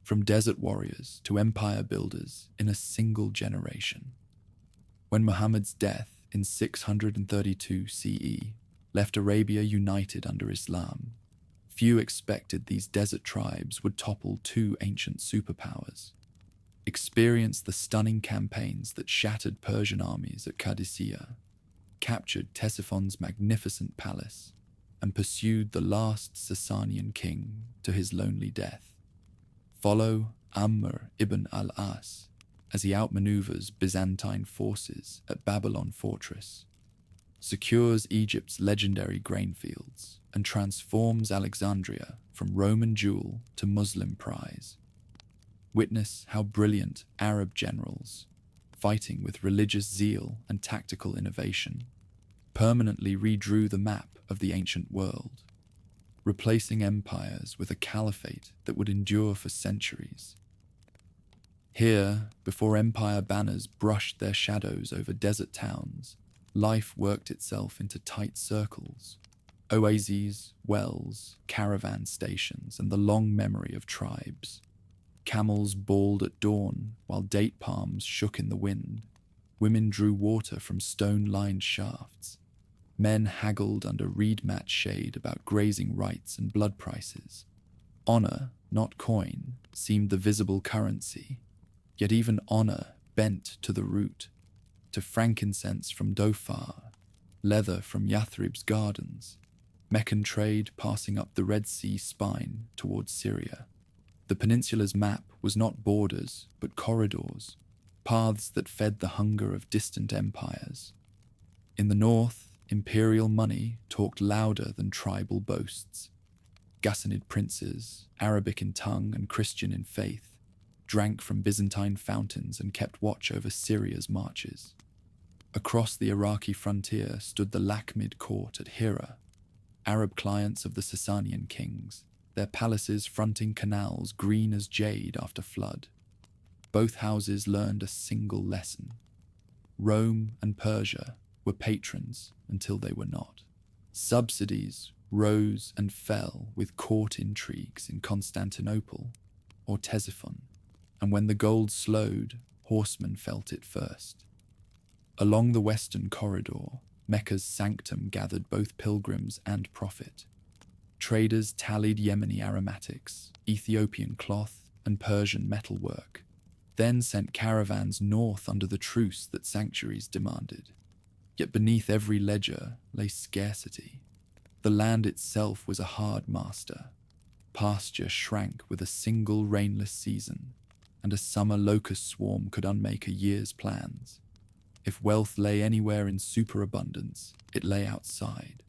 from desert warriors to empire builders in a single generation. When Muhammad's death in 632 CE left Arabia united under Islam, few expected these desert tribes would topple two ancient superpowers, experience the stunning campaigns that shattered Persian armies at Qadisiyyah, captured Ctesiphon's magnificent palace, and pursued the last Sasanian king to his lonely death. Follow Amr ibn al-As as he outmaneuvers Byzantine forces at Babylon Fortress, secures Egypt's legendary grain fields, and transforms Alexandria from Roman jewel to Muslim prize. Witness how brilliant Arab generals, fighting with religious zeal and tactical innovation, permanently redrew the map of the ancient world, replacing empires with a caliphate that would endure for centuries. Here, before empire banners brushed their shadows over desert towns, life worked itself into tight circles, oases, wells, caravan stations, and the long memory of tribes. Camels bawled at dawn while date palms shook in the wind. Women drew water from stone-lined shafts. Men haggled under reed-mat shade about grazing rights and blood prices. Honor, not coin, seemed the visible currency, yet even honor bent to the root, to frankincense from Dhofar, leather from Yathrib's gardens, Meccan trade passing up the Red Sea spine towards Syria. The peninsula's map was not borders, but corridors, paths that fed the hunger of distant empires. In the north, imperial money talked louder than tribal boasts. Ghassanid princes, Arabic in tongue and Christian in faith, drank from Byzantine fountains and kept watch over Syria's marches. Across the Iraqi frontier stood the Lakhmid court at Hira, Arab clients of the Sasanian kings, their palaces fronting canals green as jade after flood. Both houses learned a single lesson. Rome and Persia were patrons until they were not. Subsidies rose and fell with court intrigues in Constantinople or Ctesiphon, and when the gold slowed, horsemen felt it first. Along the western corridor, Mecca's sanctum gathered both pilgrims and profit. Traders tallied Yemeni aromatics, Ethiopian cloth, and Persian metalwork, then sent caravans north under the truce that sanctuaries demanded. Yet beneath every ledger lay scarcity. The land itself was a hard master. Pasture shrank with a single rainless season, and a summer locust swarm could unmake a year's plans. If wealth lay anywhere in superabundance, it lay outside,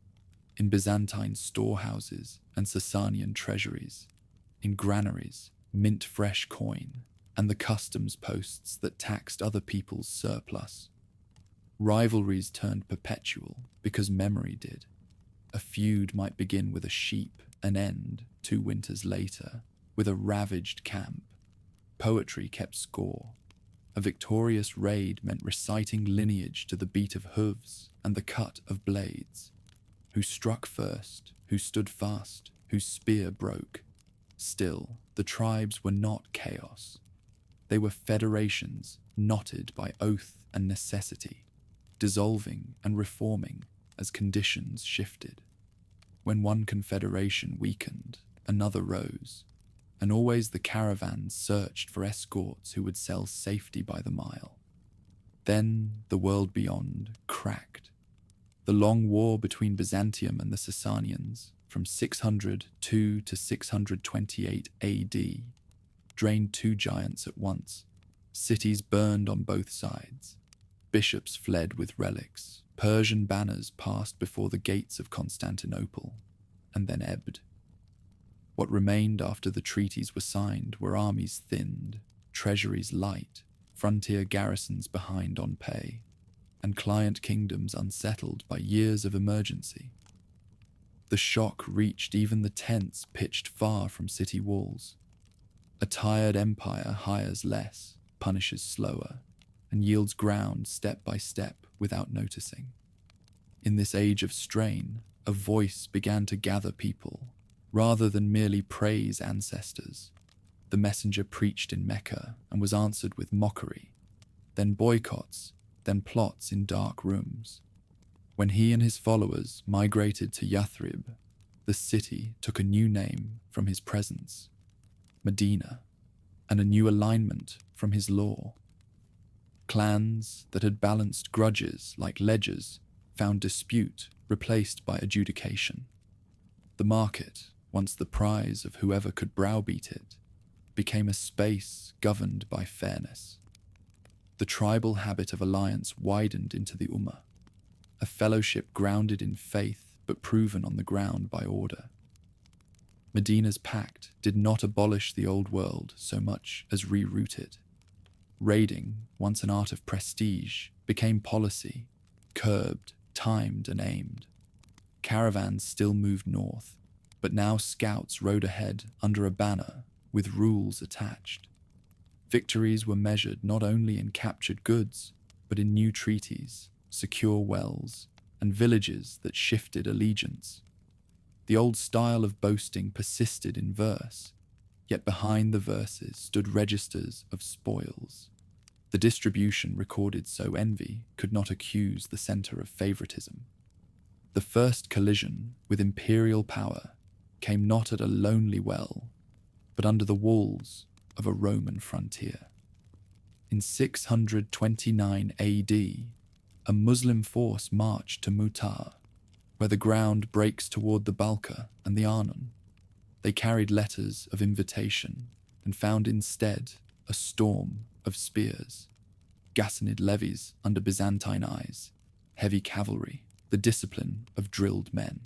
in Byzantine storehouses and Sasanian treasuries, in granaries, mint-fresh coin, and the customs posts that taxed other people's surplus. Rivalries turned perpetual because memory did. A feud might begin with a sheep and end, 2 winters later, with a ravaged camp. Poetry kept score. A victorious raid meant reciting lineage to the beat of hooves and the cut of blades. Who struck first, who stood fast, whose spear broke. Still, the tribes were not chaos. They were federations knotted by oath and necessity, dissolving and reforming as conditions shifted. When one confederation weakened, another rose, and always the caravans searched for escorts who would sell safety by the mile. Then the world beyond cracked. The long war between Byzantium and the Sasanians, from 602 to 628 AD, drained 2 giants at once. Cities burned on both sides. Bishops fled with relics. Persian banners passed before the gates of Constantinople, and then ebbed. What remained after the treaties were signed were armies thinned, treasuries light, frontier garrisons behind on pay, and client kingdoms unsettled by years of emergency. The shock reached even the tents pitched far from city walls. A tired empire hires less, punishes slower, and yields ground step by step without noticing. In this age of strain, a voice began to gather people, rather than merely praise ancestors. The messenger preached in Mecca and was answered with mockery, then boycotts, then plots in dark rooms. When he and his followers migrated to Yathrib, the city took a new name from his presence, Medina, and a new alignment from his law. Clans that had balanced grudges like ledgers found dispute replaced by adjudication. The market, once the prize of whoever could browbeat it, became a space governed by fairness. The tribal habit of alliance widened into the Ummah, a fellowship grounded in faith but proven on the ground by order. Medina's pact did not abolish the old world so much as reroute it. Raiding, once an art of prestige, became policy, curbed, timed, and aimed. Caravans still moved north, but now scouts rode ahead under a banner with rules attached. Victories were measured not only in captured goods, but in new treaties, secure wells, and villages that shifted allegiance. The old style of boasting persisted in verse, yet behind the verses stood registers of spoils. The distribution recorded so envy could not accuse the center of favoritism. The first collision with imperial power came not at a lonely well, but under the walls of a Roman frontier. In 629 AD, a Muslim force marched to Mu'tah, where the ground breaks toward the Balka and the Arnon. They carried letters of invitation and found instead a storm of spears, Ghassanid levies under Byzantine eyes, heavy cavalry, the discipline of drilled men.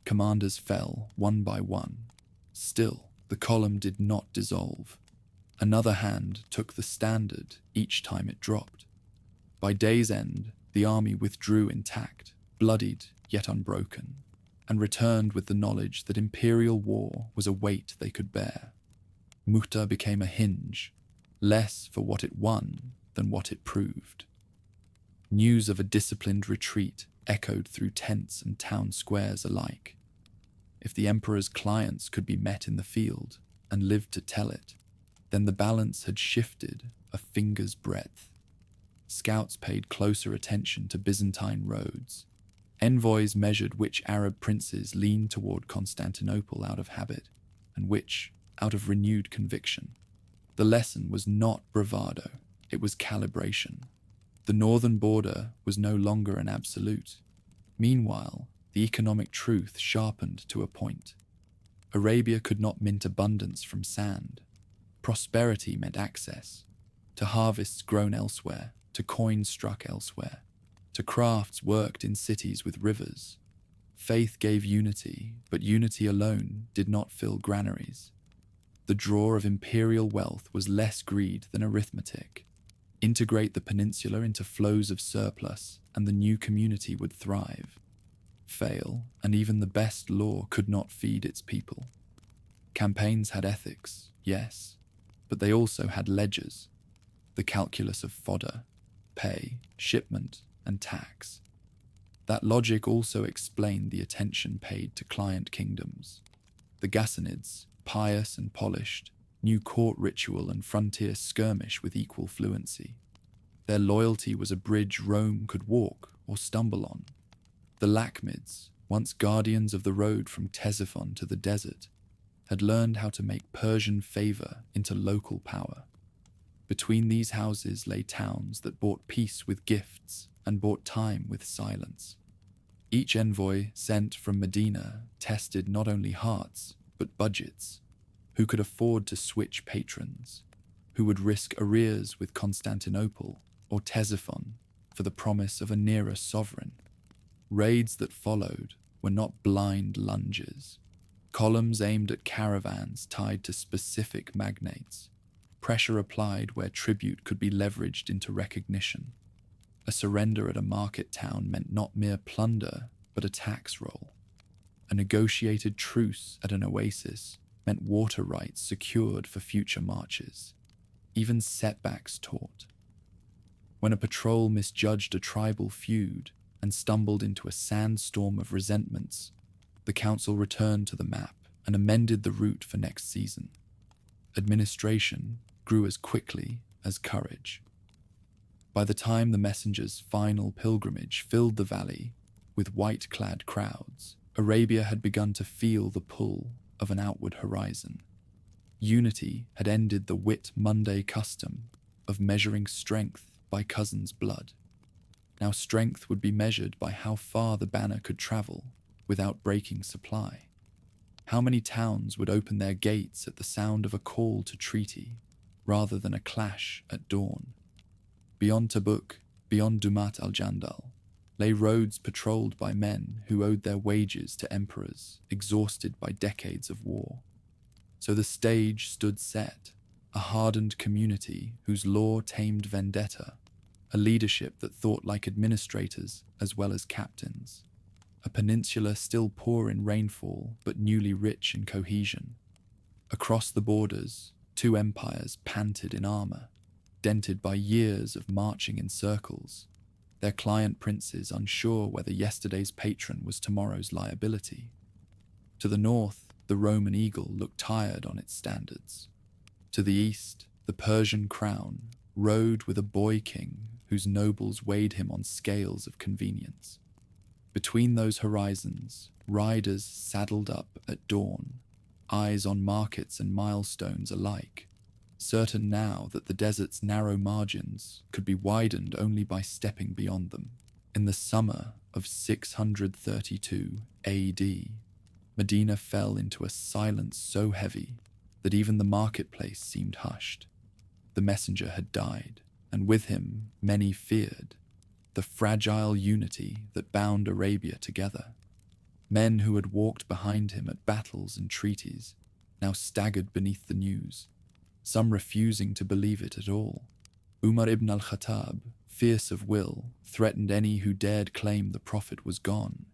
Commanders fell one by one. Still, the column did not dissolve. Another hand took the standard each time it dropped. By day's end, the army withdrew intact, bloodied yet unbroken, and returned with the knowledge that imperial war was a weight they could bear. Mu'tah became a hinge, less for what it won than what it proved. News of a disciplined retreat echoed through tents and town squares alike. If the emperor's clients could be met in the field and lived to tell it, then the balance had shifted a finger's breadth. Scouts paid closer attention to Byzantine roads. Envoys measured which Arab princes leaned toward Constantinople out of habit, and which out of renewed conviction. The lesson was not bravado, it was calibration. The northern border was no longer an absolute. Meanwhile, the economic truth sharpened to a point. Arabia could not mint abundance from sand. Prosperity meant access to harvests grown elsewhere, to coins struck elsewhere, to crafts worked in cities with rivers. Faith gave unity, but unity alone did not fill granaries. The draw of imperial wealth was less greed than arithmetic. Integrate the peninsula into flows of surplus, and the new community would thrive. Fail, and even the best law could not feed its people. Campaigns had ethics, yes, but they also had ledgers, the calculus of fodder, pay, shipment, and tax. That logic also explained the attention paid to client kingdoms. The Ghassanids, pious and polished, knew court ritual and frontier skirmish with equal fluency. Their loyalty was a bridge Rome could walk or stumble on. The Lakhmids, once guardians of the road from Ctesiphon to the desert, had learned how to make Persian favor into local power. Between these houses lay towns that bought peace with gifts and bought time with silence. Each envoy sent from Medina tested not only hearts, but budgets. Who could afford to switch patrons? Who would risk arrears with Constantinople or Ctesiphon for the promise of a nearer sovereign? Raids that followed were not blind lunges. Columns aimed at caravans tied to specific magnates. Pressure applied where tribute could be leveraged into recognition. A surrender at a market town meant not mere plunder, but a tax roll. A negotiated truce at an oasis meant water rights secured for future marches. Even setbacks taught. When a patrol misjudged a tribal feud and stumbled into a sandstorm of resentments, the council returned to the map and amended the route for next season. administration grew as quickly as courage. By the time the messenger's final pilgrimage filled the valley with white-clad crowds, Arabia had begun to feel the pull of an outward horizon. Unity had ended the Whit-Monday custom of measuring strength by cousins' blood. Now strength would be measured by how far the banner could travel without breaking supply. How many towns would open their gates at the sound of a call to treaty, rather than a clash at dawn? Beyond Tabuk, beyond Dumat al-Jandal, lay roads patrolled by men who owed their wages to emperors exhausted by decades of war. So the stage stood set, a hardened community whose law tamed vendetta, a leadership that thought like administrators as well as captains, a peninsula still poor in rainfall but newly rich in cohesion. Across the borders, two empires panted in armor, dented by years of marching in circles, their client princes unsure whether yesterday's patron was tomorrow's liability. To the north, the Roman eagle looked tired on its standards. To the east, the Persian crown rode with a boy king whose nobles weighed him on scales of convenience. Between those horizons, riders saddled up at dawn, eyes on markets and milestones alike, certain now that the desert's narrow margins could be widened only by stepping beyond them. In the summer of 632 AD, Medina fell into a silence so heavy that even the marketplace seemed hushed. The messenger had died, and with him many feared the fragile unity that bound Arabia together. Men who had walked behind him at battles and treaties now staggered beneath the news, some refusing to believe it at all. Umar ibn al-Khattab, fierce of will, threatened any who dared claim the Prophet was gone.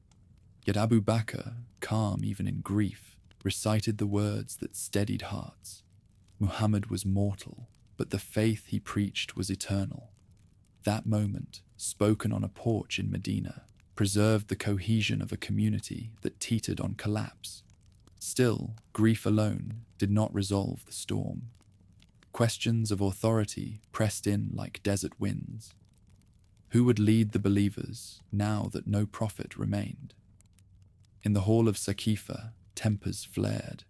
Yet Abu Bakr, calm even in grief, recited the words that steadied hearts. Muhammad was mortal, but the faith he preached was eternal. That moment, spoken on a porch in Medina, preserved the cohesion of a community that teetered on collapse. Still, grief alone did not resolve the storm. Questions of authority pressed in like desert winds. Who would lead the believers now that no prophet remained? In the hall of Saqifa, tempers flared.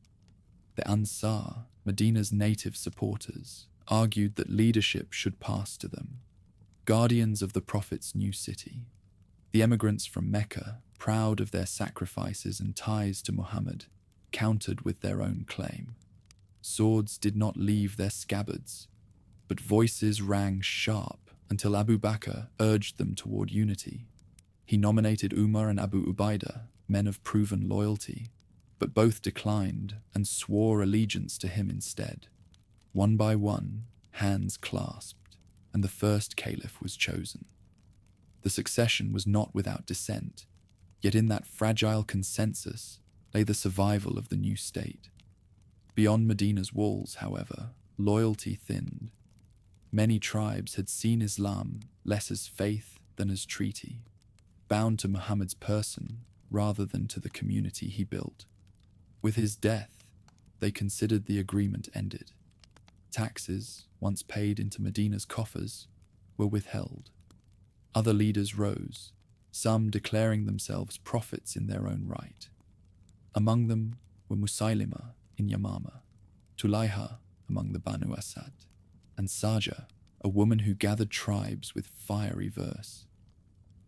The Ansar, Medina's native supporters, argued that leadership should pass to them, guardians of the Prophet's new city. The emigrants from Mecca, proud of their sacrifices and ties to Muhammad, countered with their own claim. Swords did not leave their scabbards, but voices rang sharp until Abu Bakr urged them toward unity. He nominated Umar and Abu Ubaidah, men of proven loyalty, but both declined and swore allegiance to him instead. One by one, hands clasped, and the first caliph was chosen. The succession was not without dissent, yet in that fragile consensus lay the survival of the new state. Beyond Medina's walls, however, loyalty thinned. Many tribes had seen Islam less as faith than as treaty, bound to Muhammad's person rather than to the community he built. With his death, they considered the agreement ended. Taxes, once paid into Medina's coffers, were withheld. Other leaders rose, some declaring themselves prophets in their own right. Among them were Musaylima in Yamama, Tulayha among the Banu Asad, and Saja, a woman who gathered tribes with fiery verse.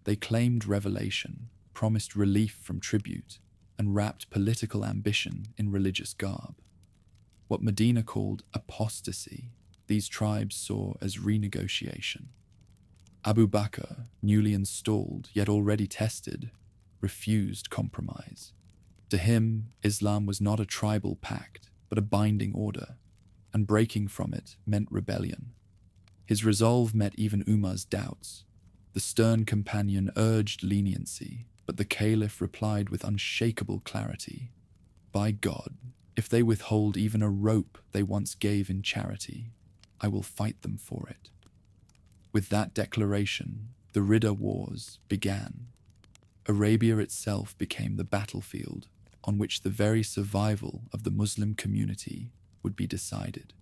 They claimed revelation, promised relief from tribute, and wrapped political ambition in religious garb. What Medina called apostasy, these tribes saw as renegotiation. Abu Bakr, newly installed yet already tested, refused compromise. To him, Islam was not a tribal pact, but a binding order, and breaking from it meant rebellion. His resolve met even Umar's doubts. The stern companion urged leniency, but the caliph replied with unshakable clarity, "By God, if they withhold even a rope they once gave in charity, I will fight them for it." With that declaration, the Riddah Wars began. Arabia itself became the battlefield on which the very survival of the Muslim community would be decided.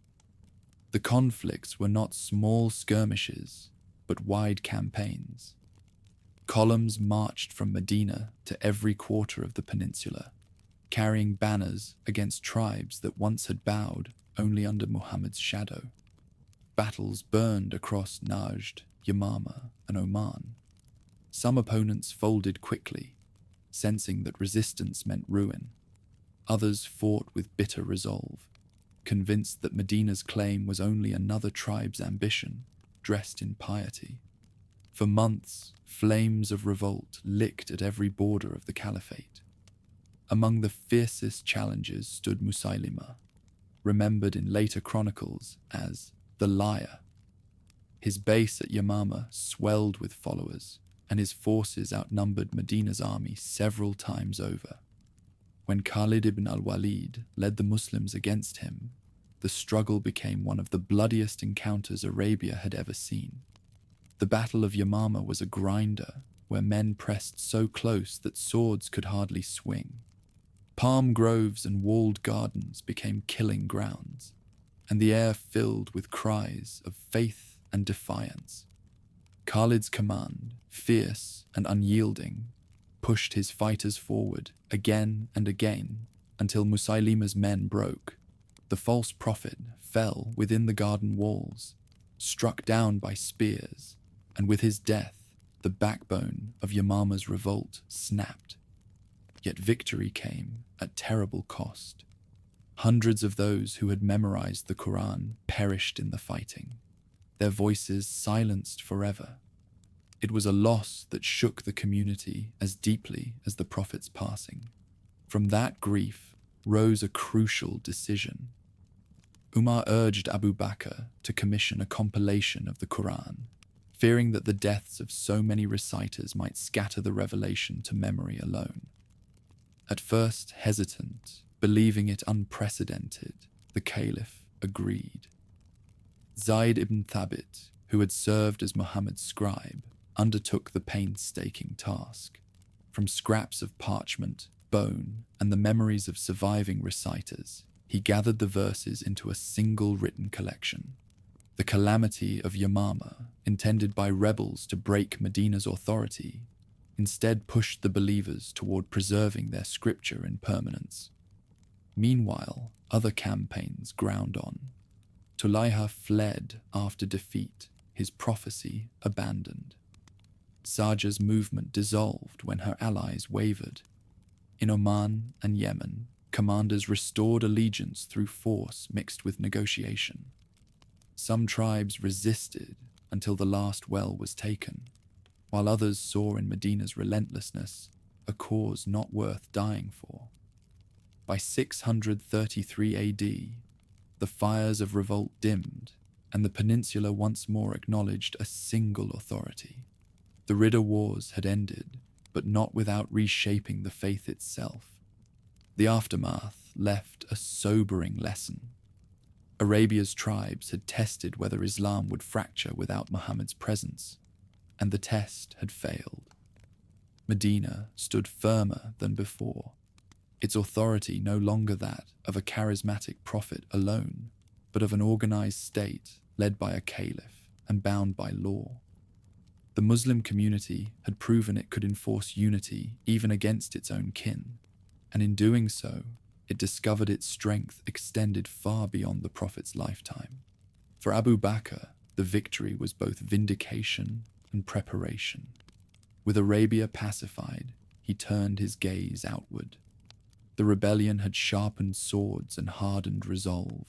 The conflicts were not small skirmishes, but wide campaigns. Columns marched from Medina to every quarter of the peninsula, carrying banners against tribes that once had bowed only under Muhammad's shadow. Battles burned across Najd, Yamama, and Oman. Some opponents folded quickly, sensing that resistance meant ruin. Others fought with bitter resolve, convinced that Medina's claim was only another tribe's ambition, dressed in piety. For months, flames of revolt licked at every border of the Caliphate. Among the fiercest challengers stood Musaylima, remembered in later chronicles as the Liar. His base at Yamama swelled with followers, and his forces outnumbered Medina's army several times over. When Khalid ibn al-Walid led the Muslims against him, the struggle became one of the bloodiest encounters Arabia had ever seen. The Battle of Yamama was a grinder where men pressed so close that swords could hardly swing. Palm groves and walled gardens became killing grounds, and the air filled with cries of faith and defiance. Khalid's command, fierce and unyielding, pushed his fighters forward again and again until Musaylima's men broke. The false prophet fell within the garden walls, struck down by spears, and with his death, the backbone of Yamama's revolt snapped. Yet victory came at terrible cost. Hundreds of those who had memorized the Quran perished in the fighting, their voices silenced forever. It was a loss that shook the community as deeply as the prophet's passing. From that grief rose a crucial decision. Umar urged Abu Bakr to commission a compilation of the Quran, fearing that the deaths of so many reciters might scatter the revelation to memory alone. At first hesitant, believing it unprecedented, the Caliph agreed. Zayd ibn Thabit, who had served as Muhammad's scribe, undertook the painstaking task. From scraps of parchment, bone, and the memories of surviving reciters, he gathered the verses into a single written collection. The calamity of Yamama, intended by rebels to break Medina's authority, instead pushed the believers toward preserving their scripture in permanence. Meanwhile, other campaigns ground on. Tulayha fled after defeat, his prophecy abandoned. Saja's movement dissolved when her allies wavered. In Oman and Yemen, commanders restored allegiance through force mixed with negotiation. Some tribes resisted until the last well was taken, while others saw in Medina's relentlessness a cause not worth dying for. By 633 AD, the fires of revolt dimmed, and the peninsula once more acknowledged a single authority. The Riddah Wars had ended, but not without reshaping the faith itself. The aftermath left a sobering lesson. Arabia's tribes had tested whether Islam would fracture without Muhammad's presence, and the test had failed. Medina stood firmer than before, its authority no longer that of a charismatic prophet alone, but of an organized state led by a caliph and bound by law. The Muslim community had proven it could enforce unity even against its own kin, and in doing so, it discovered its strength extended far beyond the prophet's lifetime. For Abu Bakr, the victory was both vindication and preparation. With Arabia pacified, he turned his gaze outward. The rebellion had sharpened swords and hardened resolve,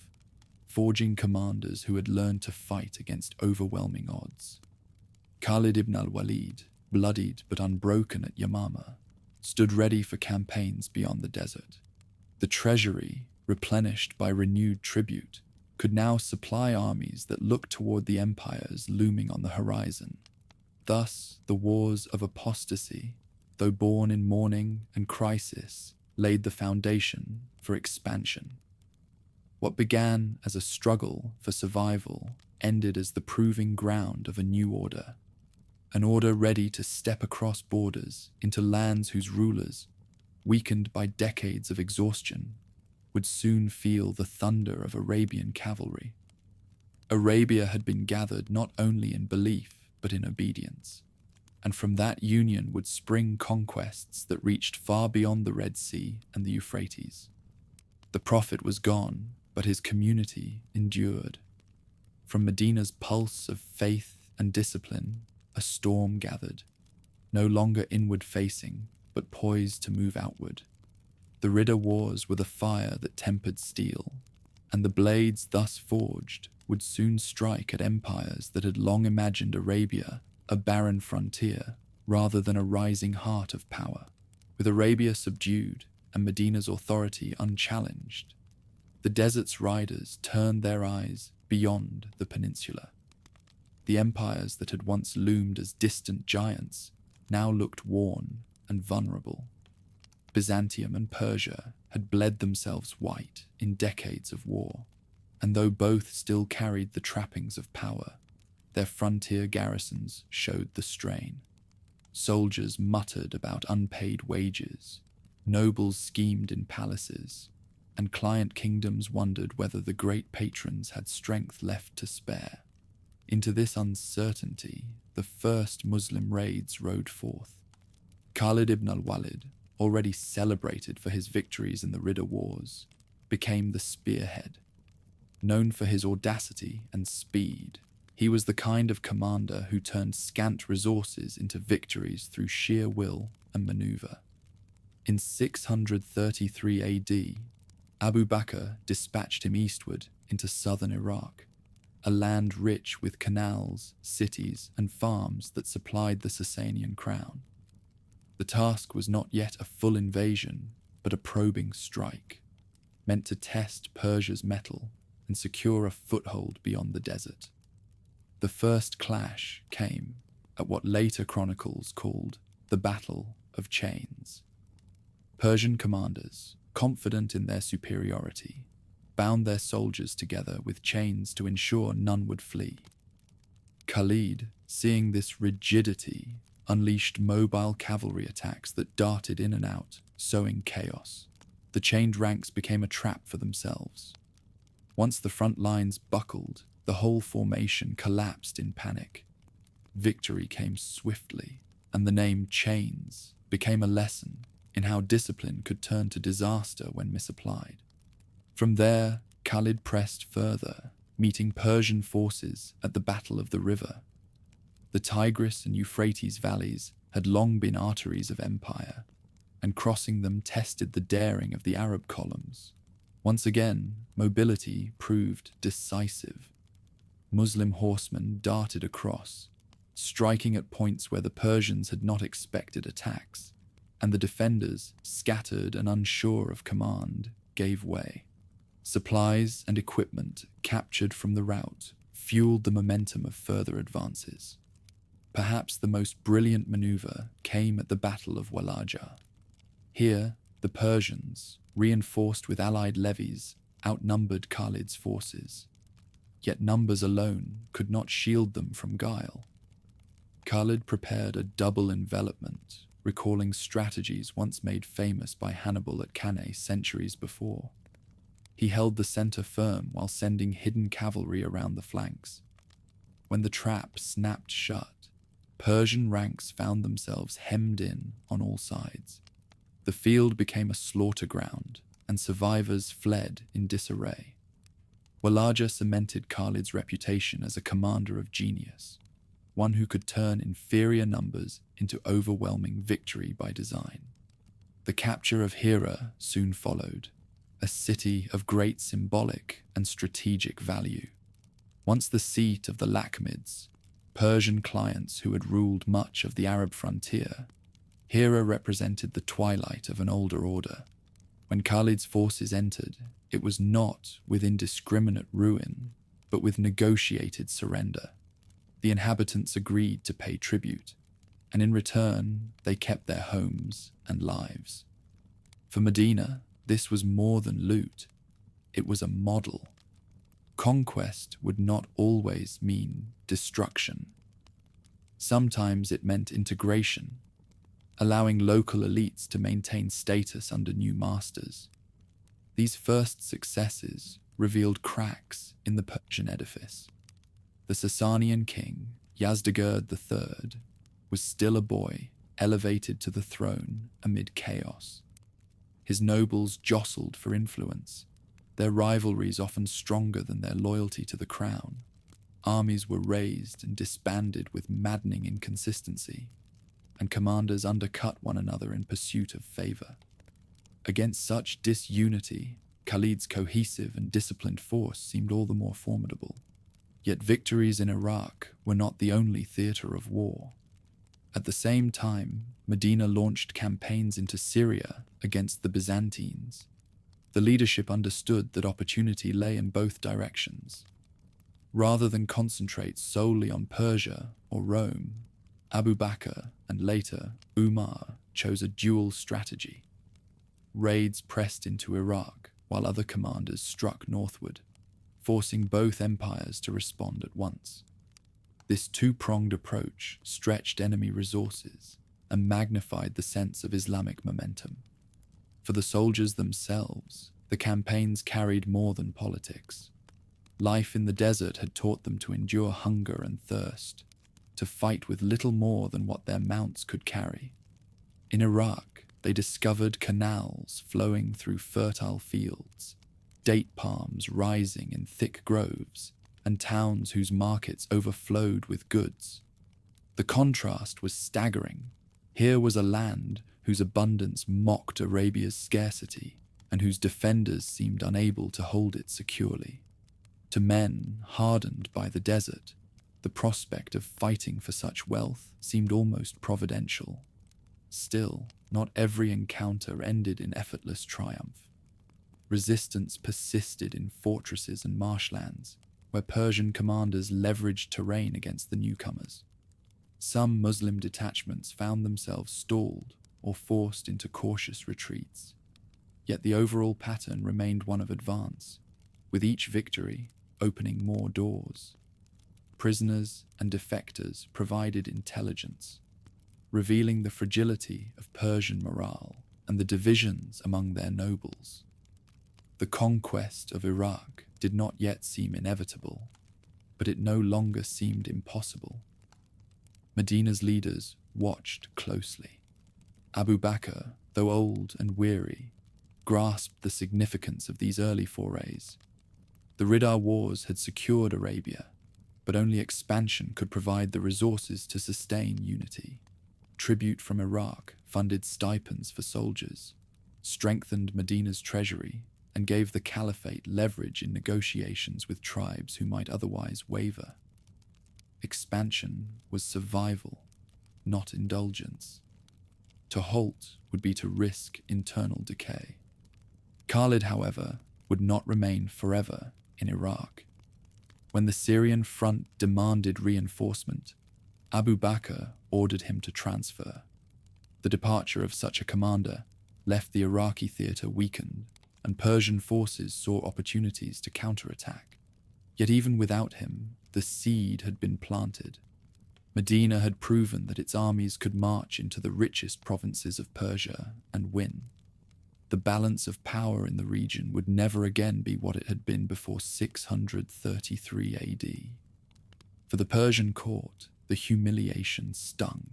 forging commanders who had learned to fight against overwhelming odds. Khalid ibn al-Walid, bloodied but unbroken at Yamama, stood ready for campaigns beyond the desert. The treasury, replenished by renewed tribute, could now supply armies that looked toward the empires looming on the horizon. Thus, the wars of apostasy, though born in mourning and crisis, laid the foundation for expansion. What began as a struggle for survival ended as the proving ground of a new order, an order ready to step across borders into lands whose rulers, weakened by decades of exhaustion, would soon feel the thunder of Arabian cavalry. Arabia had been gathered not only in belief but in obedience, and from that union would spring conquests that reached far beyond the Red Sea and the Euphrates. The prophet was gone, but his community endured. From Medina's pulse of faith and discipline, a storm gathered, no longer inward-facing, but poised to move outward. The Riddah Wars were the fire that tempered steel, and the blades thus forged would soon strike at empires that had long imagined Arabia a barren frontier rather than a rising heart of power. With Arabia subdued and Medina's authority unchallenged, the desert's riders turned their eyes beyond the peninsula. The empires that had once loomed as distant giants now looked worn and vulnerable. Byzantium and Persia had bled themselves white in decades of war, and though both still carried the trappings of power, their frontier garrisons showed the strain. Soldiers muttered about unpaid wages, nobles schemed in palaces, and client kingdoms wondered whether the great patrons had strength left to spare. Into this uncertainty, the first Muslim raids rode forth. Khalid ibn al-Walid, already celebrated for his victories in the Riddah Wars, became the spearhead. Known for his audacity and speed, he was the kind of commander who turned scant resources into victories through sheer will and maneuver. In 633 AD, Abu Bakr dispatched him eastward into southern Iraq, a land rich with canals, cities, and farms that supplied the Sasanian crown. The task was not yet a full invasion, but a probing strike, meant to test Persia's mettle and secure a foothold beyond the desert. The first clash came at what later chronicles called the Battle of Chains. Persian commanders, confident in their superiority, bound their soldiers together with chains to ensure none would flee. Khalid, seeing this rigidity, unleashed mobile cavalry attacks that darted in and out, sowing chaos. The chained ranks became a trap for themselves. Once the front lines buckled, the whole formation collapsed in panic. Victory came swiftly, and the name Chains became a lesson in how discipline could turn to disaster when misapplied. From there, Khalid pressed further, meeting Persian forces at the Battle of the River. The Tigris and Euphrates valleys had long been arteries of empire, and crossing them tested the daring of the Arab columns. Once again, mobility proved decisive. Muslim horsemen darted across, striking at points where the Persians had not expected attacks, and the defenders, scattered and unsure of command, gave way. Supplies and equipment captured from the rout fueled the momentum of further advances. Perhaps the most brilliant maneuver came at the Battle of Walaja. Here, the Persians, reinforced with allied levies, outnumbered Khalid's forces. Yet numbers alone could not shield them from guile. Khalid prepared a double envelopment, recalling strategies once made famous by Hannibal at Cannae centuries before. He held the center firm while sending hidden cavalry around the flanks. When the trap snapped shut, Persian ranks found themselves hemmed in on all sides. The field became a slaughter ground, and survivors fled in disarray. Walaja cemented Khalid's reputation as a commander of genius, one who could turn inferior numbers into overwhelming victory by design. The capture of Hira soon followed, a city of great symbolic and strategic value. Once the seat of the Lakhmids, Persian clients who had ruled much of the Arab frontier, Hira represented the twilight of an older order. When Khalid's forces entered, it was not with indiscriminate ruin, but with negotiated surrender. The inhabitants agreed to pay tribute, and in return, they kept their homes and lives. For Medina, this was more than loot. It was a model. Conquest would not always mean destruction. Sometimes it meant integration, allowing local elites to maintain status under new masters. These first successes revealed cracks in the Persian edifice. The Sasanian king, Yazdegerd III, was still a boy, elevated to the throne amid chaos. His nobles jostled for influence, their rivalries often stronger than their loyalty to the crown. Armies were raised and disbanded with maddening inconsistency, and commanders undercut one another in pursuit of favor. Against such disunity, Khalid's cohesive and disciplined force seemed all the more formidable. Yet victories in Iraq were not the only theater of war. At the same time, Medina launched campaigns into Syria against the Byzantines. The leadership understood that opportunity lay in both directions. Rather than concentrate solely on Persia or Rome, Abu Bakr and later Umar chose a dual strategy. Raids pressed into Iraq while other commanders struck northward, forcing both empires to respond at once. This two-pronged approach stretched enemy resources and magnified the sense of Islamic momentum. For the soldiers themselves, the campaigns carried more than politics. Life in the desert had taught them to endure hunger and thirst, to fight with little more than what their mounts could carry. In Iraq, they discovered canals flowing through fertile fields, date palms rising in thick groves, and towns whose markets overflowed with goods. The contrast was staggering. Here was a land whose abundance mocked Arabia's scarcity, and whose defenders seemed unable to hold it securely. To men hardened by the desert, the prospect of fighting for such wealth seemed almost providential. Still, not every encounter ended in effortless triumph. Resistance persisted in fortresses and marshlands, where Persian commanders leveraged terrain against the newcomers. Some Muslim detachments found themselves stalled or forced into cautious retreats. Yet the overall pattern remained one of advance, with each victory opening more doors. Prisoners and defectors provided intelligence, revealing the fragility of Persian morale and the divisions among their nobles. The conquest of Iraq did not yet seem inevitable, but it no longer seemed impossible. Medina's leaders watched closely. Abu Bakr, though old and weary, grasped the significance of these early forays. The Riddah Wars had secured Arabia, but only expansion could provide the resources to sustain unity. Tribute from Iraq funded stipends for soldiers, strengthened Medina's treasury, and gave the Caliphate leverage in negotiations with tribes who might otherwise waver. Expansion was survival, not indulgence. To halt would be to risk internal decay. Khalid, however, would not remain forever in Iraq. When the Syrian front demanded reinforcement, Abu Bakr ordered him to transfer. The departure of such a commander left the Iraqi theatre weakened, and Persian forces saw opportunities to counterattack. Yet even without him, the seed had been planted. Medina had proven that its armies could march into the richest provinces of Persia and win. The balance of power in the region would never again be what it had been before 633 AD. For the Persian court, the humiliation stung.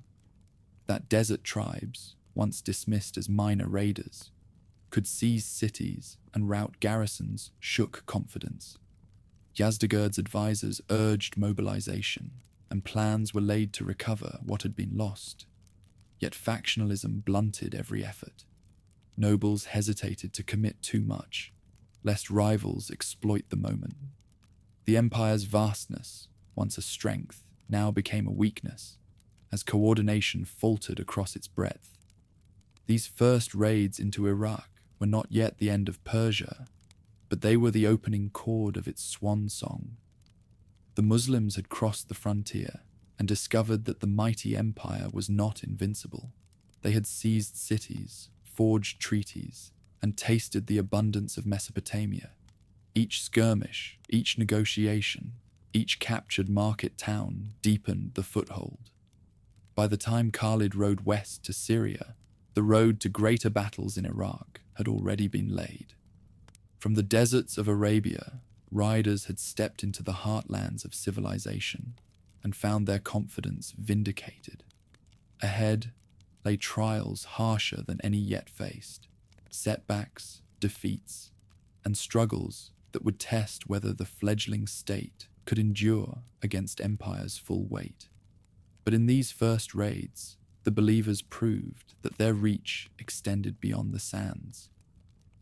That desert tribes, once dismissed as minor raiders, could seize cities and rout garrisons shook confidence. Yazdegerd's advisors urged mobilization, and plans were laid to recover what had been lost. Yet factionalism blunted every effort. Nobles hesitated to commit too much, lest rivals exploit the moment. The empire's vastness, once a strength, now became a weakness, as coordination faltered across its breadth. These first raids into Iraq were not yet the end of Persia, but they were the opening chord of its swan song. The Muslims had crossed the frontier and discovered that the mighty empire was not invincible. They had seized cities, forged treaties, and tasted the abundance of Mesopotamia. Each skirmish, each negotiation, each captured market town deepened the foothold. By the time Khalid rode west to Syria, the road to greater battles in Iraq had already been laid. From the deserts of Arabia, riders had stepped into the heartlands of civilization and found their confidence vindicated. Ahead lay trials harsher than any yet faced, setbacks, defeats, and struggles that would test whether the fledgling state could endure against empire's full weight. But in these first raids, the believers proved that their reach extended beyond the sands,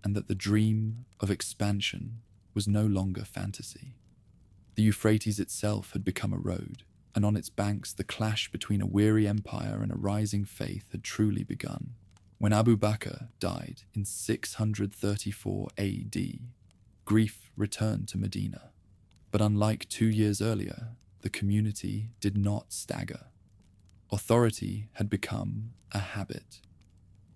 and that the dream of expansion was no longer fantasy. The Euphrates itself had become a road, and on its banks the clash between a weary empire and a rising faith had truly begun. When Abu Bakr died in 634 AD, grief returned to Medina. But unlike 2 years earlier, the community did not stagger. Authority had become a habit.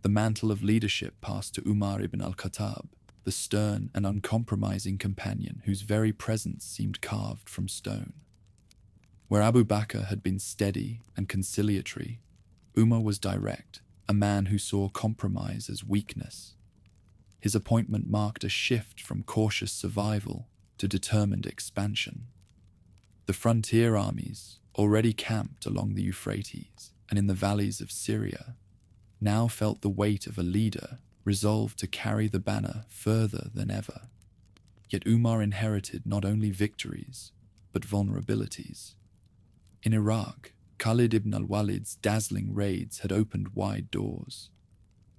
The mantle of leadership passed to Umar ibn al-Khattab, the stern and uncompromising companion whose very presence seemed carved from stone. Where Abu Bakr had been steady and conciliatory, Umar was direct, a man who saw compromise as weakness. His appointment marked a shift from cautious survival to determined expansion. The frontier armies, already camped along the Euphrates and in the valleys of Syria, now felt the weight of a leader resolved to carry the banner further than ever. Yet Umar inherited not only victories, but vulnerabilities. In Iraq, Khalid ibn al-Walid's dazzling raids had opened wide doors,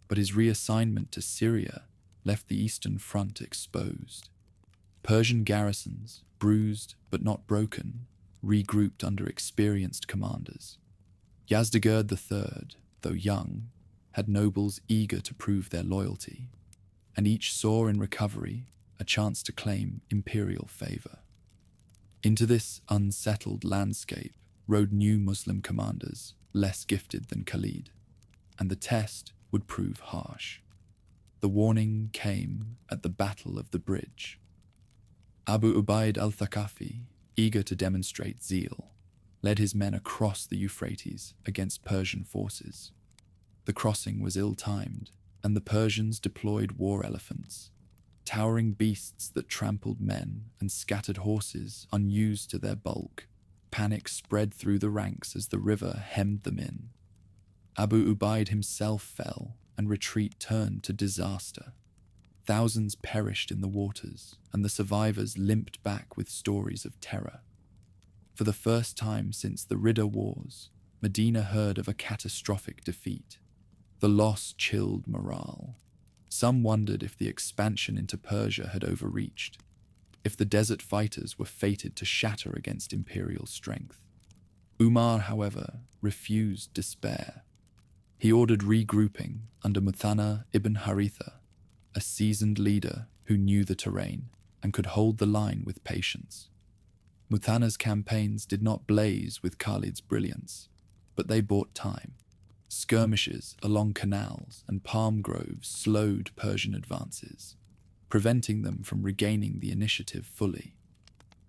but his reassignment to Syria left the eastern front exposed. Persian garrisons, bruised but not broken, regrouped under experienced commanders. Yazdegerd III, though young, had nobles eager to prove their loyalty, and each saw in recovery a chance to claim imperial favor. Into this unsettled landscape rode new Muslim commanders, less gifted than Khalid, and the test would prove harsh. The warning came at the Battle of the Bridge. Abu Ubaid al-Thaqafi, eager to demonstrate zeal, led his men across the Euphrates against Persian forces. The crossing was ill-timed, and the Persians deployed war elephants, towering beasts that trampled men and scattered horses unused to their bulk. Panic spread through the ranks as the river hemmed them in. Abu Ubaid himself fell, and retreat turned to disaster. Thousands perished in the waters, and the survivors limped back with stories of terror. For the first time since the Riddah Wars, Medina heard of a catastrophic defeat. The loss chilled morale. Some wondered if the expansion into Persia had overreached, if the desert fighters were fated to shatter against imperial strength. Umar, however, refused despair. He ordered regrouping under Muthanna ibn Haritha, a seasoned leader who knew the terrain and could hold the line with patience. Muthanna's campaigns did not blaze with Khalid's brilliance, but they bought time. Skirmishes along canals and palm groves slowed Persian advances, preventing them from regaining the initiative fully.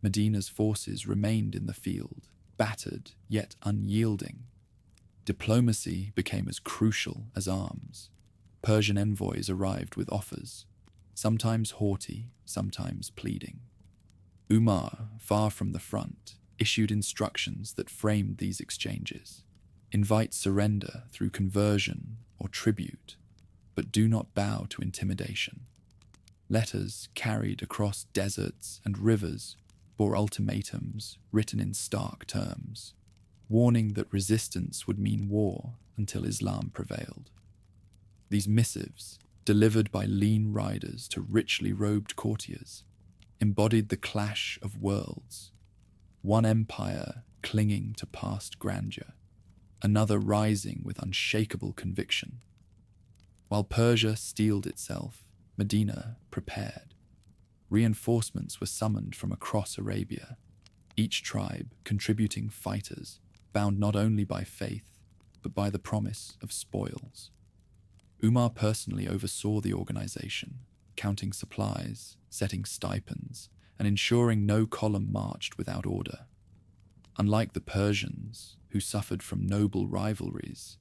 Medina's forces remained in the field, battered yet unyielding. Diplomacy became as crucial as arms. Persian envoys arrived with offers, sometimes haughty, sometimes pleading. Umar, far from the front, issued instructions that framed these exchanges. Invite surrender through conversion or tribute, but do not bow to intimidation. Letters carried across deserts and rivers bore ultimatums written in stark terms, warning that resistance would mean war until Islam prevailed. These missives, delivered by lean riders to richly robed courtiers, embodied the clash of worlds, one empire clinging to past grandeur, another rising with unshakable conviction. While Persia steeled itself, Medina prepared. Reinforcements were summoned from across Arabia, each tribe contributing fighters bound not only by faith, but by the promise of spoils. Umar personally oversaw the organization, counting supplies, setting stipends, and ensuring no column marched without order. Unlike the Persians, who suffered from noble rivalries,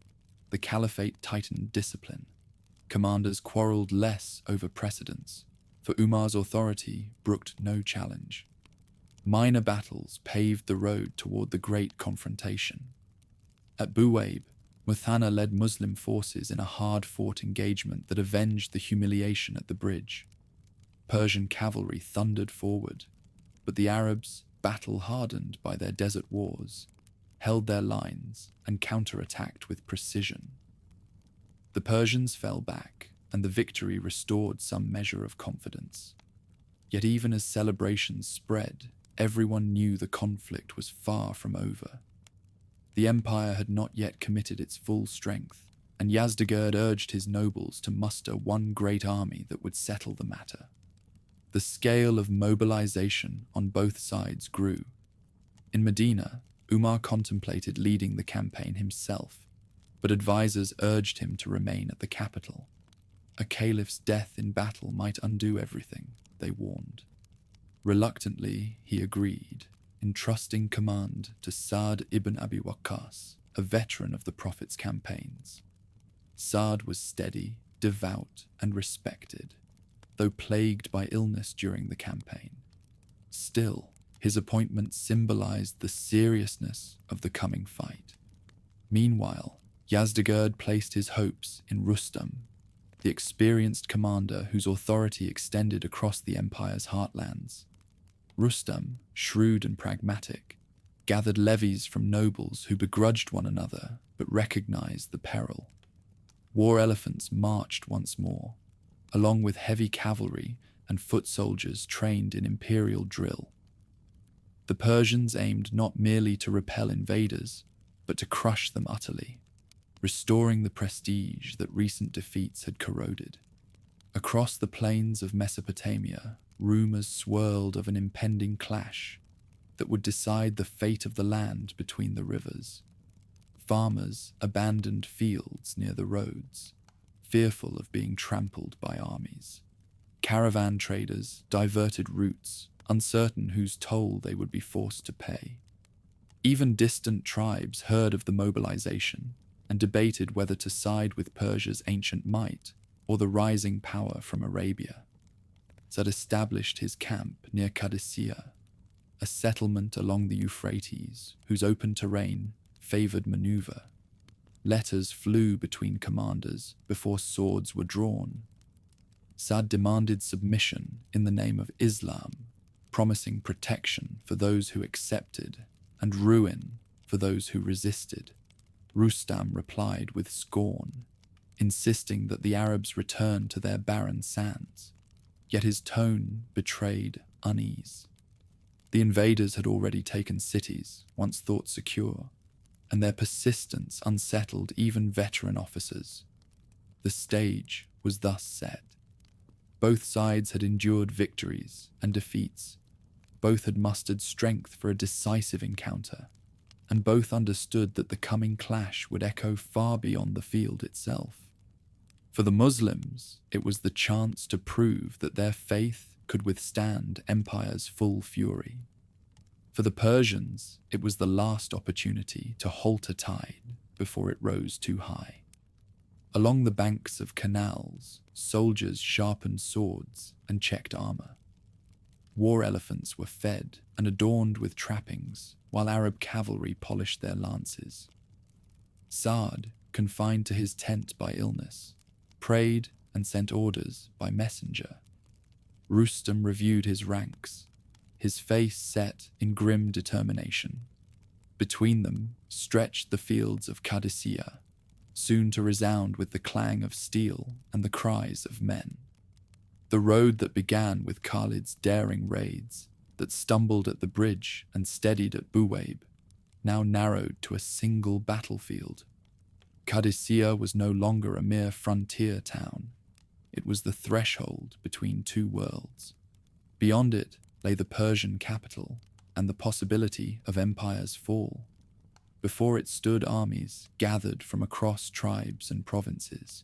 the Caliphate tightened discipline. Commanders quarreled less over precedence, for Umar's authority brooked no challenge. Minor battles paved the road toward the great confrontation. At Buwaib, Muthanna led Muslim forces in a hard-fought engagement that avenged the humiliation at the bridge. Persian cavalry thundered forward, but the Arabs, battle-hardened by their desert wars, held their lines and counterattacked with precision. The Persians fell back, and the victory restored some measure of confidence. Yet even as celebrations spread, everyone knew the conflict was far from over. The empire had not yet committed its full strength, and Yazdegerd urged his nobles to muster one great army that would settle the matter. The scale of mobilization on both sides grew. In Medina, Umar contemplated leading the campaign himself, but advisors urged him to remain at the capital. A caliph's death in battle might undo everything, they warned. Reluctantly, he agreed, entrusting command to Sa'd ibn Abi Waqqas, a veteran of the Prophet's campaigns. Sa'd was steady, devout, and respected, though plagued by illness during the campaign. Still, his appointment symbolized the seriousness of the coming fight. Meanwhile, Yazdegerd placed his hopes in Rustam, the experienced commander whose authority extended across the empire's heartlands. Rustam, shrewd and pragmatic, gathered levies from nobles who begrudged one another but recognized the peril. War elephants marched once more, along with heavy cavalry and foot soldiers trained in imperial drill. The Persians aimed not merely to repel invaders, but to crush them utterly, restoring the prestige that recent defeats had corroded. Across the plains of Mesopotamia, rumors swirled of an impending clash that would decide the fate of the land between the rivers. Farmers abandoned fields near the roads, fearful of being trampled by armies. Caravan traders diverted routes, uncertain whose toll they would be forced to pay. Even distant tribes heard of the mobilization and debated whether to side with Persia's ancient might or the rising power from Arabia. Zad established his camp near Al-Qadisiyyah, a settlement along the Euphrates whose open terrain favored maneuver. Letters flew between commanders before swords were drawn. Zad demanded submission in the name of Islam, promising protection for those who accepted and ruin for those who resisted. Rustam replied with scorn, insisting that the Arabs return to their barren sands, yet his tone betrayed unease. The invaders had already taken cities, once thought secure, and their persistence unsettled even veteran officers. The stage was thus set. Both sides had endured victories and defeats. Both had mustered strength for a decisive encounter, and both understood that the coming clash would echo far beyond the field itself. For the Muslims, it was the chance to prove that their faith could withstand empire's full fury. For the Persians, it was the last opportunity to halt a tide before it rose too high. Along the banks of canals, soldiers sharpened swords and checked armor. War elephants were fed and adorned with trappings, while Arab cavalry polished their lances. Sa'd, confined to his tent by illness, prayed and sent orders by messenger. Rustam reviewed his ranks, his face set in grim determination. Between them stretched the fields of Qadisiyyah, soon to resound with the clang of steel and the cries of men. The road that began with Khalid's daring raids, that stumbled at the bridge and steadied at Buwaib, now narrowed to a single battlefield. Qadisiyyah was no longer a mere frontier town. It was the threshold between two worlds. Beyond it lay the Persian capital and the possibility of empire's fall. Before it stood armies gathered from across tribes and provinces,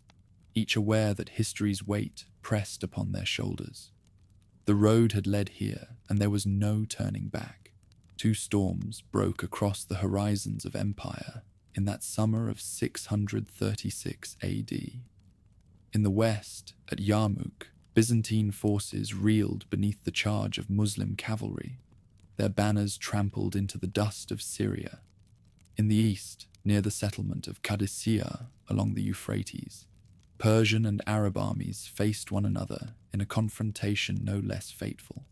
each aware that history's weight pressed upon their shoulders. The road had led here, and there was no turning back. Two storms broke across the horizons of empire in that summer of 636 AD. In the west, at Yarmouk, Byzantine forces reeled beneath the charge of Muslim cavalry, their banners trampled into the dust of Syria. In the east, near the settlement of Al-Qadisiyyah along the Euphrates, Persian and Arab armies faced one another in a confrontation no less fateful.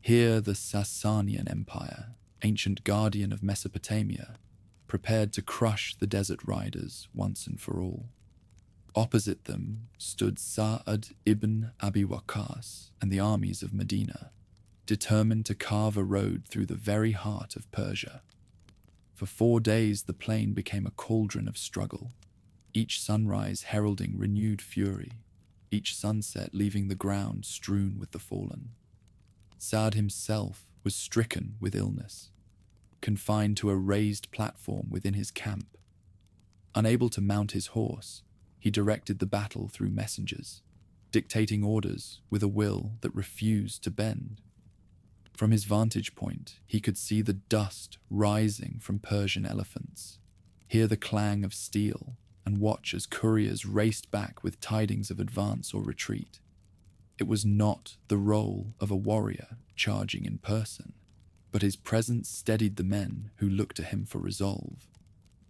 Here the Sasanian Empire, ancient guardian of Mesopotamia, prepared to crush the desert riders once and for all. Opposite them stood Sa'ad ibn Abi Waqqas and the armies of Medina, determined to carve a road through the very heart of Persia. For 4 days the plain became a cauldron of struggle, each sunrise heralding renewed fury, each sunset leaving the ground strewn with the fallen. Sa'ad himself was stricken with illness, confined to a raised platform within his camp. Unable to mount his horse, he directed the battle through messengers, dictating orders with a will that refused to bend. From his vantage point, he could see the dust rising from Persian elephants, hear the clang of steel, and watch as couriers raced back with tidings of advance or retreat. It was not the role of a warrior charging in person, but his presence steadied the men who looked to him for resolve.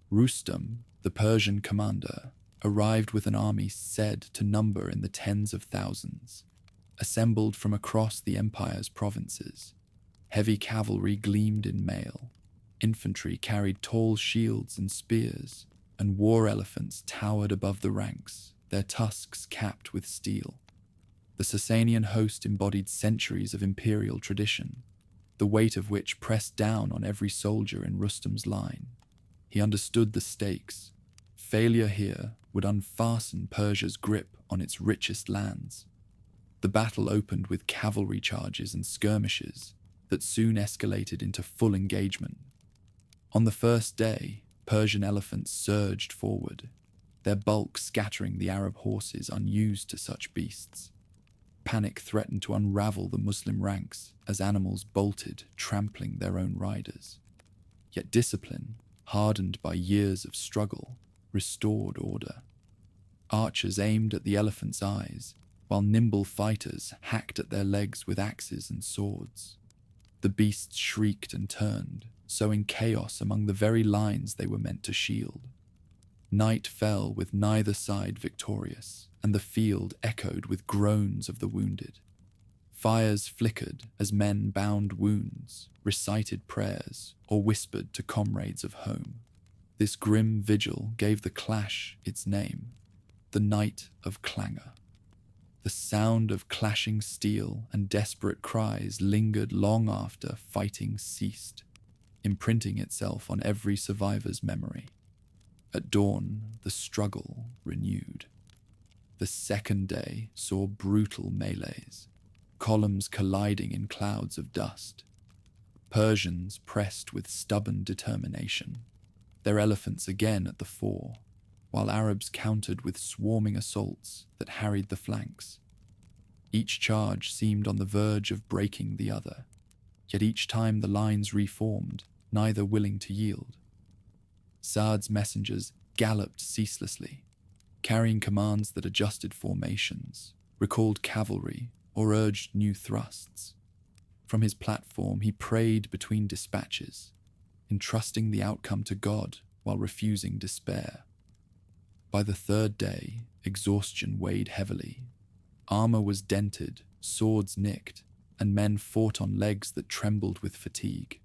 Rustam, the Persian commander, arrived with an army said to number in the tens of thousands, assembled from across the empire's provinces. Heavy cavalry gleamed in mail, infantry carried tall shields and spears, and war elephants towered above the ranks, their tusks capped with steel. The Sasanian host embodied centuries of imperial tradition, the weight of which pressed down on every soldier in Rustam's line. He understood the stakes. Failure here would unfasten Persia's grip on its richest lands. The battle opened with cavalry charges and skirmishes that soon escalated into full engagement. On the first day, Persian elephants surged forward, their bulk scattering the Arab horses unused to such beasts. Panic threatened to unravel the Muslim ranks as animals bolted, trampling their own riders. Yet discipline, hardened by years of struggle, restored order. Archers aimed at the elephants' eyes, while nimble fighters hacked at their legs with axes and swords. The beasts shrieked and turned, sowing chaos among the very lines they were meant to shield. Night fell with neither side victorious, and the field echoed with groans of the wounded. Fires flickered as men bound wounds, recited prayers, or whispered to comrades of home. This grim vigil gave the clash its name, the Night of Clangor. The sound of clashing steel and desperate cries lingered long after fighting ceased, imprinting itself on every survivor's memory. At dawn, the struggle renewed. The second day saw brutal melees, columns colliding in clouds of dust. Persians pressed with stubborn determination, their elephants again at the fore, while Arabs countered with swarming assaults that harried the flanks. Each charge seemed on the verge of breaking the other, yet each time the lines reformed, neither willing to yield. Sa'ad's messengers galloped ceaselessly, carrying commands that adjusted formations, recalled cavalry, or urged new thrusts. From his platform he prayed between dispatches, entrusting the outcome to God while refusing despair. By the third day, exhaustion weighed heavily. Armor was dented, swords nicked, and men fought on legs that trembled with fatigue.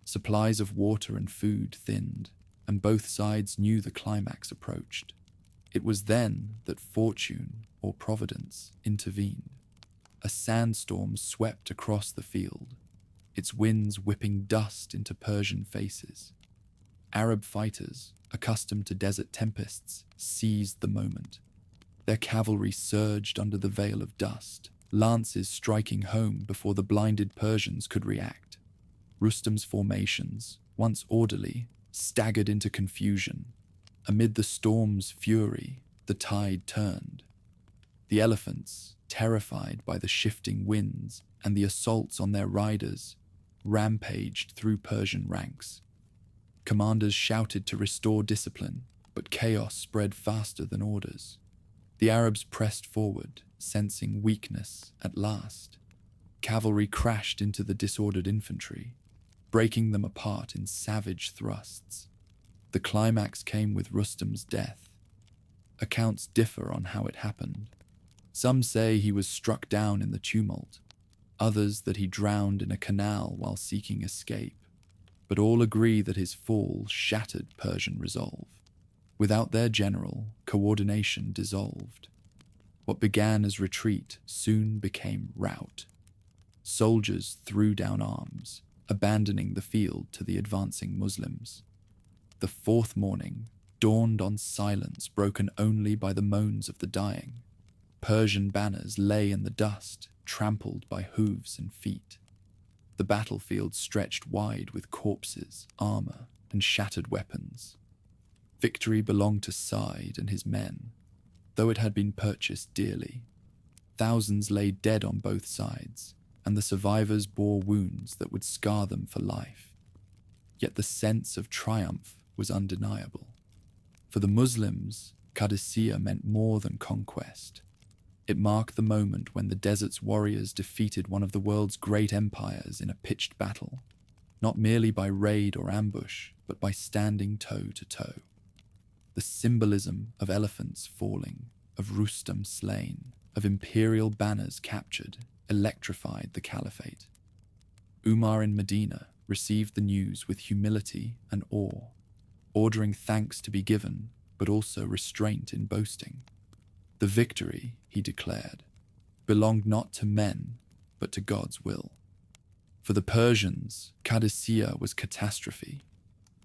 Supplies of water and food thinned, and both sides knew the climax approached. It was then that fortune, or providence, intervened. A sandstorm swept across the field, its winds whipping dust into Persian faces. Arab fighters, accustomed to desert tempests, seized the moment. Their cavalry surged under the veil of dust, lances striking home before the blinded Persians could react. Rustam's formations, once orderly, staggered into confusion. Amid the storm's fury, the tide turned. The elephants, terrified by the shifting winds and the assaults on their riders, rampaged through Persian ranks. Commanders shouted to restore discipline, but chaos spread faster than orders. The Arabs pressed forward, sensing weakness at last. Cavalry crashed into the disordered infantry, breaking them apart in savage thrusts. The climax came with Rustam's death. Accounts differ on how it happened. Some say he was struck down in the tumult, others that he drowned in a canal while seeking escape, but all agree that his fall shattered Persian resolve. Without their general, coordination dissolved. What began as retreat soon became rout. Soldiers threw down arms, abandoning the field to the advancing Muslims. The fourth morning dawned on silence broken only by the moans of the dying. Persian banners lay in the dust, trampled by hooves and feet. The battlefield stretched wide with corpses, armor, and shattered weapons. Victory belonged to Sa'd and his men, though it had been purchased dearly. Thousands lay dead on both sides, and the survivors bore wounds that would scar them for life. Yet the sense of triumph was undeniable. For the Muslims, Qadisiyyah meant more than conquest. It marked the moment when the desert's warriors defeated one of the world's great empires in a pitched battle, not merely by raid or ambush, but by standing toe to toe. The symbolism of elephants falling, of Rustam slain, of imperial banners captured, electrified the Caliphate. Umar in Medina received the news with humility and awe, ordering thanks to be given, but also restraint in boasting. The victory, he declared, belonged not to men, but to God's will. For the Persians, Qadisiyyah was catastrophe.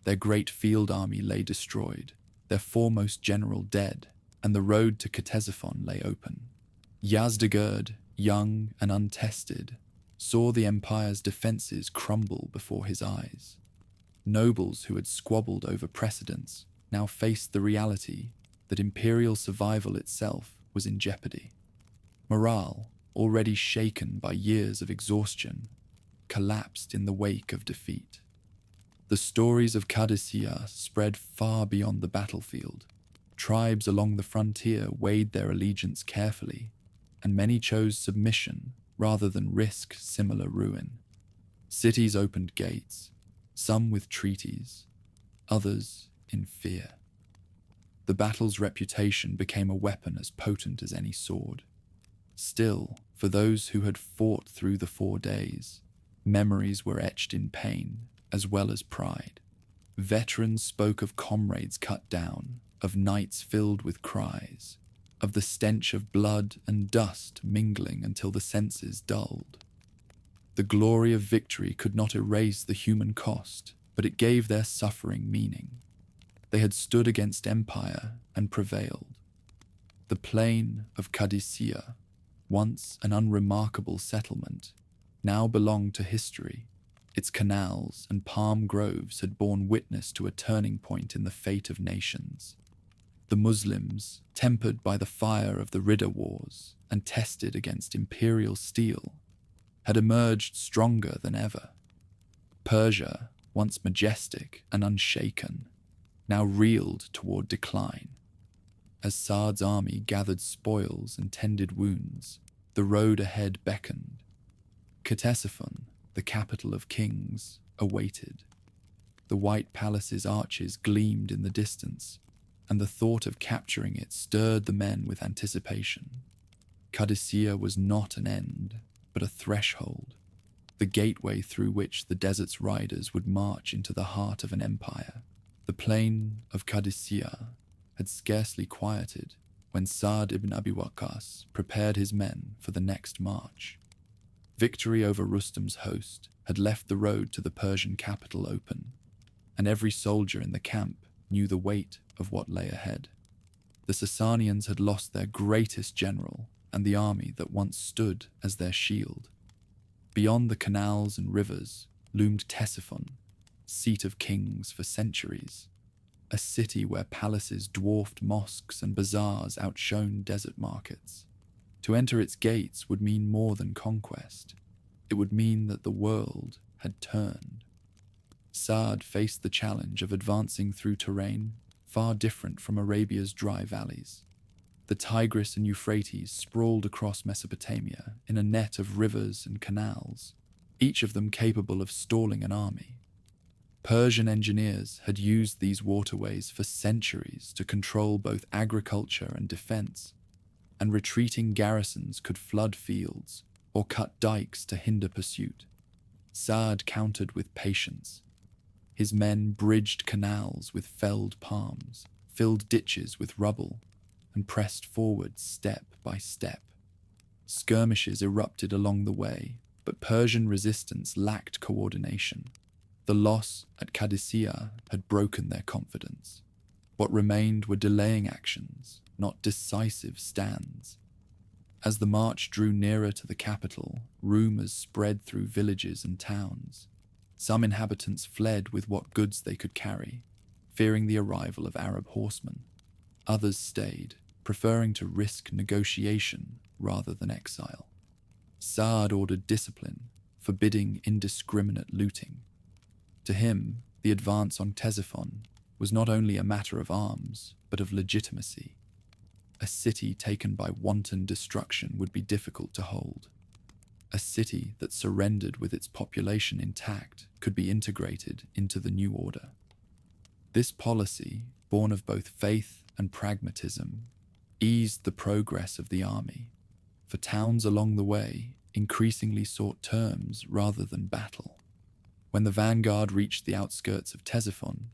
Their great field army lay destroyed, their foremost general dead, and the road to Ctesiphon lay open. Yazdegerd, young and untested, saw the empire's defenses crumble before his eyes. Nobles who had squabbled over precedence now faced the reality that imperial survival itself was in jeopardy. Morale, already shaken by years of exhaustion, collapsed in the wake of defeat. The stories of Qadisiyyah spread far beyond the battlefield. Tribes along the frontier weighed their allegiance carefully, and many chose submission rather than risk similar ruin. Cities opened gates, some with treaties, others in fear. The battle's reputation became a weapon as potent as any sword. Still, for those who had fought through the 4 days, memories were etched in pain as well as pride. Veterans spoke of comrades cut down, of nights filled with cries, of the stench of blood and dust mingling until the senses dulled. The glory of victory could not erase the human cost, but it gave their suffering meaning. They had stood against empire and prevailed. The plain of Qadisiyyah, once an unremarkable settlement, now belonged to history. Its canals and palm groves had borne witness to a turning point in the fate of nations. The Muslims, tempered by the fire of the Riddah wars and tested against imperial steel, had emerged stronger than ever. Persia, once majestic and unshaken, now reeled toward decline. As Sa'd's army gathered spoils and tended wounds, the road ahead beckoned. Ctesiphon, the capital of kings, awaited. The white palace's arches gleamed in the distance, and the thought of capturing it stirred the men with anticipation. Qadisiyyah was not an end, but a threshold, the gateway through which the desert's riders would march into the heart of an empire. The plain of Qadisiyyah had scarcely quieted when Sa'd ibn Abi Waqqas prepared his men for the next march. Victory over Rustam's host had left the road to the Persian capital open, and every soldier in the camp knew the weight of what lay ahead. The Sasanians had lost their greatest general and the army that once stood as their shield. Beyond the canals and rivers loomed Ctesiphon, seat of kings for centuries, a city where palaces dwarfed mosques and bazaars outshone desert markets. To enter its gates would mean more than conquest. It would mean that the world had turned. Sa'd faced the challenge of advancing through terrain far different from Arabia's dry valleys. The Tigris and Euphrates sprawled across Mesopotamia in a net of rivers and canals, each of them capable of stalling an army. Persian engineers had used these waterways for centuries to control both agriculture and defense, and retreating garrisons could flood fields or cut dikes to hinder pursuit. Sa'd countered with patience. His men bridged canals with felled palms, filled ditches with rubble, and pressed forward step by step. Skirmishes erupted along the way, but Persian resistance lacked coordination. The loss at Al-Qadisiyyah had broken their confidence. What remained were delaying actions, not decisive stands. As the march drew nearer to the capital, rumors spread through villages and towns. Some inhabitants fled with what goods they could carry, fearing the arrival of Arab horsemen. Others stayed, preferring to risk negotiation rather than exile. Sa'd ordered discipline, forbidding indiscriminate looting. To him, the advance on Ctesiphon was not only a matter of arms, but of legitimacy. A city taken by wanton destruction would be difficult to hold. A city that surrendered with its population intact could be integrated into the new order. This policy, born of both faith and pragmatism, eased the progress of the army, for towns along the way increasingly sought terms rather than battle. When the vanguard reached the outskirts of Ctesiphon,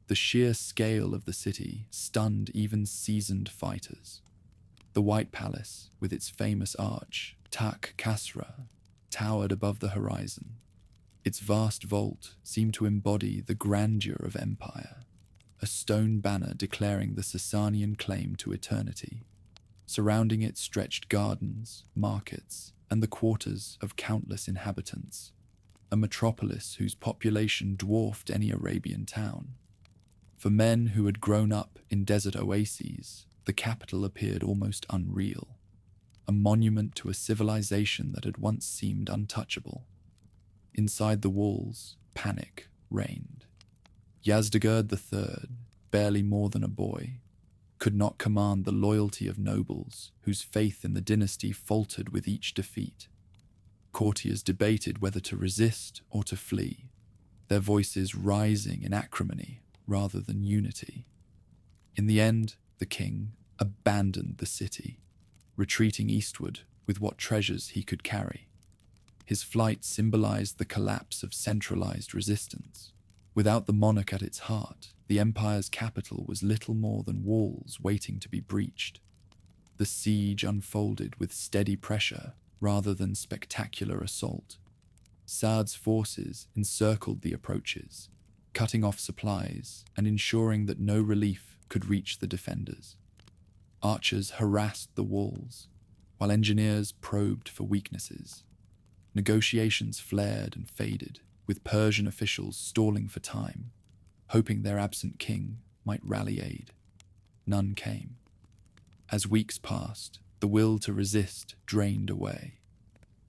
the sheer scale of the city stunned even seasoned fighters. The White Palace, with its famous arch, Tak Kasra, towered above the horizon. Its vast vault seemed to embody the grandeur of empire, a stone banner declaring the Sasanian claim to eternity. Surrounding it stretched gardens, markets, and the quarters of countless inhabitants, a metropolis whose population dwarfed any Arabian town. For men who had grown up in desert oases, the capital appeared almost unreal, a monument to a civilization that had once seemed untouchable. Inside the walls, panic reigned. Yazdegerd III, barely more than a boy, could not command the loyalty of nobles whose faith in the dynasty faltered with each defeat. Courtiers debated whether to resist or to flee, their voices rising in acrimony rather than unity. In the end, the king abandoned the city, retreating eastward with what treasures he could carry. His flight symbolized the collapse of centralized resistance. Without the monarch at its heart, the empire's capital was little more than walls waiting to be breached. The siege unfolded with steady pressure rather than spectacular assault. Sa'd's forces encircled the approaches, cutting off supplies and ensuring that no relief could reach the defenders. Archers harassed the walls, while engineers probed for weaknesses. Negotiations flared and faded, with Persian officials stalling for time, hoping their absent king might rally aid. None came. As weeks passed, the will to resist drained away.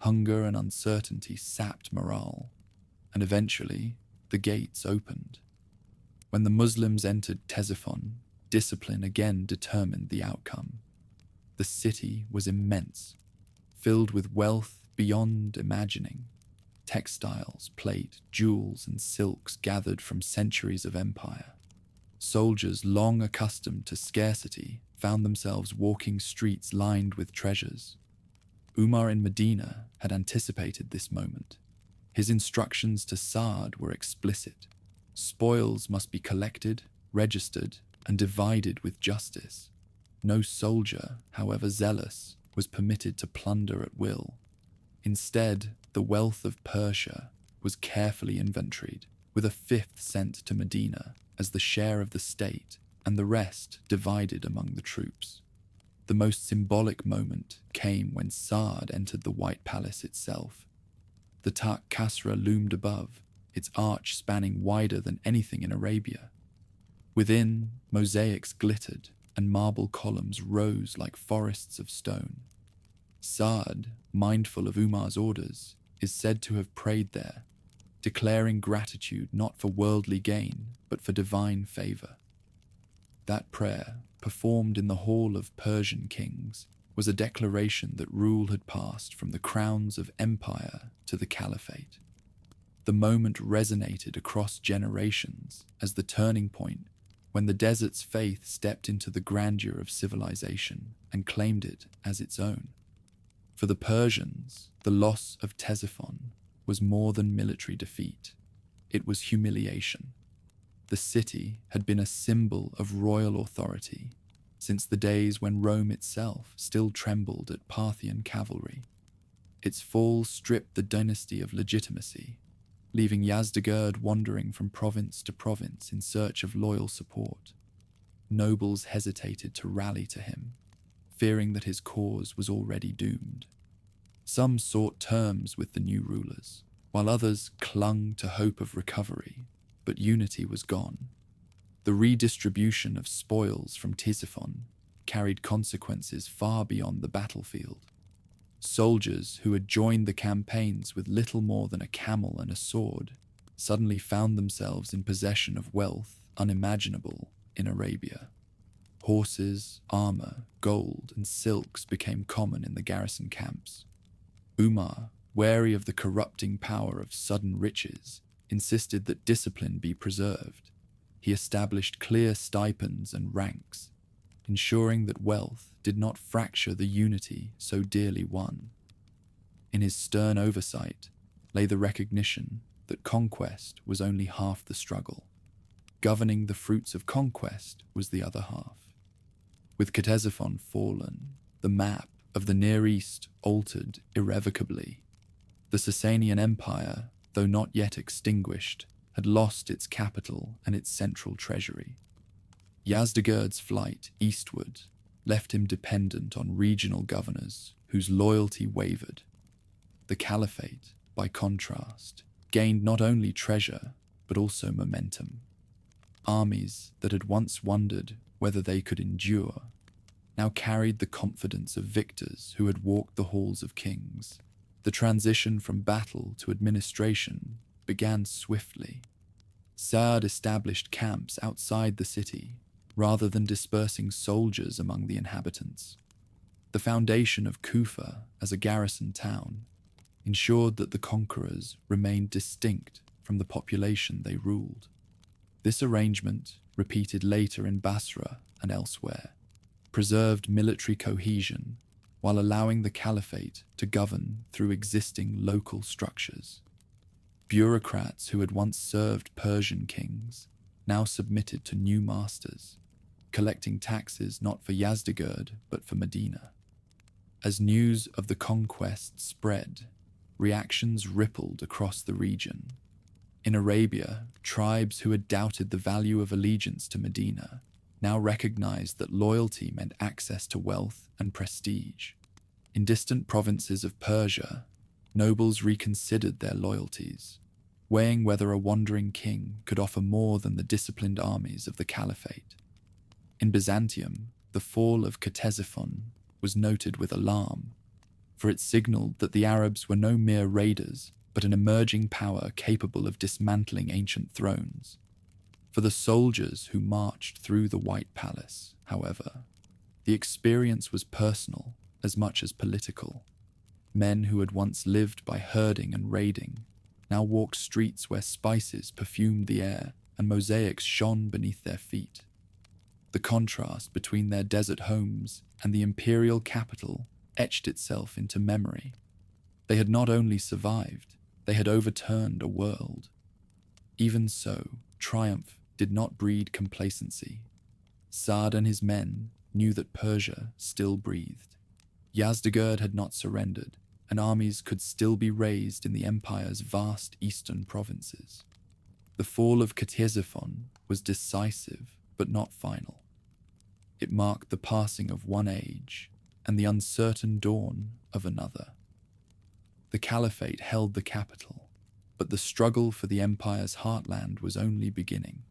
Hunger and uncertainty sapped morale, and eventually the gates opened. When the Muslims entered Ctesiphon, discipline again determined the outcome. The city was immense, filled with wealth beyond imagining. Textiles, plate, jewels, and silks gathered from centuries of empire. Soldiers long accustomed to scarcity found themselves walking streets lined with treasures. Umar in Medina had anticipated this moment. His instructions to Sa'd were explicit. Spoils must be collected, registered, and divided with justice. No soldier, however zealous, was permitted to plunder at will. Instead, the wealth of Persia was carefully inventoried, with a fifth sent to Medina as the share of the state, and the rest divided among the troops. The most symbolic moment came when Sa'd entered the White Palace itself. The Tak Kasra loomed above, its arch spanning wider than anything in Arabia. Within, mosaics glittered, and marble columns rose like forests of stone. Sa'd, mindful of Umar's orders, is said to have prayed there, declaring gratitude not for worldly gain, but for divine favor. That prayer performed in the hall of Persian kings, was a declaration that rule had passed from the crowns of empire to the Caliphate. The moment resonated across generations as the turning point when the desert's faith stepped into the grandeur of civilization and claimed it as its own. For the Persians, the loss of Ctesiphon was more than military defeat. It was humiliation. The city had been a symbol of royal authority since the days when Rome itself still trembled at Parthian cavalry. Its fall stripped the dynasty of legitimacy, leaving Yazdegerd wandering from province to province in search of loyal support. Nobles hesitated to rally to him, fearing that his cause was already doomed. Some sought terms with the new rulers, while others clung to hope of recovery, but unity was gone. The redistribution of spoils from Ctesiphon carried consequences far beyond the battlefield. Soldiers who had joined the campaigns with little more than a camel and a sword suddenly found themselves in possession of wealth unimaginable in Arabia. Horses, armor, gold, and silks became common in the garrison camps. Umar, wary of the corrupting power of sudden riches, insisted that discipline be preserved. He established clear stipends and ranks, ensuring that wealth did not fracture the unity so dearly won. In his stern oversight lay the recognition that conquest was only half the struggle. Governing the fruits of conquest was the other half. With Ctesiphon fallen, the map of the Near East altered irrevocably. The Sasanian Empire, though not yet extinguished, had lost its capital and its central treasury. Yazdegerd's flight eastward left him dependent on regional governors whose loyalty wavered. The Caliphate, by contrast, gained not only treasure but also momentum. Armies that had once wondered whether they could endure now carried the confidence of victors who had walked the halls of kings. The transition from battle to administration began swiftly. Sa'd established camps outside the city rather than dispersing soldiers among the inhabitants. The foundation of Kufa as a garrison town ensured that the conquerors remained distinct from the population they ruled. This arrangement, repeated later in Basra and elsewhere, preserved military cohesion while allowing the Caliphate to govern through existing local structures. Bureaucrats who had once served Persian kings now submitted to new masters, collecting taxes not for Yazdegerd but for Medina. As news of the conquest spread, reactions rippled across the region. In Arabia, tribes who had doubted the value of allegiance to Medina now recognized that loyalty meant access to wealth and prestige. In distant provinces of Persia, nobles reconsidered their loyalties, weighing whether a wandering king could offer more than the disciplined armies of the Caliphate. In Byzantium, the fall of Ctesiphon was noted with alarm, for it signaled that the Arabs were no mere raiders, but an emerging power capable of dismantling ancient thrones. For the soldiers who marched through the White Palace, however, the experience was personal as much as political. Men who had once lived by herding and raiding now walked streets where spices perfumed the air and mosaics shone beneath their feet. The contrast between their desert homes and the imperial capital etched itself into memory. They had not only survived, they had overturned a world. Even so, triumph did not breed complacency. Sa'd and his men knew that Persia still breathed. Yazdegerd had not surrendered, and armies could still be raised in the empire's vast eastern provinces. The fall of Ctesiphon was decisive, but not final. It marked the passing of one age and the uncertain dawn of another. The Caliphate held the capital, but the struggle for the empire's heartland was only beginning.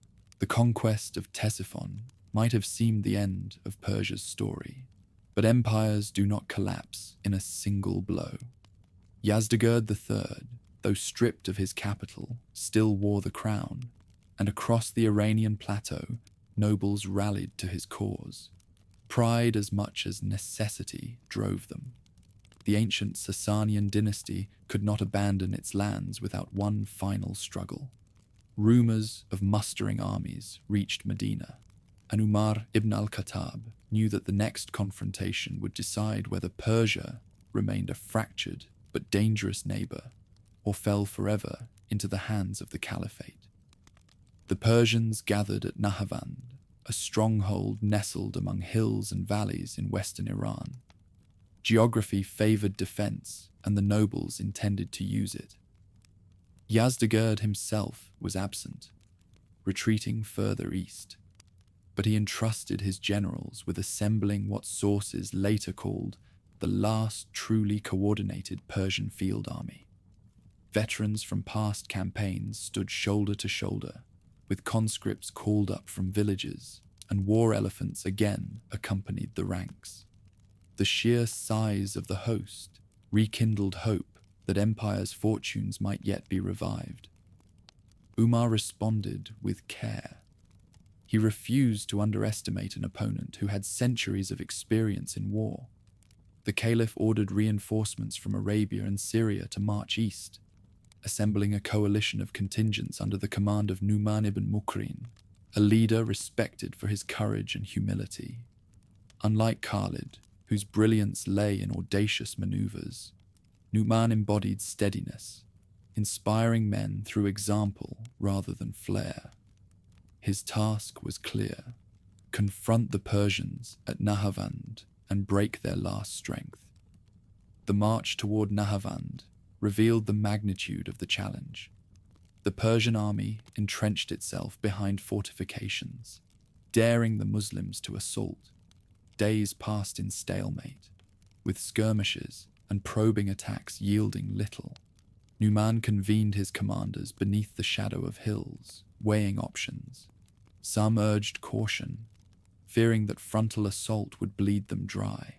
The conquest of Ctesiphon might have seemed the end of Persia's story, but empires do not collapse in a single blow. Yazdegerd III, though stripped of his capital, still wore the crown, and across the Iranian plateau, nobles rallied to his cause. Pride as much as necessity drove them. The ancient Sasanian dynasty could not abandon its lands without one final struggle. Rumors of mustering armies reached Medina, and Umar ibn al-Khattab knew that the next confrontation would decide whether Persia remained a fractured but dangerous neighbor or fell forever into the hands of the Caliphate. The Persians gathered at Nahavand, a stronghold nestled among hills and valleys in western Iran. Geography favored defense, and the nobles intended to use it. Yazdegerd himself was absent, retreating further east, but he entrusted his generals with assembling what sources later called the last truly coordinated Persian field army. Veterans from past campaigns stood shoulder to shoulder, with conscripts called up from villages, and war elephants again accompanied the ranks. The sheer size of the host rekindled hope that empire's fortunes might yet be revived. Umar responded with care. He refused to underestimate an opponent who had centuries of experience in war. The Caliph ordered reinforcements from Arabia and Syria to march east, assembling a coalition of contingents under the command of Nu'man ibn Mukrin, a leader respected for his courage and humility. Unlike Khalid, whose brilliance lay in audacious maneuvers, Nu'man embodied steadiness, inspiring men through example rather than flair. His task was clear: confront the Persians at Nahavand and break their last strength. The march toward Nahavand revealed the magnitude of the challenge. The Persian army entrenched itself behind fortifications, daring the Muslims to assault. Days passed in stalemate, with skirmishes and probing attacks yielding little. Nu'man convened his commanders beneath the shadow of hills, weighing options. Some urged caution, fearing that frontal assault would bleed them dry.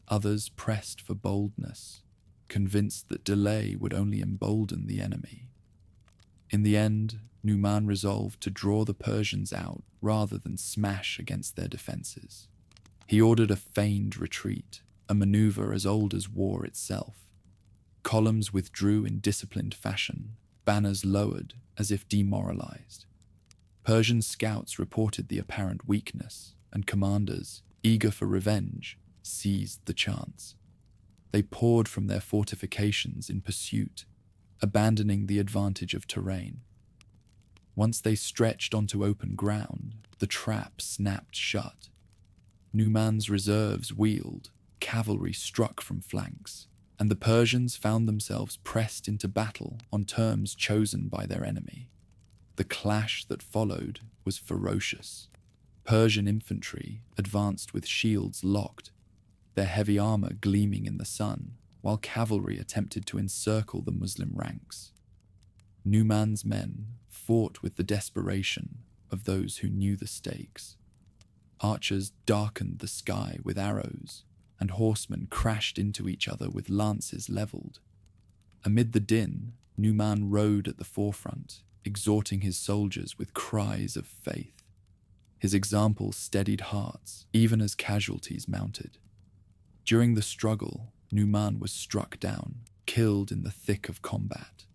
Others pressed for boldness, convinced that delay would only embolden the enemy. In the end, Nu'man resolved to draw the Persians out rather than smash against their defenses. He ordered a feigned retreat, a maneuver as old as war itself. Columns withdrew in disciplined fashion, banners lowered as if demoralized. Persian scouts reported the apparent weakness, and commanders, eager for revenge, seized the chance. They poured from their fortifications in pursuit, abandoning the advantage of terrain. Once they stretched onto open ground, the trap snapped shut. Nu'man's reserves wheeled, cavalry struck from flanks, and the Persians found themselves pressed into battle on terms chosen by their enemy. The clash that followed was ferocious. Persian infantry advanced with shields locked, their heavy armor gleaming in the sun, while cavalry attempted to encircle the Muslim ranks. Nu'man's men fought with the desperation of those who knew the stakes. Archers darkened the sky with arrows, and horsemen crashed into each other with lances leveled. Amid the din, Nu'man rode at the forefront, exhorting his soldiers with cries of faith. His example steadied hearts, even as casualties mounted. During the struggle, Nu'man was struck down, killed in the thick of combat.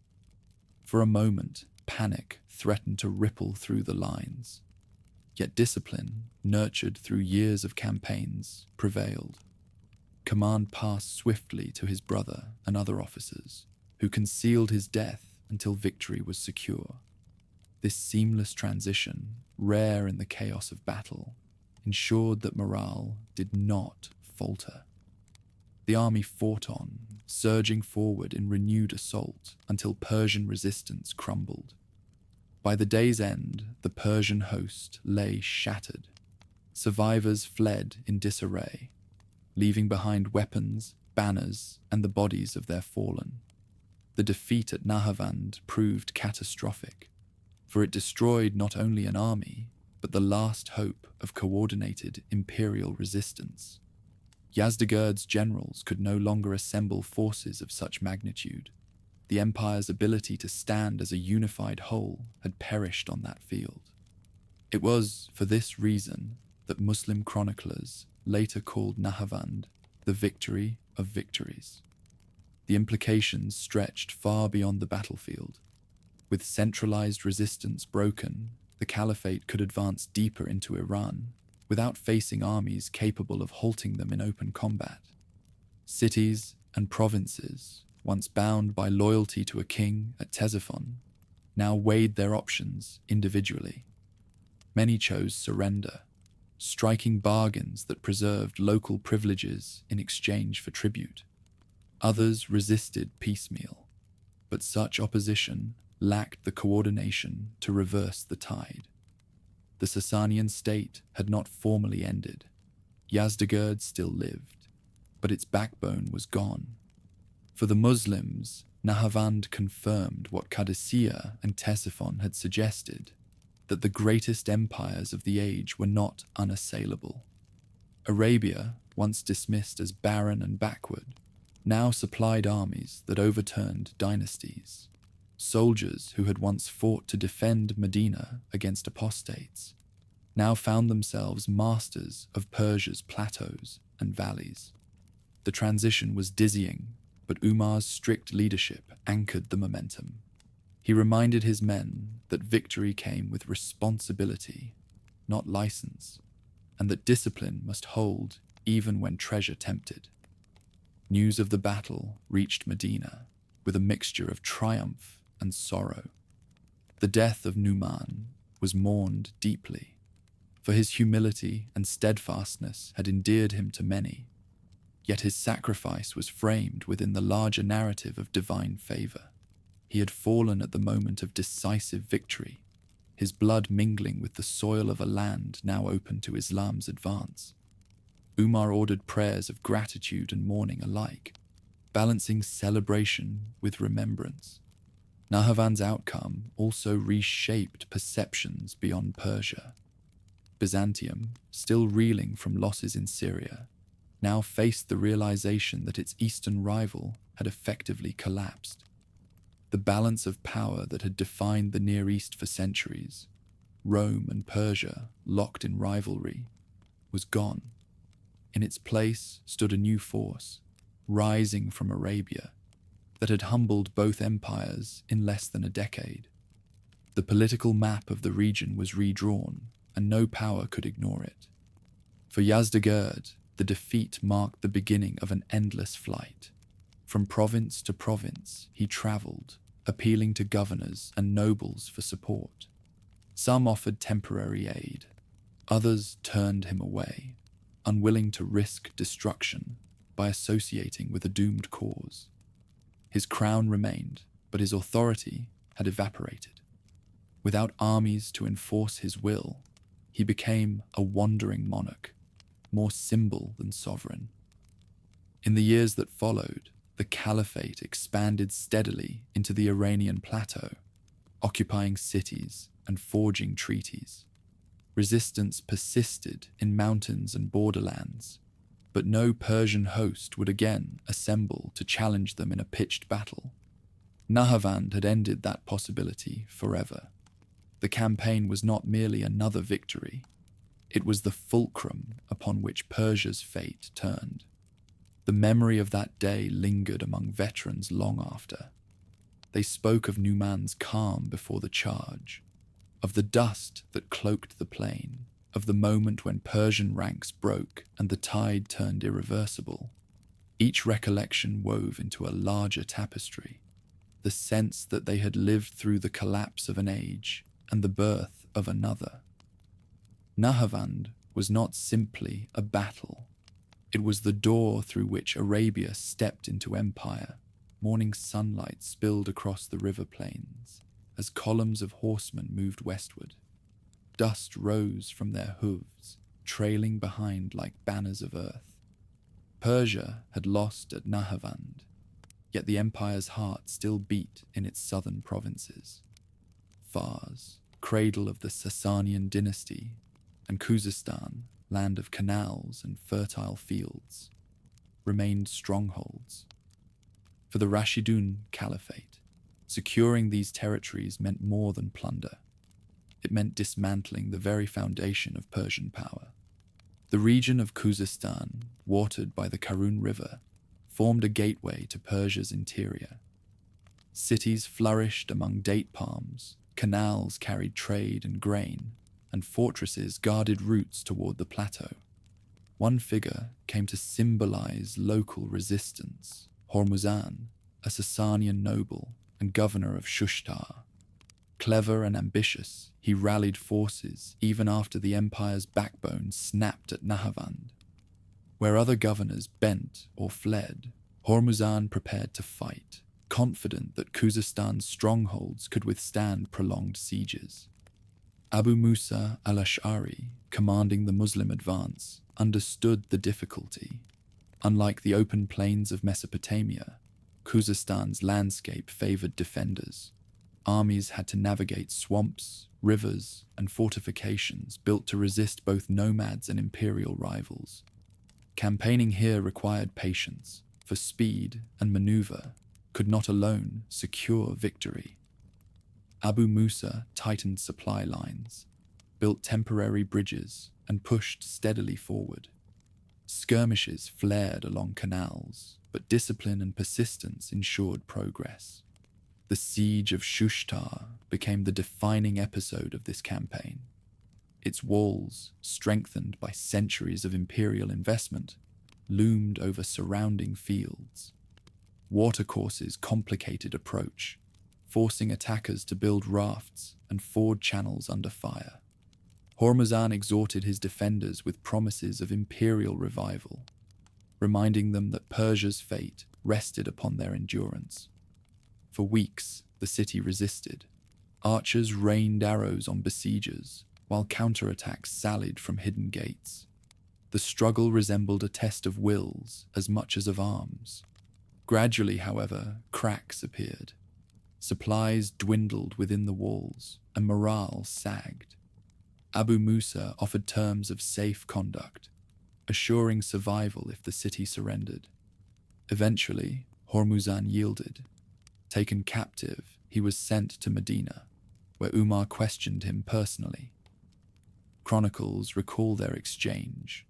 For a moment, panic threatened to ripple through the lines. Yet discipline, nurtured through years of campaigns, prevailed. Command passed swiftly to his brother and other officers, who concealed his death until victory was secure. This seamless transition, rare in the chaos of battle, ensured that morale did not falter. The army fought on, surging forward in renewed assault until Persian resistance crumbled. By the day's end, the Persian host lay shattered. Survivors fled in disarray, leaving behind weapons, banners, and the bodies of their fallen. The defeat at Nahavand proved catastrophic, for it destroyed not only an army, but the last hope of coordinated imperial resistance. Yazdegerd's generals could no longer assemble forces of such magnitude. The empire's ability to stand as a unified whole had perished on that field. It was for this reason that Muslim chroniclers later called Nahavand, the victory of victories. The implications stretched far beyond the battlefield. With centralized resistance broken, the Caliphate could advance deeper into Iran without facing armies capable of halting them in open combat. Cities and provinces, once bound by loyalty to a king at Ctesiphon, now weighed their options individually. Many chose surrender, striking bargains that preserved local privileges in exchange for tribute. Others resisted piecemeal, but such opposition lacked the coordination to reverse the tide. The Sasanian state had not formally ended. Yazdegerd still lived, but its backbone was gone. For the Muslims, Nahavand confirmed what Al-Qadisiyyah and Ctesiphon had suggested, that the greatest empires of the age were not unassailable. Arabia, once dismissed as barren and backward, now supplied armies that overturned dynasties. Soldiers who had once fought to defend Medina against apostates now found themselves masters of Persia's plateaus and valleys. The transition was dizzying, but Umar's strict leadership anchored the momentum. He reminded his men that victory came with responsibility, not license, and that discipline must hold even when treasure tempted. News of the battle reached Medina with a mixture of triumph and sorrow. The death of Numan was mourned deeply, for his humility and steadfastness had endeared him to many, yet his sacrifice was framed within the larger narrative of divine favor. He had fallen at the moment of decisive victory, his blood mingling with the soil of a land now open to Islam's advance. Umar ordered prayers of gratitude and mourning alike, balancing celebration with remembrance. Nahavand's outcome also reshaped perceptions beyond Persia. Byzantium, still reeling from losses in Syria, now faced the realization that its eastern rival had effectively collapsed. The balance of power that had defined the Near East for centuries, Rome and Persia locked in rivalry, was gone. In its place stood a new force, rising from Arabia, that had humbled both empires in less than a decade. The political map of the region was redrawn, and no power could ignore it. For Yazdegerd, the defeat marked the beginning of an endless flight. From province to province, he traveled, appealing to governors and nobles for support. Some offered temporary aid, others turned him away, unwilling to risk destruction by associating with a doomed cause. His crown remained, but his authority had evaporated. Without armies to enforce his will, he became a wandering monarch, more symbol than sovereign. In the years that followed, the Caliphate expanded steadily into the Iranian plateau, occupying cities and forging treaties. Resistance persisted in mountains and borderlands, but no Persian host would again assemble to challenge them in a pitched battle. Nahavand had ended that possibility forever. The campaign was not merely another victory, it was the fulcrum upon which Persia's fate turned. The memory of that day lingered among veterans long after. They spoke of Numan's calm before the charge, of the dust that cloaked the plain, of the moment when Persian ranks broke and the tide turned irreversible. Each recollection wove into a larger tapestry, the sense that they had lived through the collapse of an age and the birth of another. Nahavand was not simply a battle. It was the door through which Arabia stepped into empire. Morning sunlight spilled across the river plains as columns of horsemen moved westward. Dust rose from their hooves, trailing behind like banners of earth. Persia had lost at Nahavand, yet the empire's heart still beat in its southern provinces. Fars, cradle of the Sasanian dynasty, and Khuzestan, land of canals and fertile fields, remained strongholds. For the Rashidun Caliphate, securing these territories meant more than plunder. It meant dismantling the very foundation of Persian power. The region of Khuzestan, watered by the Karun River, formed a gateway to Persia's interior. Cities flourished among date palms, canals carried trade and grain, and fortresses guarded routes toward the plateau. One figure came to symbolize local resistance: Hormuzan, a Sasanian noble and governor of Shushtar. Clever and ambitious, he rallied forces even after the empire's backbone snapped at Nahavand. Where other governors bent or fled, Hormuzan prepared to fight, confident that Khuzestan's strongholds could withstand prolonged sieges. Abu Musa al-Ash'ari, commanding the Muslim advance, understood the difficulty. Unlike the open plains of Mesopotamia, Khuzestan's landscape favored defenders. Armies had to navigate swamps, rivers, and fortifications built to resist both nomads and imperial rivals. Campaigning here required patience, for speed and maneuver could not alone secure victory. Abu Musa tightened supply lines, built temporary bridges, and pushed steadily forward. Skirmishes flared along canals, but discipline and persistence ensured progress. The siege of Shushtar became the defining episode of this campaign. Its walls, strengthened by centuries of imperial investment, loomed over surrounding fields. Watercourses complicated approach, forcing attackers to build rafts and ford channels under fire. Hormuzan exhorted his defenders with promises of imperial revival, reminding them that Persia's fate rested upon their endurance. For weeks, the city resisted. Archers rained arrows on besiegers, while counterattacks sallied from hidden gates. The struggle resembled a test of wills as much as of arms. Gradually, however, cracks appeared. Supplies dwindled within the walls, and morale sagged. Abu Musa offered terms of safe conduct, assuring survival if the city surrendered. Eventually, Hormuzan yielded. Taken captive, he was sent to Medina, where Umar questioned him personally. Chronicles recall their exchange.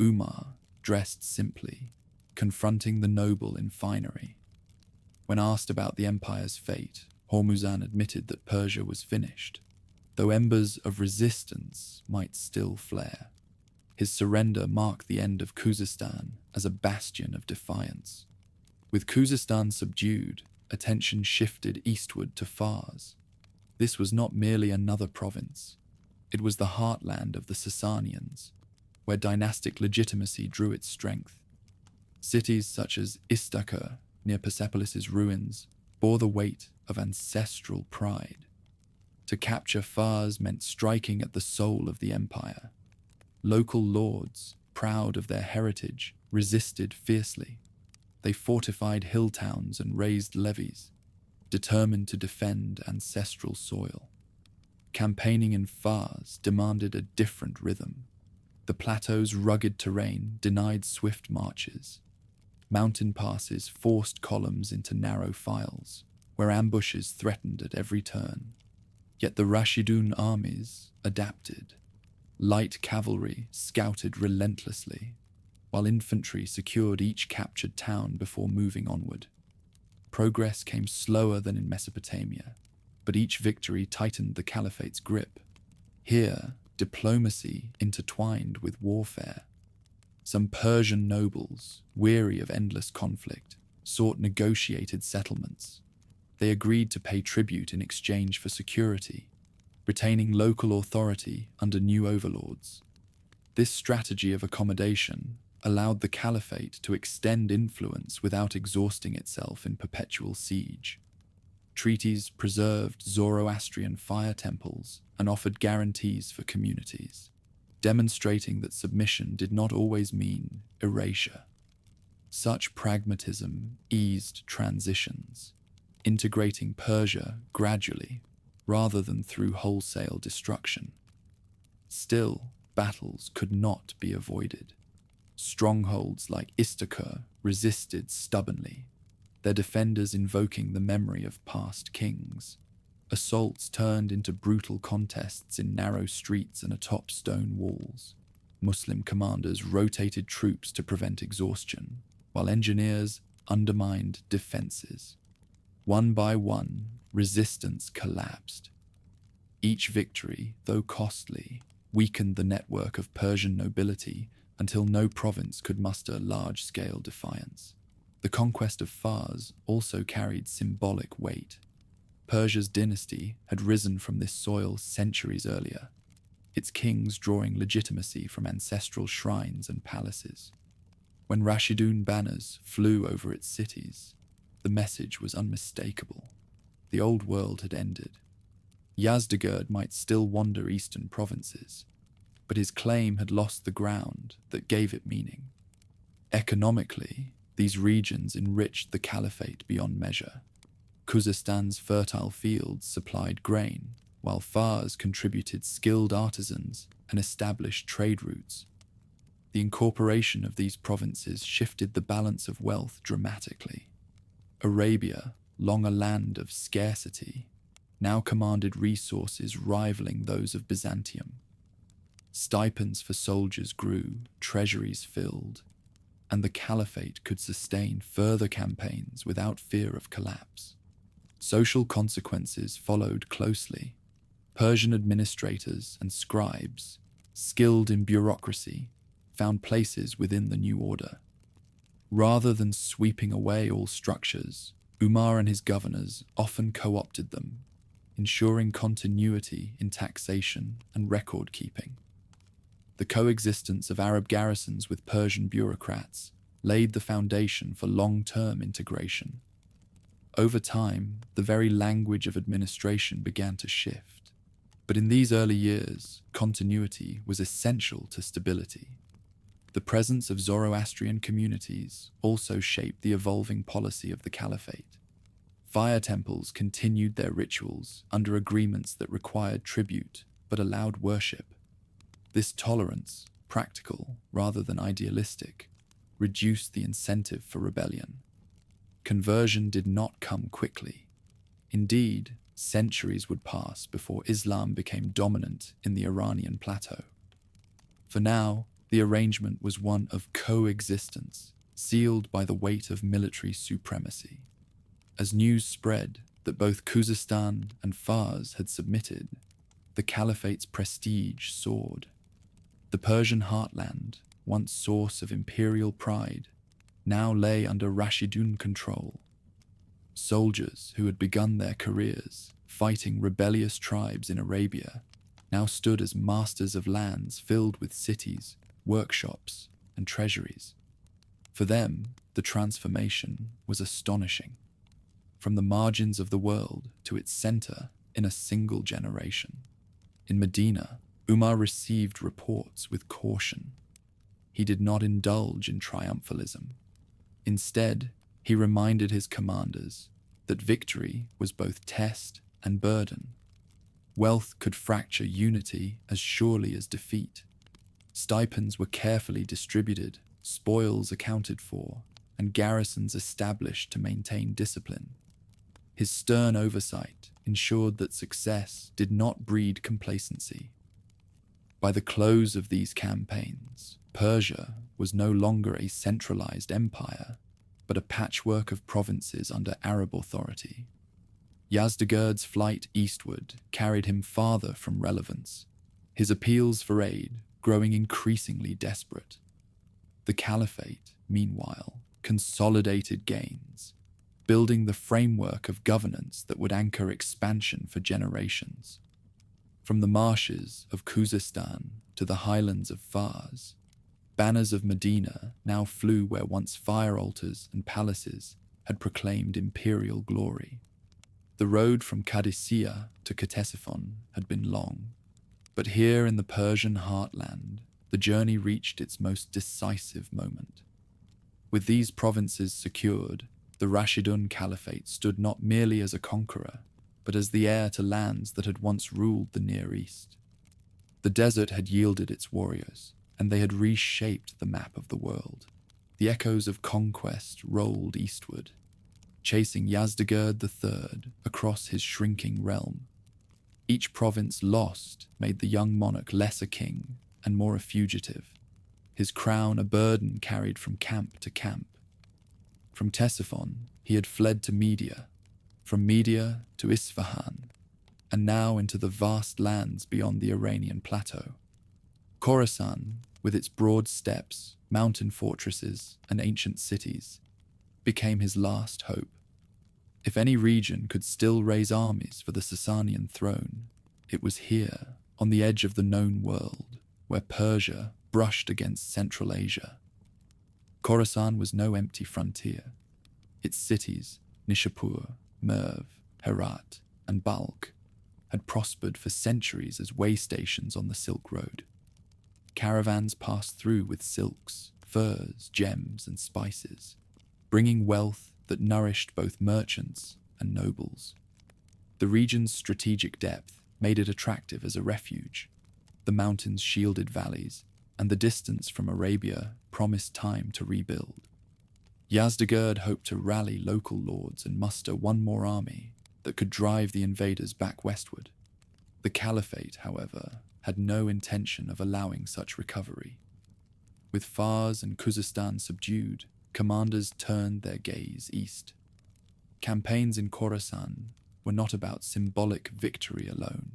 Umar, dressed simply, confronting the noble in finery. When asked about the empire's fate, Hormuzan admitted that Persia was finished, though embers of resistance might still flare. His surrender marked the end of Khuzestan as a bastion of defiance. With Khuzestan subdued, attention shifted eastward to Fars. This was not merely another province. It was the heartland of the Sasanians, where dynastic legitimacy drew its strength. Cities such as Yazdegerd, near Persepolis' ruins, bore the weight of ancestral pride. To capture Fars meant striking at the soul of the empire. Local lords, proud of their heritage, resisted fiercely. They fortified hill towns and raised levies, determined to defend ancestral soil. Campaigning in Fars demanded a different rhythm. The plateau's rugged terrain denied swift marches. Mountain passes forced columns into narrow files, where ambushes threatened at every turn. Yet the Rashidun armies adapted. Light cavalry scouted relentlessly, while infantry secured each captured town before moving onward. Progress came slower than in Mesopotamia, but each victory tightened the Caliphate's grip. Here, diplomacy intertwined with warfare. Some Persian nobles, weary of endless conflict, sought negotiated settlements. They agreed to pay tribute in exchange for security, retaining local authority under new overlords. This strategy of accommodation allowed the Caliphate to extend influence without exhausting itself in perpetual siege. Treaties preserved Zoroastrian fire temples and offered guarantees for communities, demonstrating that submission did not always mean erasure. Such pragmatism eased transitions, integrating Persia gradually rather than through wholesale destruction. Still, battles could not be avoided. Strongholds like Yazdegerd resisted stubbornly, their defenders invoking the memory of past kings. Assaults turned into brutal contests in narrow streets and atop stone walls. Muslim commanders rotated troops to prevent exhaustion, while engineers undermined defenses. One by one, resistance collapsed. Each victory, though costly, weakened the network of Persian nobility until no province could muster large-scale defiance. The conquest of Fars also carried symbolic weight. Persia's dynasty had risen from this soil centuries earlier, its kings drawing legitimacy from ancestral shrines and palaces. When Rashidun banners flew over its cities, the message was unmistakable. The old world had ended. Yazdegerd might still wander eastern provinces, but his claim had lost the ground that gave it meaning. Economically, these regions enriched the Caliphate beyond measure. Khuzestan's fertile fields supplied grain, while Fars contributed skilled artisans and established trade routes. The incorporation of these provinces shifted the balance of wealth dramatically. Arabia, long a land of scarcity, now commanded resources rivaling those of Byzantium. Stipends for soldiers grew, treasuries filled, and the Caliphate could sustain further campaigns without fear of collapse. Social consequences followed closely. Persian administrators and scribes, skilled in bureaucracy, found places within the new order. Rather than sweeping away all structures, Umar and his governors often co-opted them, ensuring continuity in taxation and record-keeping. The coexistence of Arab garrisons with Persian bureaucrats laid the foundation for long-term integration. Over time, the very language of administration began to shift. But in these early years, continuity was essential to stability. The presence of Zoroastrian communities also shaped the evolving policy of the Caliphate. Fire temples continued their rituals under agreements that required tribute but allowed worship. This tolerance, practical rather than idealistic, reduced the incentive for rebellion. Conversion did not come quickly. Indeed, centuries would pass before Islam became dominant in the Iranian plateau. For now, the arrangement was one of coexistence, sealed by the weight of military supremacy. As news spread that both Khuzestan and Fars had submitted, the Caliphate's prestige soared. The Persian heartland, once source of imperial pride, now lay under Rashidun control. Soldiers who had begun their careers fighting rebellious tribes in Arabia now stood as masters of lands filled with cities, workshops, and treasuries. For them, the transformation was astonishing. From the margins of the world to its center in a single generation. In Medina, Umar received reports with caution. He did not indulge in triumphalism. Instead, he reminded his commanders that victory was both test and burden. Wealth could fracture unity as surely as defeat. Stipends were carefully distributed, spoils accounted for, and garrisons established to maintain discipline. His stern oversight ensured that success did not breed complacency. By the close of these campaigns, Persia was no longer a centralized empire, but a patchwork of provinces under Arab authority. Yazdegerd's flight eastward carried him farther from relevance, his appeals for aid growing increasingly desperate. The Caliphate, meanwhile, consolidated gains, building the framework of governance that would anchor expansion for generations. From the marshes of Khuzestan to the highlands of Fars, banners of Medina now flew where once fire altars and palaces had proclaimed imperial glory. The road from Al-Qadisiyyah to Ctesiphon had been long, but here in the Persian heartland, the journey reached its most decisive moment. With these provinces secured, the Rashidun Caliphate stood not merely as a conqueror, but as the heir to lands that had once ruled the Near East. The desert had yielded its warriors, and they had reshaped the map of the world. The echoes of Conquest rolled eastward, chasing Yazdegerd III across his shrinking realm. Each province lost made the young monarch less a king, and more a fugitive, his crown a burden carried from camp to camp. From Ctesiphon, he had fled to Media, from Media to Isfahan, and now into the vast lands beyond the Iranian plateau. Khorasan, with its broad steppes, mountain fortresses, and ancient cities, became his last hope. If any region could still raise armies for the Sasanian throne, it was here, on the edge of the known world, where Persia brushed against Central Asia. Khorasan was no empty frontier. Its cities, Nishapur, Merv, Herat, and Balkh, had prospered for centuries as way stations on the Silk Road. Caravans passed through with silks, furs, gems, and spices, bringing wealth that nourished both merchants and nobles. The region's strategic depth made it attractive as a refuge. The mountains shielded valleys, and the distance from Arabia promised time to rebuild. Yazdegerd hoped to rally local lords and muster one more army that could drive the invaders back westward. The Caliphate, however, had no intention of allowing such recovery. With Fars and Khuzestan subdued, commanders turned their gaze east. Campaigns in Khorasan were not about symbolic victory alone.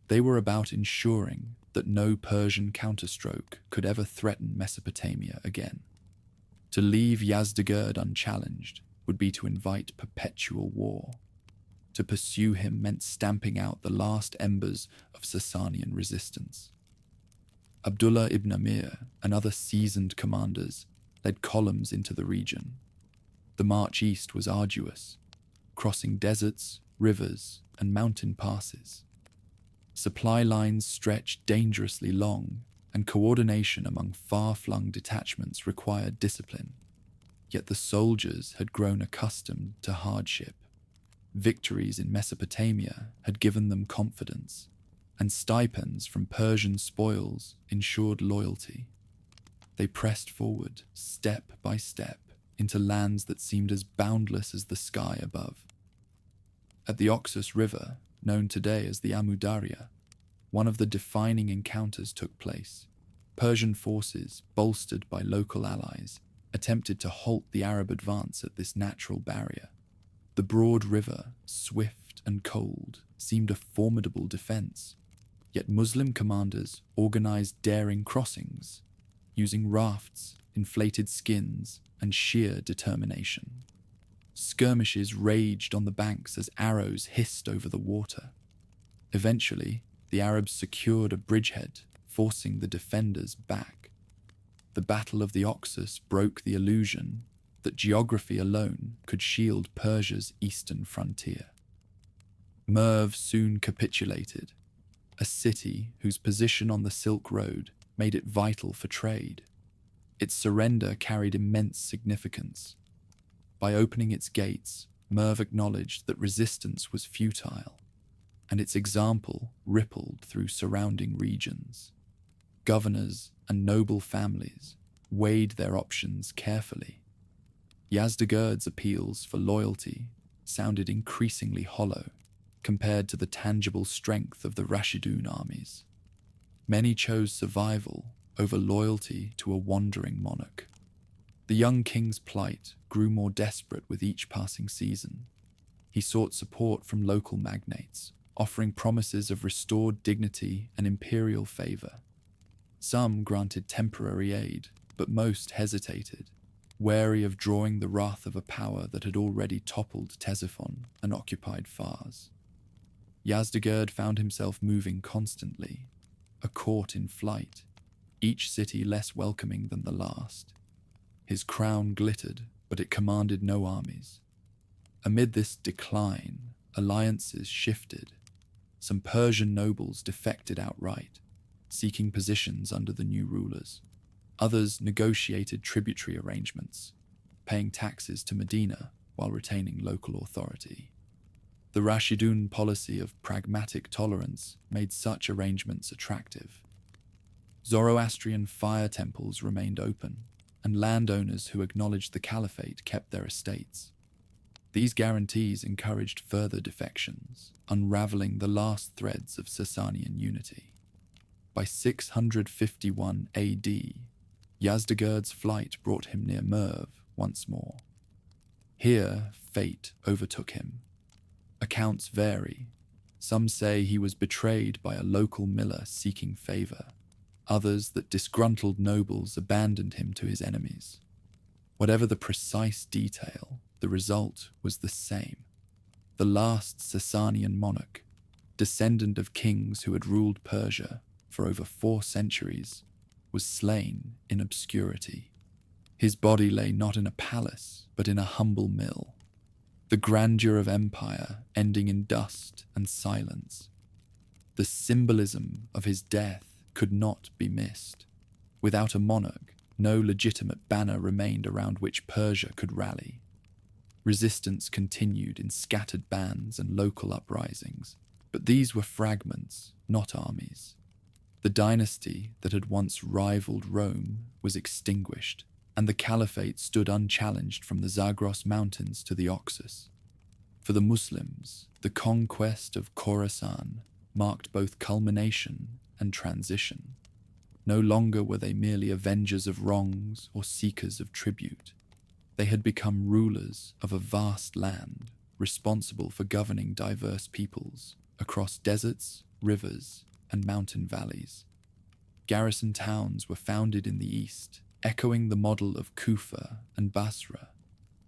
They were about ensuring that no Persian counterstroke could ever threaten Mesopotamia again. To leave Yazdegerd unchallenged would be to invite perpetual war. To pursue him meant stamping out the last embers of Sasanian resistance. Abdullah ibn Amir and other seasoned commanders led columns into the region. The march east was arduous, crossing deserts, rivers, and mountain passes. Supply lines stretched dangerously long, and coordination among far-flung detachments required discipline. Yet the soldiers had grown accustomed to hardship. Victories in Mesopotamia had given them confidence, and stipends from Persian spoils ensured loyalty. They pressed forward, step by step, into lands that seemed as boundless as the sky above. At the Oxus River, known today as the Amu Darya, one of the defining encounters took place. Persian forces, bolstered by local allies, attempted to halt the Arab advance at this natural barrier. The broad river, swift and cold, seemed a formidable defense, yet Muslim commanders organized daring crossings, using rafts, inflated skins, and sheer determination. Skirmishes raged on the banks as arrows hissed over the water. Eventually, the Arabs secured a bridgehead, forcing the defenders back. The Battle of the Oxus broke the illusion that geography alone could shield Persia's eastern frontier. Merv soon capitulated, a city whose position on the Silk Road made it vital for trade. Its surrender carried immense significance. By opening its gates, Merv acknowledged that resistance was futile, and its example rippled through surrounding regions. Governors and noble families weighed their options carefully. Yazdegerd's appeals for loyalty sounded increasingly hollow compared to the tangible strength of the Rashidun armies. Many chose survival over loyalty to a wandering monarch. The young king's plight grew more desperate with each passing season. He sought support from local magnates, offering promises of restored dignity and imperial favor. Some granted temporary aid, but most hesitated, wary of drawing the wrath of a power that had already toppled Ctesiphon and occupied Fars. Yazdegerd found himself moving constantly, a court in flight, each city less welcoming than the last. His crown glittered, but it commanded no armies. Amid this decline, alliances shifted. Some Persian nobles defected outright, seeking positions under the new rulers. Others negotiated tributary arrangements, paying taxes to Medina while retaining local authority. The Rashidun policy of pragmatic tolerance made such arrangements attractive. Zoroastrian fire temples remained open, and landowners who acknowledged the Caliphate kept their estates. These guarantees encouraged further defections, unraveling the last threads of Sasanian unity. By 651 AD, Yazdegerd's flight brought him near Merv once more. Here, fate overtook him. Accounts vary. Some say he was betrayed by a local miller seeking favor, others that disgruntled nobles abandoned him to his enemies. Whatever the precise detail, the result was the same. The last Sasanian monarch, descendant of kings who had ruled Persia for over 4 centuries, was slain in obscurity. His body lay not in a palace, but in a humble mill. The grandeur of empire ending in dust and silence. The symbolism of his death could not be missed. Without a monarch, no legitimate banner remained around which Persia could rally. Resistance continued in scattered bands and local uprisings, but these were fragments, not armies. The dynasty that had once rivaled Rome was extinguished, and the Caliphate stood unchallenged from the Zagros Mountains to the Oxus. For the Muslims, the conquest of Khorasan marked both culmination and transition. No longer were they merely avengers of wrongs or seekers of tribute. They had become rulers of a vast land, responsible for governing diverse peoples across deserts, rivers, and mountain valleys. Garrison towns were founded in the east, echoing the model of Kufa and Basra,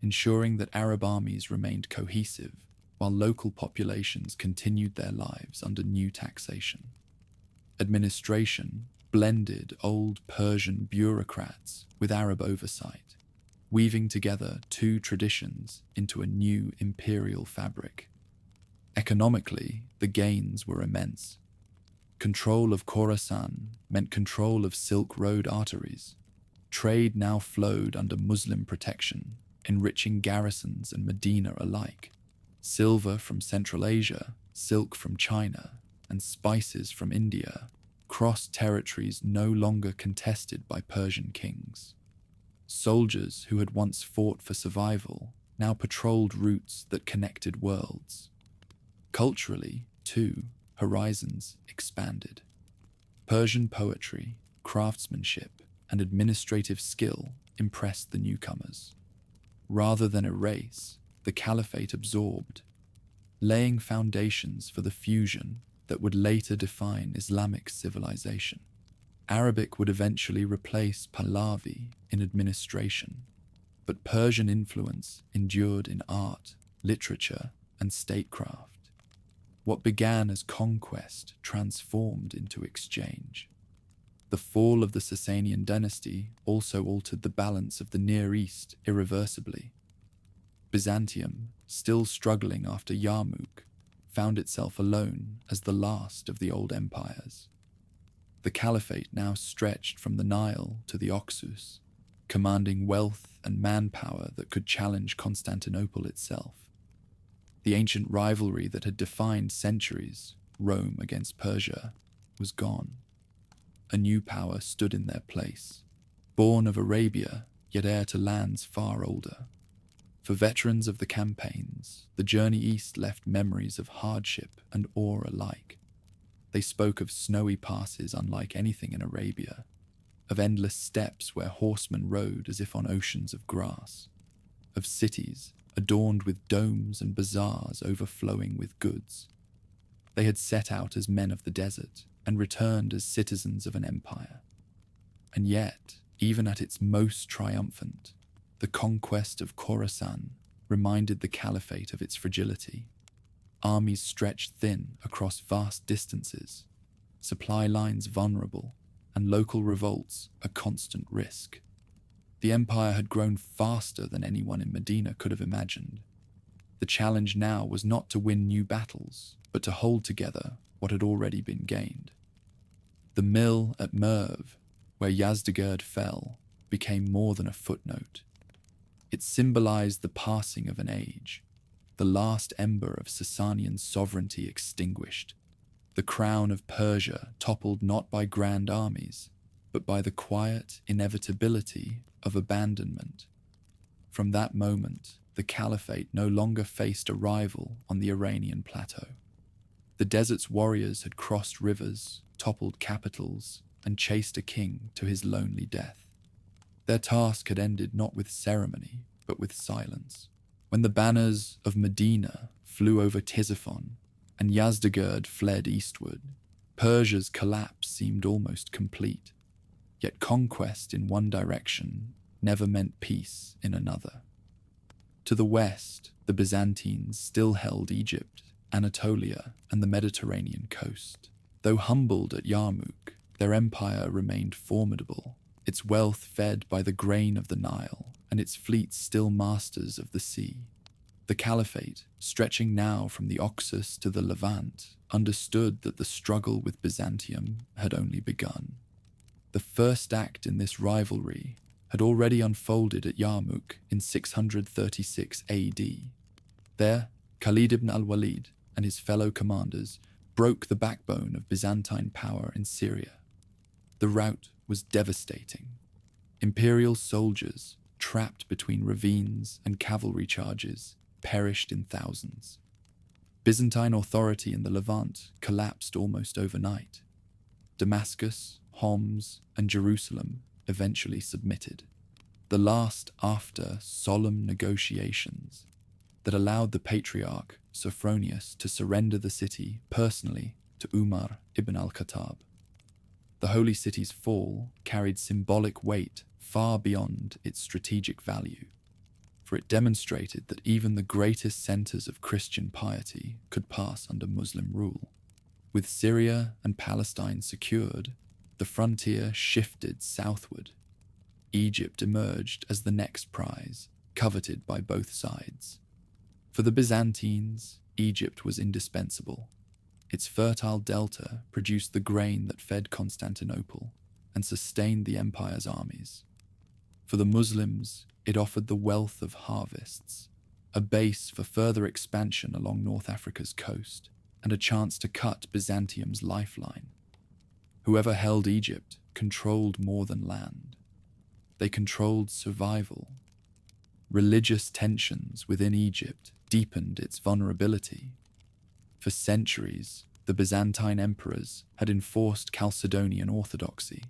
ensuring that Arab armies remained cohesive while local populations continued their lives under new taxation. Administration blended old Persian bureaucrats with Arab oversight, weaving together 2 traditions into a new imperial fabric. Economically, the gains were immense. Control of Khorasan meant control of Silk Road arteries. Trade now flowed under Muslim protection, enriching garrisons and Medina alike. Silver from Central Asia, silk from China, and spices from India crossed territories no longer contested by Persian kings. Soldiers who had once fought for survival now patrolled routes that connected worlds. Culturally, too, horizons expanded. Persian poetry, craftsmanship, and administrative skill impressed the newcomers. Rather than erase, the Caliphate absorbed, laying foundations for the fusion that would later define Islamic civilization. Arabic would eventually replace Pahlavi in administration, but Persian influence endured in art, literature, and statecraft. What began as conquest transformed into exchange. The fall of the Sasanian dynasty also altered the balance of the Near East irreversibly. Byzantium, still struggling after Yarmouk, found itself alone as the last of the old empires. The Caliphate now stretched from the Nile to the Oxus, commanding wealth and manpower that could challenge Constantinople itself. The ancient rivalry that had defined centuries, Rome against Persia, was gone. A new power stood in their place, born of Arabia, yet heir to lands far older. For veterans of the campaigns, the journey east left memories of hardship and awe alike. They spoke of snowy passes unlike anything in Arabia, of endless steppes where horsemen rode as if on oceans of grass, of cities adorned with domes and bazaars overflowing with goods. They had set out as men of the desert and returned as citizens of an empire. And yet, even at its most triumphant, the conquest of Khorasan reminded the Caliphate of its fragility. Armies stretched thin across vast distances, supply lines vulnerable, and local revolts a constant risk. The empire had grown faster than anyone in Medina could have imagined. The challenge now was not to win new battles, but to hold together what had already been gained. The mill at Merv, where Yazdegerd fell, became more than a footnote. It symbolized the passing of an age, the last ember of Sasanian sovereignty extinguished, the crown of Persia toppled not by grand armies, but by the quiet inevitability of abandonment. From that moment, the Caliphate no longer faced a rival on the Iranian plateau. The desert's warriors had crossed rivers, toppled capitals, and chased a king to his lonely death. Their task had ended not with ceremony, but with silence. When the banners of Medina flew over Ctesiphon and Yazdegerd fled eastward, Persia's collapse seemed almost complete. Yet conquest in one direction never meant peace in another. To the west, the Byzantines still held Egypt, Anatolia, and the Mediterranean coast. Though humbled at Yarmouk, their empire remained formidable, its wealth fed by the grain of the Nile, and its fleets still masters of the sea. The Caliphate, stretching now from the Oxus to the Levant, understood that the struggle with Byzantium had only begun. The first act in this rivalry had already unfolded at Yarmouk in 636 AD. There, Khalid ibn al-Walid and his fellow commanders broke the backbone of Byzantine power in Syria. The rout was devastating. Imperial soldiers, trapped between ravines and cavalry charges, perished in thousands. Byzantine authority in the Levant collapsed almost overnight. Damascus, Homs, and Jerusalem eventually submitted, the last after solemn negotiations that allowed the patriarch Sophronius to surrender the city personally to Umar ibn al-Khattab. The Holy City's fall carried symbolic weight far beyond its strategic value, for it demonstrated that even the greatest centers of Christian piety could pass under Muslim rule. With Syria and Palestine secured, the frontier shifted southward. Egypt emerged as the next prize, coveted by both sides. For the Byzantines, Egypt was indispensable. Its fertile delta produced the grain that fed Constantinople and sustained the empire's armies. For the Muslims, it offered the wealth of harvests, a base for further expansion along North Africa's coast, and a chance to cut Byzantium's lifeline. Whoever held Egypt controlled more than land. They controlled survival. Religious tensions within Egypt deepened its vulnerability. For centuries, the Byzantine emperors had enforced Chalcedonian orthodoxy,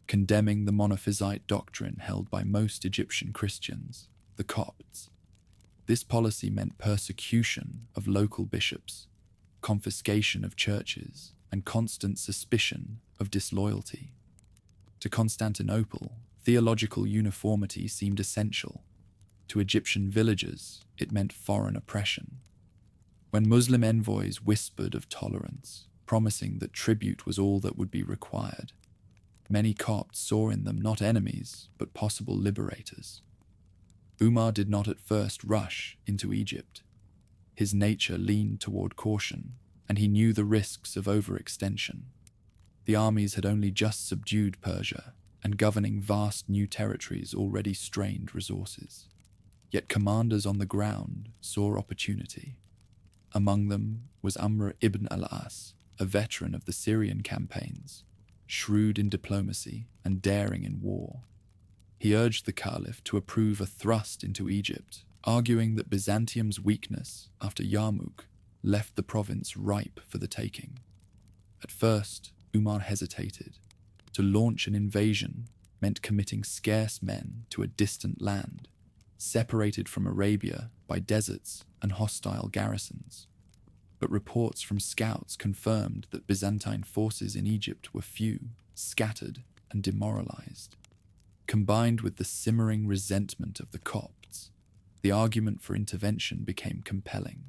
condemning the monophysite doctrine held by most Egyptian Christians, the Copts. This policy meant persecution of local bishops, confiscation of churches, and constant suspicion of disloyalty. To Constantinople, theological uniformity seemed essential. To Egyptian villagers, it meant foreign oppression. When Muslim envoys whispered of tolerance, promising that tribute was all that would be required, many Copts saw in them not enemies, but possible liberators. Umar did not at first rush into Egypt. His nature leaned toward caution, and he knew the risks of overextension. The armies had only just subdued Persia, and governing vast new territories already strained resources. Yet commanders on the ground saw opportunity. Among them was Amr ibn al-As, a veteran of the Syrian campaigns, shrewd in diplomacy and daring in war. He urged the Caliph to approve a thrust into Egypt, arguing that Byzantium's weakness after Yarmouk left the province ripe for the taking. At first, Umar hesitated. To launch an invasion meant committing scarce men to a distant land, separated from Arabia by deserts and hostile garrisons. But reports from scouts confirmed that Byzantine forces in Egypt were few, scattered, and demoralized. Combined with the simmering resentment of the Copts, the argument for intervention became compelling.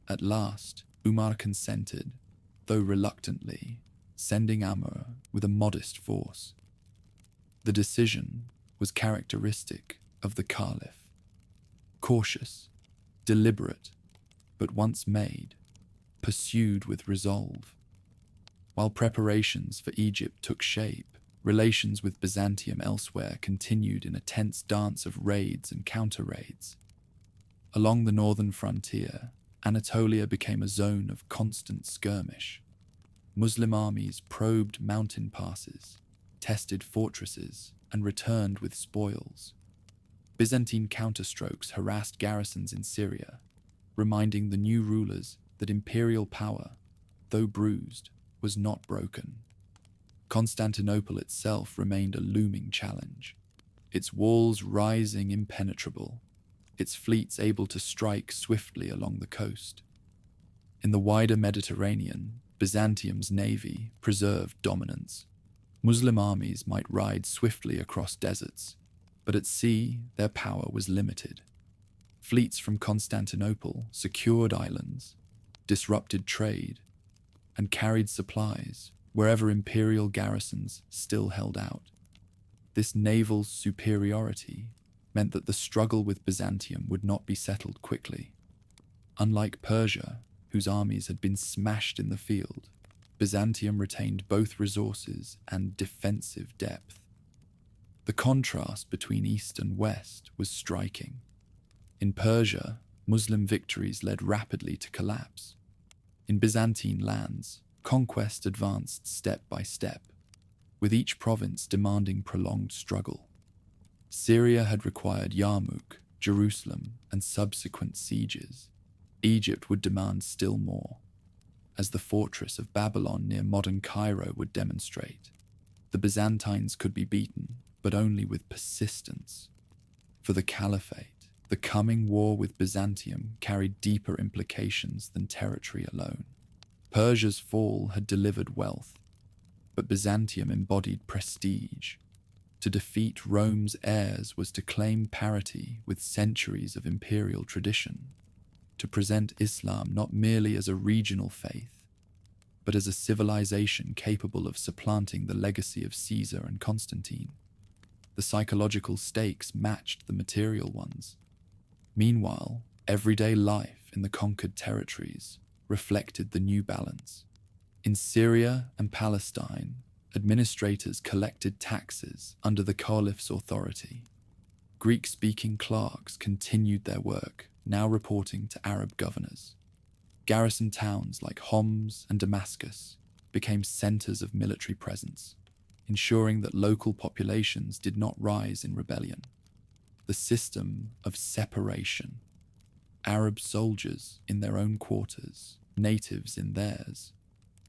At last, Umar consented, though reluctantly, sending Amr with a modest force. The decision was characteristic of the Caliph. Cautious, deliberate, but once made, pursued with resolve. While preparations for Egypt took shape, relations with Byzantium elsewhere continued in a tense dance of raids and counter-raids. Along the northern frontier, Anatolia became a zone of constant skirmish. Muslim armies probed mountain passes, tested fortresses, and returned with spoils. Byzantine counterstrokes harassed garrisons in Syria, reminding the new rulers that imperial power, though bruised, was not broken. Constantinople itself remained a looming challenge, its walls rising impenetrable, its fleets able to strike swiftly along the coast. In the wider Mediterranean, Byzantium's navy preserved dominance. Muslim armies might ride swiftly across deserts, but at sea their power was limited. Fleets from Constantinople secured islands, disrupted trade, and carried supplies wherever imperial garrisons still held out. This naval superiority meant that the struggle with Byzantium would not be settled quickly. Unlike Persia, whose armies had been smashed in the field, Byzantium retained both resources and defensive depth. The contrast between East and West was striking. In Persia, Muslim victories led rapidly to collapse. In Byzantine lands, conquest advanced step by step, with each province demanding prolonged struggle. Syria had required Yarmouk, Jerusalem, and subsequent sieges. Egypt would demand still more, as the fortress of Babylon near modern Cairo would demonstrate. The Byzantines could be beaten, but only with persistence. For the Caliphate, the coming war with Byzantium carried deeper implications than territory alone. Persia's fall had delivered wealth, but Byzantium embodied prestige. To defeat Rome's heirs was to claim parity with centuries of imperial tradition, to present Islam not merely as a regional faith, but as a civilization capable of supplanting the legacy of Caesar and Constantine. The psychological stakes matched the material ones. Meanwhile, everyday life in the conquered territories reflected the new balance. In Syria and Palestine, administrators collected taxes under the caliph's authority. Greek-speaking clerks continued their work, now reporting to Arab governors. Garrison towns like Homs and Damascus became centers of military presence, ensuring that local populations did not rise in rebellion. The system of separation, Arab soldiers in their own quarters, natives in theirs,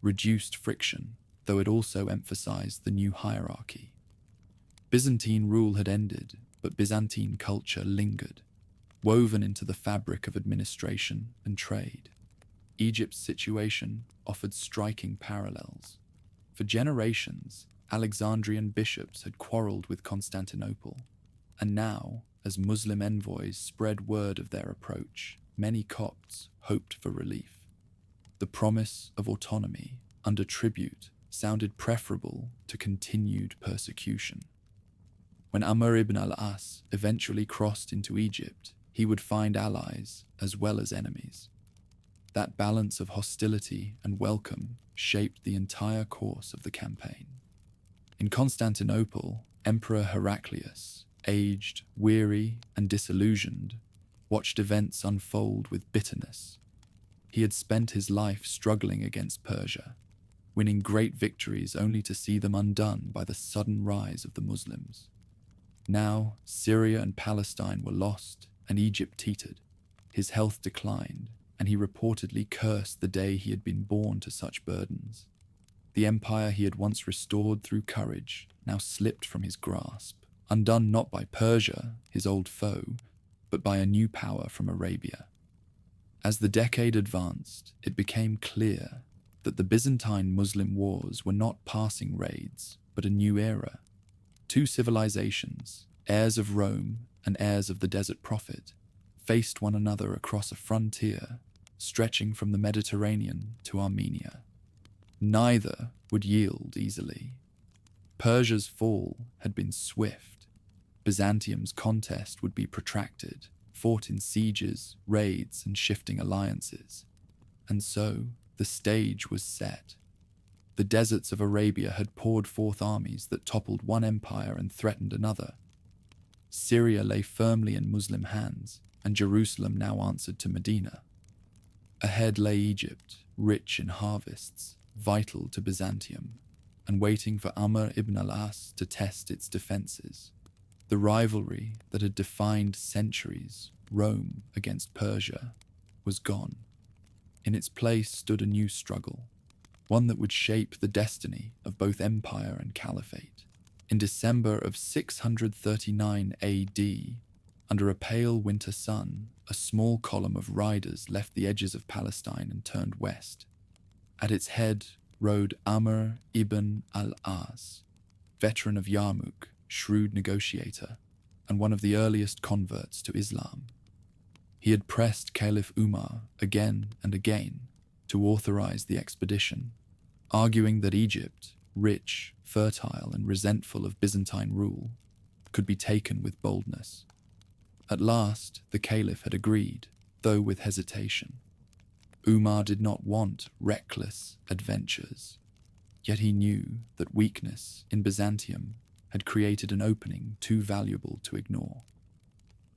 reduced friction, though it also emphasized the new hierarchy. Byzantine rule had ended, but Byzantine culture lingered, woven into the fabric of administration and trade. Egypt's situation offered striking parallels. For generations, Alexandrian bishops had quarreled with Constantinople, and now, as Muslim envoys spread word of their approach, many Copts hoped for relief. The promise of autonomy under tribute sounded preferable to continued persecution. When Amr ibn al-As eventually crossed into Egypt, he would find allies as well as enemies. That balance of hostility and welcome shaped the entire course of the campaign. In Constantinople, Emperor Heraclius, aged, weary, and disillusioned, watched events unfold with bitterness. He had spent his life struggling against Persia, winning great victories only to see them undone by the sudden rise of the Muslims. Now, Syria and Palestine were lost, and Egypt teetered. His health declined, and he reportedly cursed the day he had been born to such burdens. The empire he had once restored through courage now slipped from his grasp, undone not by Persia, his old foe, but by a new power from Arabia. As the decade advanced, it became clear that the Byzantine-Muslim wars were not passing raids, but a new era. Two civilizations, heirs of Rome and heirs of the Desert Prophet, faced one another across a frontier stretching from the Mediterranean to Armenia. Neither would yield easily. Persia's fall had been swift. Byzantium's contest would be protracted, fought in sieges, raids, and shifting alliances. And so, the stage was set. The deserts of Arabia had poured forth armies that toppled one empire and threatened another. Syria lay firmly in Muslim hands, and Jerusalem now answered to Medina. Ahead lay Egypt, rich in harvests, vital to Byzantium, and waiting for Amr ibn al-As to test its defenses. The rivalry that had defined centuries, Rome against Persia, was gone. In its place stood a new struggle, one that would shape the destiny of both empire and caliphate. In December of 639 AD, under a pale winter sun, a small column of riders left the edges of Palestine and turned west. At its head rode Amr ibn al-As, veteran of Yarmouk, shrewd negotiator, and one of the earliest converts to Islam. He had pressed Caliph Umar again and again to authorize the expedition, arguing that Egypt, rich, fertile, and resentful of Byzantine rule, could be taken with boldness. At last, the Caliph had agreed, though with hesitation. Umar did not want reckless adventures, yet he knew that weakness in Byzantium had created an opening too valuable to ignore.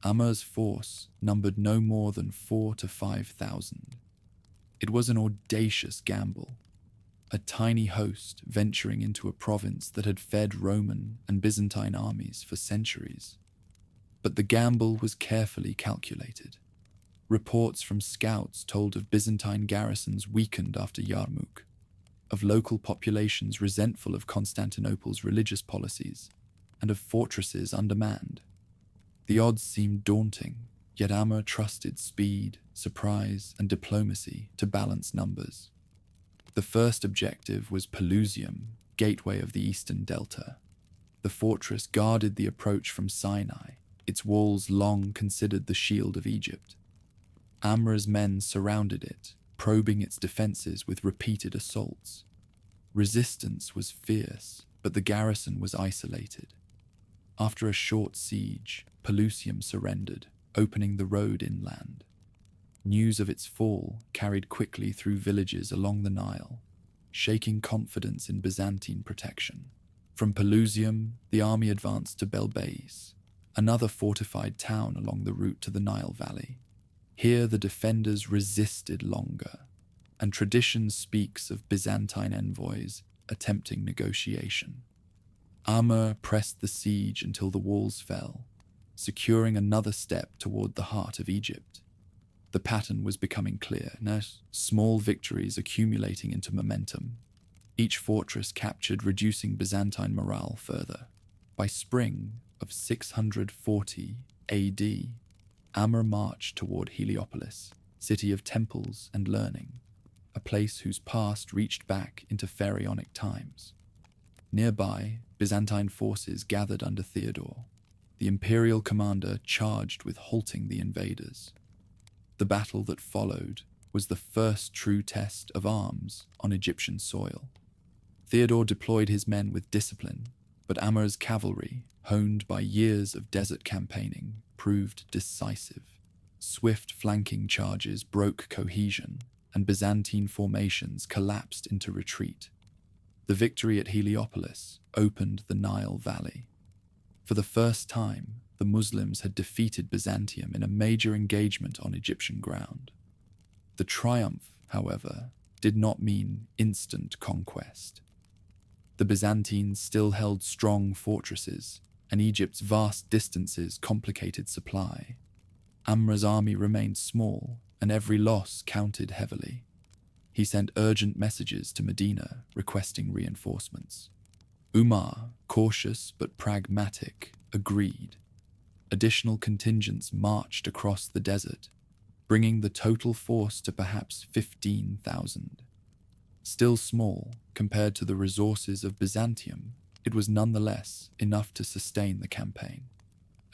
Amr's force numbered no more than 4,000 to 5,000. It was an audacious gamble, a tiny host venturing into a province that had fed Roman and Byzantine armies for centuries. But the gamble was carefully calculated. Reports from scouts told of Byzantine garrisons weakened after Yarmouk, of local populations resentful of Constantinople's religious policies, and of fortresses undermanned. The odds seemed daunting, yet Amr trusted speed, surprise, and diplomacy to balance numbers. The first objective was Pelusium, gateway of the eastern delta. The fortress guarded the approach from Sinai, its walls long considered the shield of Egypt. Amr's men surrounded it, probing its defenses with repeated assaults. Resistance was fierce, but the garrison was isolated. After a short siege, Pelusium surrendered, opening the road inland. News of its fall carried quickly through villages along the Nile, shaking confidence in Byzantine protection. From Pelusium, the army advanced to Belbais, another fortified town along the route to the Nile Valley. Here the defenders resisted longer, and tradition speaks of Byzantine envoys attempting negotiation. Amr pressed the siege until the walls fell, securing another step toward the heart of Egypt. The pattern was becoming clear, now small victories accumulating into momentum. Each fortress captured, reducing Byzantine morale further. By spring of 640 AD, Amr marched toward Heliopolis, city of temples and learning, a place whose past reached back into pharaonic times. Nearby, Byzantine forces gathered under Theodore. The imperial commander charged with halting the invaders. The battle that followed was the first true test of arms on Egyptian soil. Theodore deployed his men with discipline, but Amr's cavalry, honed by years of desert campaigning, proved decisive. Swift flanking charges broke cohesion, and Byzantine formations collapsed into retreat. The victory at Heliopolis opened the Nile Valley. For the first time, the Muslims had defeated Byzantium in a major engagement on Egyptian ground. The triumph, however, did not mean instant conquest. The Byzantines still held strong fortresses, and Egypt's vast distances complicated supply. Amr's army remained small, and every loss counted heavily. He sent urgent messages to Medina requesting reinforcements. Umar, cautious but pragmatic, agreed. Additional contingents marched across the desert, bringing the total force to perhaps 15,000. Still small compared to the resources of Byzantium, it was nonetheless enough to sustain the campaign.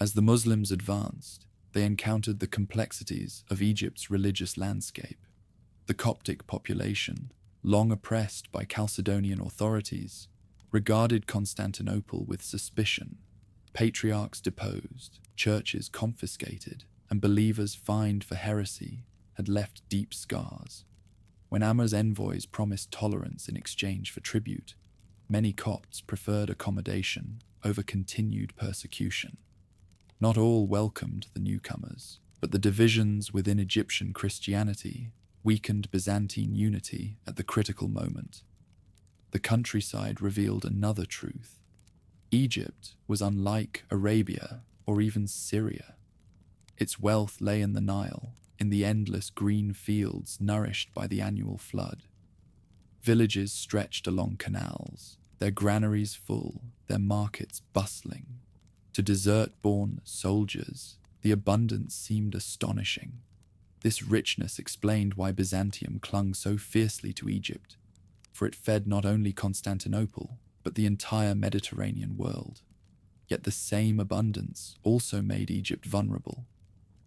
As the Muslims advanced, they encountered the complexities of Egypt's religious landscape. The Coptic population, long oppressed by Chalcedonian authorities, regarded Constantinople with suspicion. Patriarchs deposed, churches confiscated, and believers fined for heresy had left deep scars. When Amr's envoys promised tolerance in exchange for tribute, many Copts preferred accommodation over continued persecution. Not all welcomed the newcomers, but the divisions within Egyptian Christianity weakened Byzantine unity at the critical moment. The countryside revealed another truth. Egypt was unlike Arabia or even Syria. Its wealth lay in the Nile, in the endless green fields nourished by the annual flood. Villages stretched along canals, their granaries full, their markets bustling. To desert-born soldiers, the abundance seemed astonishing. This richness explained why Byzantium clung so fiercely to Egypt, for it fed not only Constantinople, but the entire Mediterranean world. Yet the same abundance also made Egypt vulnerable.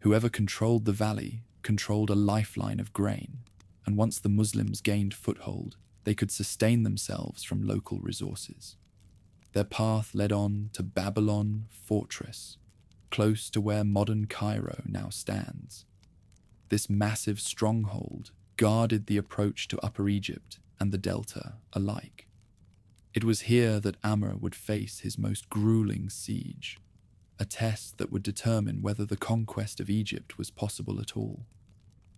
Whoever controlled the valley controlled a lifeline of grain, and once the Muslims gained foothold, they could sustain themselves from local resources. Their path led on to Babylon Fortress, close to where modern Cairo now stands. This massive stronghold guarded the approach to Upper Egypt and the Delta alike. It was here that Amr would face his most grueling siege, a test that would determine whether the conquest of Egypt was possible at all.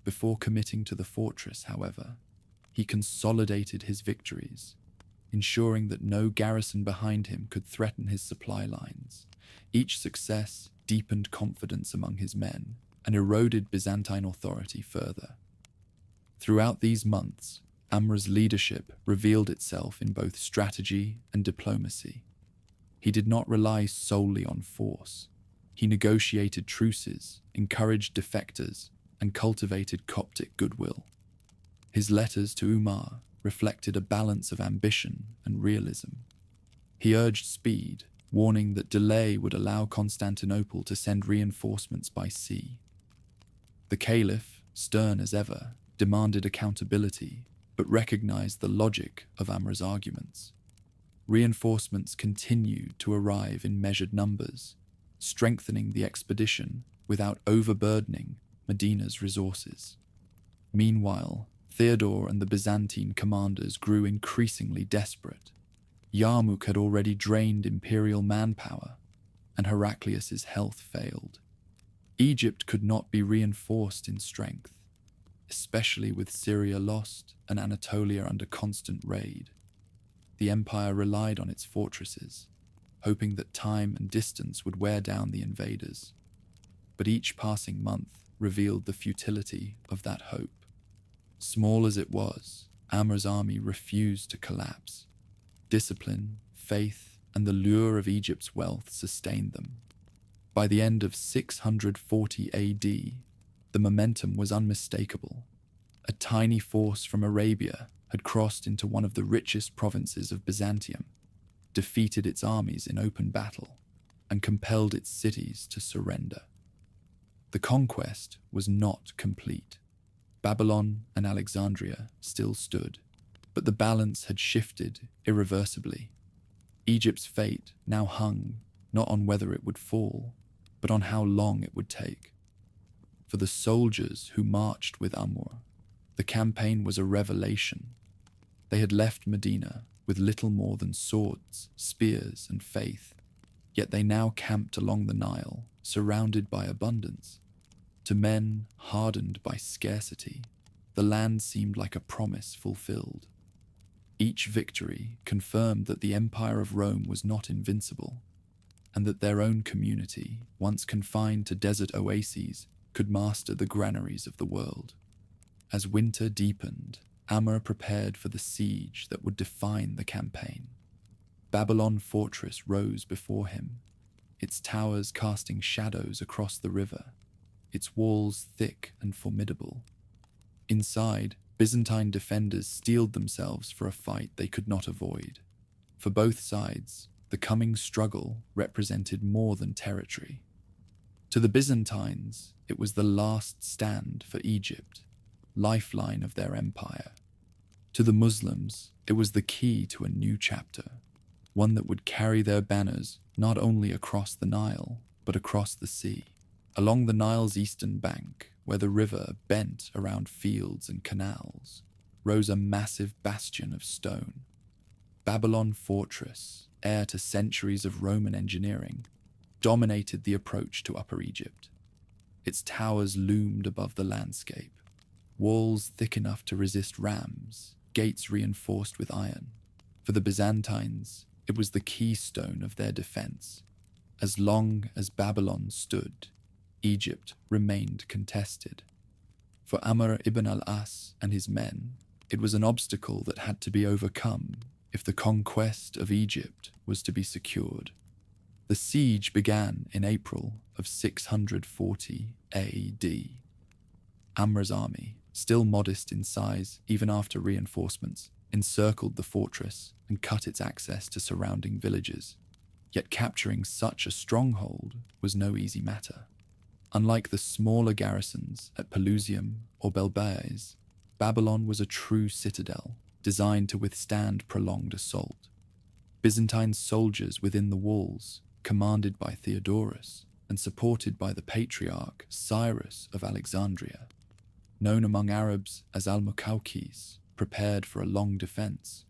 Before committing to the fortress, however, he consolidated his victories, ensuring that no garrison behind him could threaten his supply lines. Each success deepened confidence among his men and eroded Byzantine authority further. Throughout these months, Amr's leadership revealed itself in both strategy and diplomacy. He did not rely solely on force. He negotiated truces, encouraged defectors, and cultivated Coptic goodwill. His letters to Umar reflected a balance of ambition and realism. He urged speed, warning that delay would allow Constantinople to send reinforcements by sea. The Caliph, stern as ever, demanded accountability, but recognized the logic of Amr's arguments. Reinforcements continued to arrive in measured numbers, strengthening the expedition without overburdening Medina's resources. Meanwhile, Theodore and the Byzantine commanders grew increasingly desperate. Yarmouk had already drained imperial manpower, and Heraclius's health failed. Egypt could not be reinforced in strength, especially with Syria lost and Anatolia under constant raid. The empire relied on its fortresses, hoping that time and distance would wear down the invaders. But each passing month revealed the futility of that hope. Small as it was, Amr's army refused to collapse. Discipline, faith, and the lure of Egypt's wealth sustained them. By the end of 640 AD, the momentum was unmistakable. A tiny force from Arabia had crossed into one of the richest provinces of Byzantium, defeated its armies in open battle, and compelled its cities to surrender. The conquest was not complete. Babylon and Alexandria still stood, but the balance had shifted irreversibly. Egypt's fate now hung not on whether it would fall, but on how long it would take. For the soldiers who marched with Amr, the campaign was a revelation. They had left Medina with little more than swords, spears, and faith, yet they now camped along the Nile, surrounded by abundance. To men hardened by scarcity, the land seemed like a promise fulfilled. Each victory confirmed that the Empire of Rome was not invincible, and that their own community, once confined to desert oases, could master the granaries of the world. As winter deepened, Amr prepared for the siege that would define the campaign. Babylon Fortress rose before him, its towers casting shadows across the river, its walls thick and formidable. Inside, Byzantine defenders steeled themselves for a fight they could not avoid. For both sides, the coming struggle represented more than territory. To the Byzantines, it was the last stand for Egypt, lifeline of their empire. To the Muslims, it was the key to a new chapter, one that would carry their banners not only across the Nile, but across the sea. Along the Nile's eastern bank, where the river bent around fields and canals, rose a massive bastion of stone. Babylon Fortress, heir to centuries of Roman engineering, dominated the approach to Upper Egypt. Its towers loomed above the landscape, walls thick enough to resist rams, gates reinforced with iron. For the Byzantines, it was the keystone of their defense. As long as Babylon stood, Egypt remained contested. For Amr ibn al-As and his men, It was an obstacle that had to be overcome if the conquest of Egypt was to be secured. The siege began in April of 640 AD. Amr's army, still modest in size even after reinforcements, encircled the fortress and cut its access to surrounding villages. Yet capturing such a stronghold was no easy matter. Unlike the smaller garrisons at Pelusium or Belbais, Babylon was a true citadel, designed to withstand prolonged assault. Byzantine soldiers within the walls, commanded by Theodorus and supported by the patriarch Cyrus of Alexandria, known among Arabs as Al-Muqawqis, prepared for a long defense.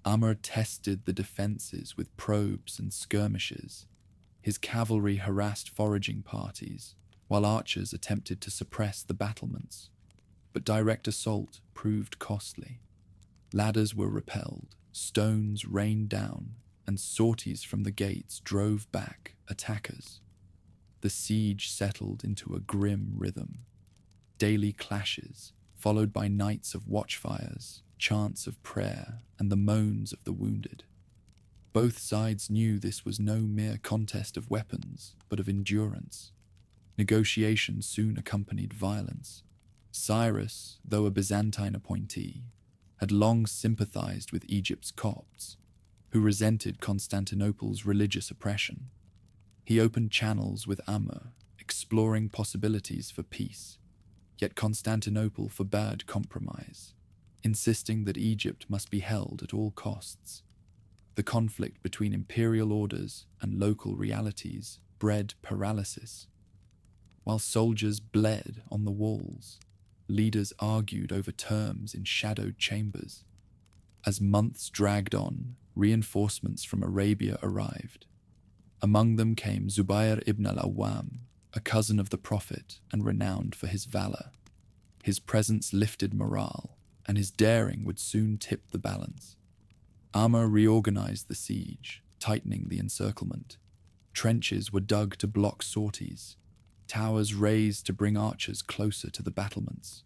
Amr tested the defenses with probes and skirmishes. His cavalry harassed foraging parties, while archers attempted to suppress the battlements. But direct assault proved costly. Ladders were repelled, stones rained down, and sorties from the gates drove back attackers. The siege settled into a grim rhythm. Daily clashes, followed by nights of watchfires, chants of prayer, and the moans of the wounded. Both sides knew this was no mere contest of weapons, but of endurance. Negotiation soon accompanied violence. Cyrus, though a Byzantine appointee, had long sympathized with Egypt's Copts, who resented Constantinople's religious oppression. He opened channels with Amr, exploring possibilities for peace. Yet Constantinople forbade compromise, insisting that Egypt must be held at all costs. The conflict between imperial orders and local realities bred paralysis. While soldiers bled on the walls, leaders argued over terms in shadowed chambers. As months dragged on, reinforcements from Arabia arrived. Among them came Zubayr ibn al-Awwam, a cousin of the Prophet and renowned for his valor. His presence lifted morale, and his daring would soon tip the balance. Amr reorganized the siege, tightening the encirclement. Trenches were dug to block sorties, towers raised to bring archers closer to the battlements.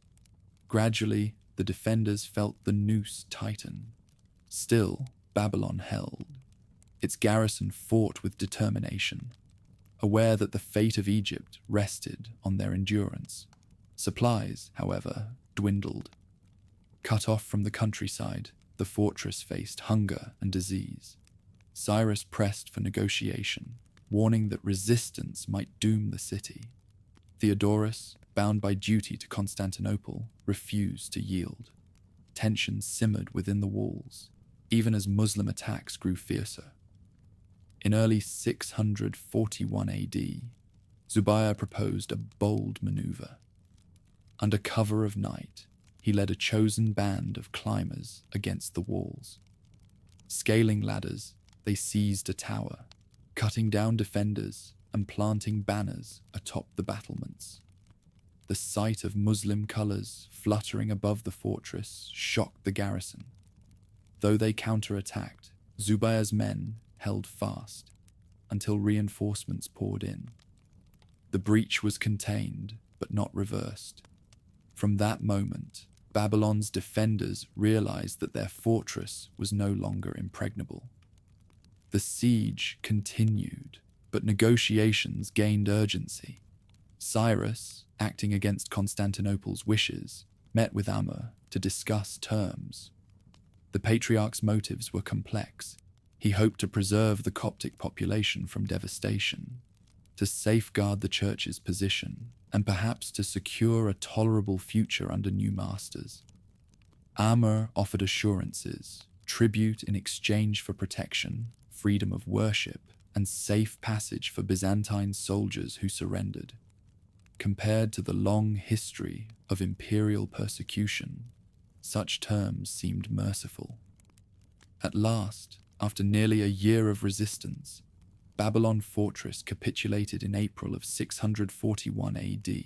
Gradually, the defenders felt the noose tighten. Still, Babylon held. Its garrison fought with determination, aware that the fate of Egypt rested on their endurance. Supplies, however, dwindled. Cut off from the countryside, the fortress faced hunger and disease. Cyrus pressed for negotiation, warning that resistance might doom the city. Theodorus, bound by duty to Constantinople, refused to yield. Tensions simmered within the walls, even as Muslim attacks grew fiercer. In early 641 AD, Zubayr proposed a bold maneuver. Under cover of night, he led a chosen band of climbers against the walls. Scaling ladders, they seized a tower, cutting down defenders and planting banners atop the battlements. The sight of Muslim colours fluttering above the fortress shocked the garrison. Though they counterattacked, Zubayr's men held fast until reinforcements poured in. The breach was contained, but not reversed. From that moment, Babylon's defenders realized that their fortress was no longer impregnable. The siege continued, but negotiations gained urgency. Cyrus, acting against Constantinople's wishes, met with Amr to discuss terms. The patriarch's motives were complex. He hoped to preserve the Coptic population from devastation, to safeguard the church's position, and perhaps to secure a tolerable future under new masters. Amr offered assurances, tribute in exchange for protection, freedom of worship, and safe passage for Byzantine soldiers who surrendered. Compared to the long history of imperial persecution, such terms seemed merciful. At last, after nearly a year of resistance, Babylon Fortress capitulated in April of 641 AD.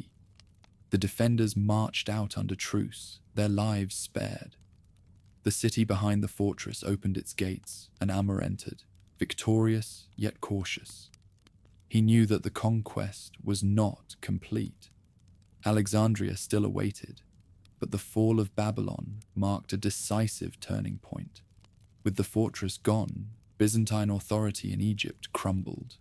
The defenders marched out under truce, their lives spared. The city behind the fortress opened its gates, and Amr entered, victorious yet cautious. He knew that the conquest was not complete. Alexandria still awaited. But the fall of Babylon marked a decisive turning point. With the fortress gone, Byzantine authority in Egypt crumbled.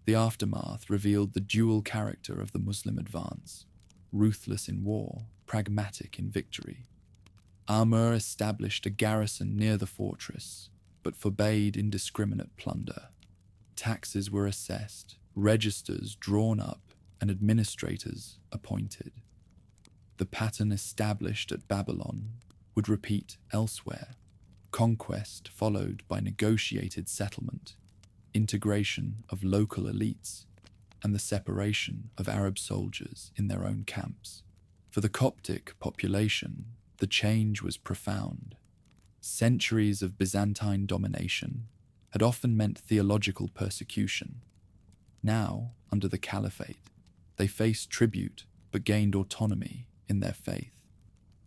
The aftermath revealed the dual character of the Muslim advance: ruthless in war, pragmatic in victory. Amr established a garrison near the fortress, but forbade indiscriminate plunder. Taxes were assessed, registers drawn up, and administrators appointed. The pattern established at Babylon would repeat elsewhere: conquest followed by negotiated settlement, integration of local elites, and the separation of Arab soldiers in their own camps. For the Coptic population, the change was profound. Centuries of Byzantine domination had often meant theological persecution. Now, under the Caliphate, they faced tribute but gained autonomy in their faith.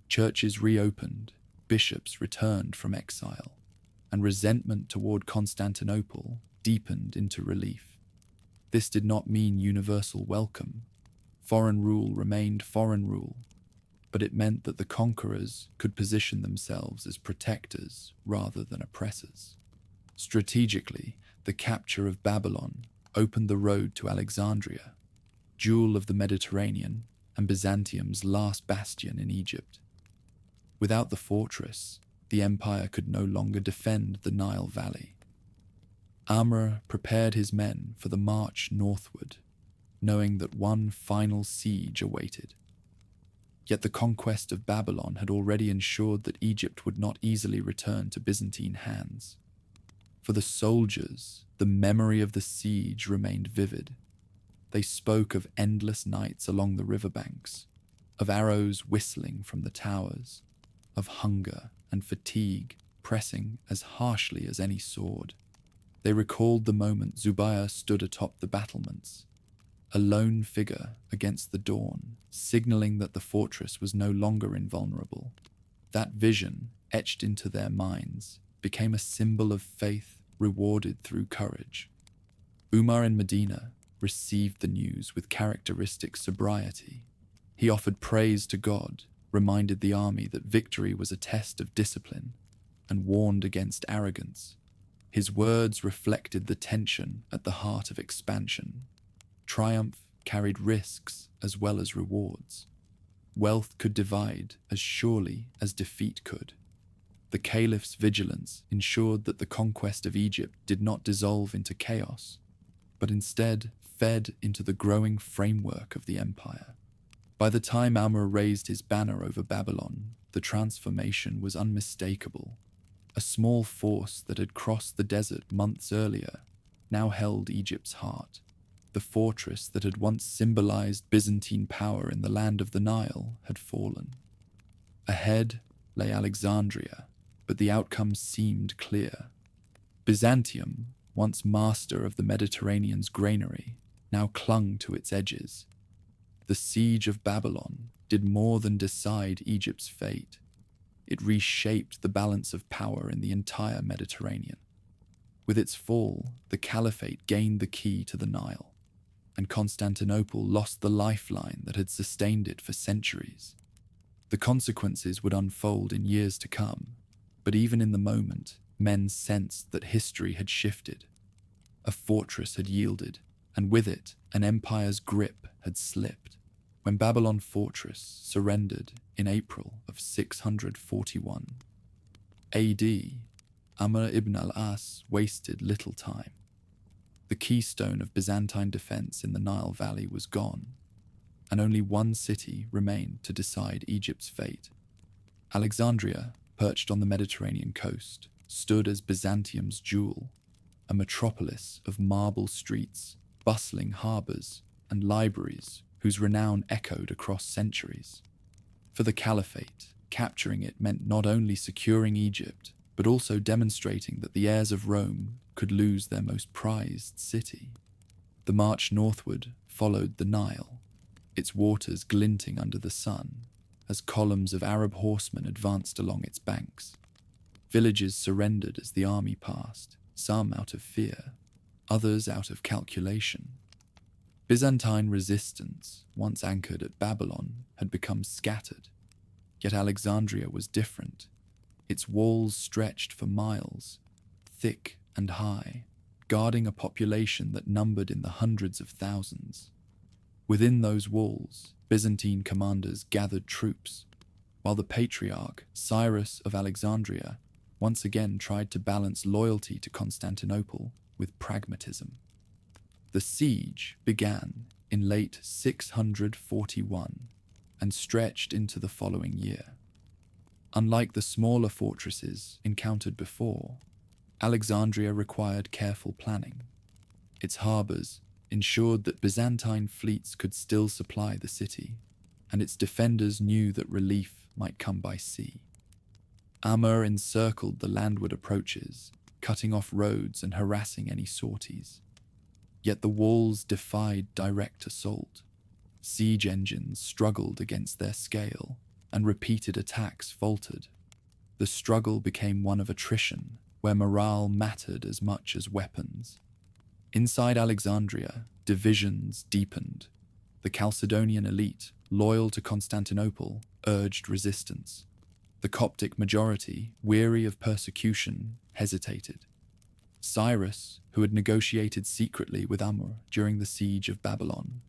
Churches reopened, bishops returned from exile, and resentment toward Constantinople deepened into relief. This did not mean universal welcome. Foreign rule remained foreign rule, but it meant that the conquerors could position themselves as protectors rather than oppressors. Strategically, the capture of Babylon opened the road to Alexandria, jewel of the Mediterranean and Byzantium's last bastion in Egypt. Without the fortress, the empire could no longer defend the Nile Valley. Amr prepared his men for the march northward, knowing that one final siege awaited. Yet the conquest of Babylon had already ensured that Egypt would not easily return to Byzantine hands. For the soldiers, the memory of the siege remained vivid. They spoke of endless nights along the riverbanks, of arrows whistling from the towers, of hunger and fatigue pressing as harshly as any sword. They recalled the moment Zubair stood atop the battlements, a lone figure against the dawn, signaling that the fortress was no longer invulnerable. That vision, etched into their minds, became a symbol of faith rewarded through courage. Umar in Medina received the news with characteristic sobriety. He offered praise to God, reminded the army that victory was a test of discipline, and warned against arrogance. His words reflected the tension at the heart of expansion. Triumph carried risks as well as rewards. Wealth could divide as surely as defeat could. The caliph's vigilance ensured that the conquest of Egypt did not dissolve into chaos, but instead fed into the growing framework of the empire. By the time Amr raised his banner over Babylon, the transformation was unmistakable. A small force that had crossed the desert months earlier now held Egypt's heart. The fortress that had once symbolized Byzantine power in the land of the Nile had fallen. Ahead lay Alexandria, but the outcome seemed clear. Byzantium, once master of the Mediterranean's granary, now clung to its edges. The siege of Babylon did more than decide Egypt's fate. It reshaped the balance of power in the entire Mediterranean. With its fall, the Caliphate gained the key to the Nile, and Constantinople lost the lifeline that had sustained it for centuries. The consequences would unfold in years to come, but even in the moment, men sensed that history had shifted. A fortress had yielded, and with it, an empire's grip had slipped. When Babylon Fortress surrendered in April of 641 AD, Amr ibn al-As wasted little time. The keystone of Byzantine defense in the Nile Valley was gone, and only one city remained to decide Egypt's fate. Alexandria, perched on the Mediterranean coast, stood as Byzantium's jewel, a metropolis of marble streets, bustling harbours, and libraries whose renown echoed across centuries. For the Caliphate, capturing it meant not only securing Egypt, but also demonstrating that the heirs of Rome could lose their most prized city. The march northward followed the Nile, its waters glinting under the sun, as columns of Arab horsemen advanced along its banks. Villages surrendered as the army passed, some out of fear, others out of calculation. Byzantine resistance, once anchored at Babylon, had become scattered. Yet Alexandria was different. Its walls stretched for miles, thick and high, guarding a population that numbered in the hundreds of thousands. Within those walls, Byzantine commanders gathered troops, while the patriarch, Cyrus of Alexandria, once again tried to balance loyalty to Constantinople with pragmatism. The siege began in late 641 and stretched into the following year. Unlike the smaller fortresses encountered before, Alexandria required careful planning. Its harbours ensured that Byzantine fleets could still supply the city, and its defenders knew that relief might come by sea. Amr encircled the landward approaches, cutting off roads and harassing any sorties. Yet the walls defied direct assault. Siege engines struggled against their scale, and repeated attacks faltered. The struggle became one of attrition, where morale mattered as much as weapons. Inside Alexandria, divisions deepened. The Chalcedonian elite, loyal to Constantinople, urged resistance. The Coptic majority, weary of persecution, hesitated. Cyrus, who had negotiated secretly with Amr during the siege of Babylon,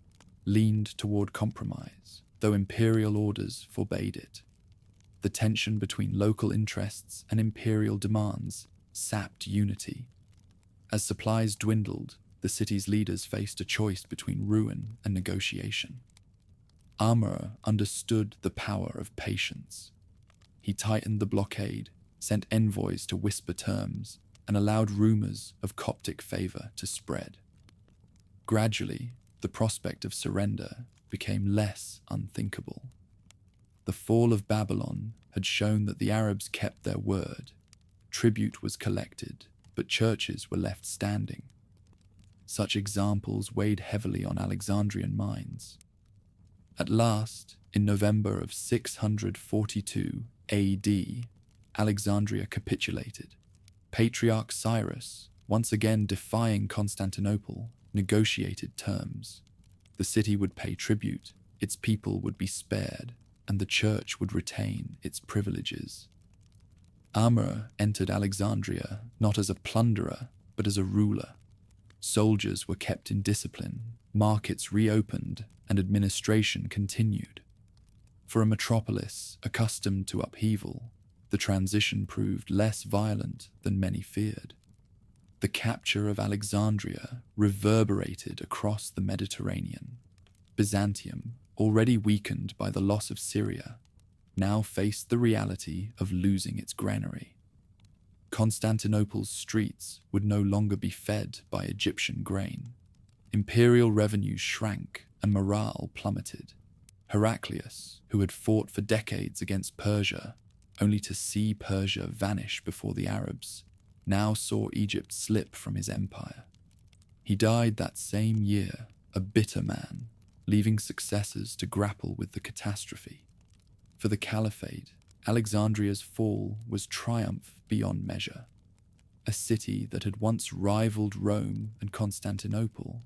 leaned toward compromise, though imperial orders forbade it. The tension between local interests and imperial demands sapped unity. As supplies dwindled, the city's leaders faced a choice between ruin and negotiation. Amr understood the power of patience. He tightened the blockade, sent envoys to whisper terms, and allowed rumors of Coptic favor to spread. Gradually, the prospect of surrender became less unthinkable. The fall of Babylon had shown that the Arabs kept their word. Tribute was collected, but churches were left standing. Such examples weighed heavily on Alexandrian minds. At last, in November of 642 AD, Alexandria capitulated. Patriarch Cyrus, once again defying Constantinople, negotiated terms. The city would pay tribute, its people would be spared, and the church would retain its privileges. Amr entered Alexandria not as a plunderer, but as a ruler. Soldiers were kept in discipline, markets reopened, and administration continued. For a metropolis accustomed to upheaval, the transition proved less violent than many feared. The capture of Alexandria reverberated across the Mediterranean. Byzantium, already weakened by the loss of Syria, now faced the reality of losing its granary. Constantinople's streets would no longer be fed by Egyptian grain. Imperial revenues shrank and morale plummeted. Heraclius, who had fought for decades against Persia, only to see Persia vanish before the Arabs, now saw Egypt slip from his empire. He died that same year, a bitter man, leaving successors to grapple with the catastrophe. For the Caliphate, Alexandria's fall was triumph beyond measure. A city that had once rivaled Rome and Constantinople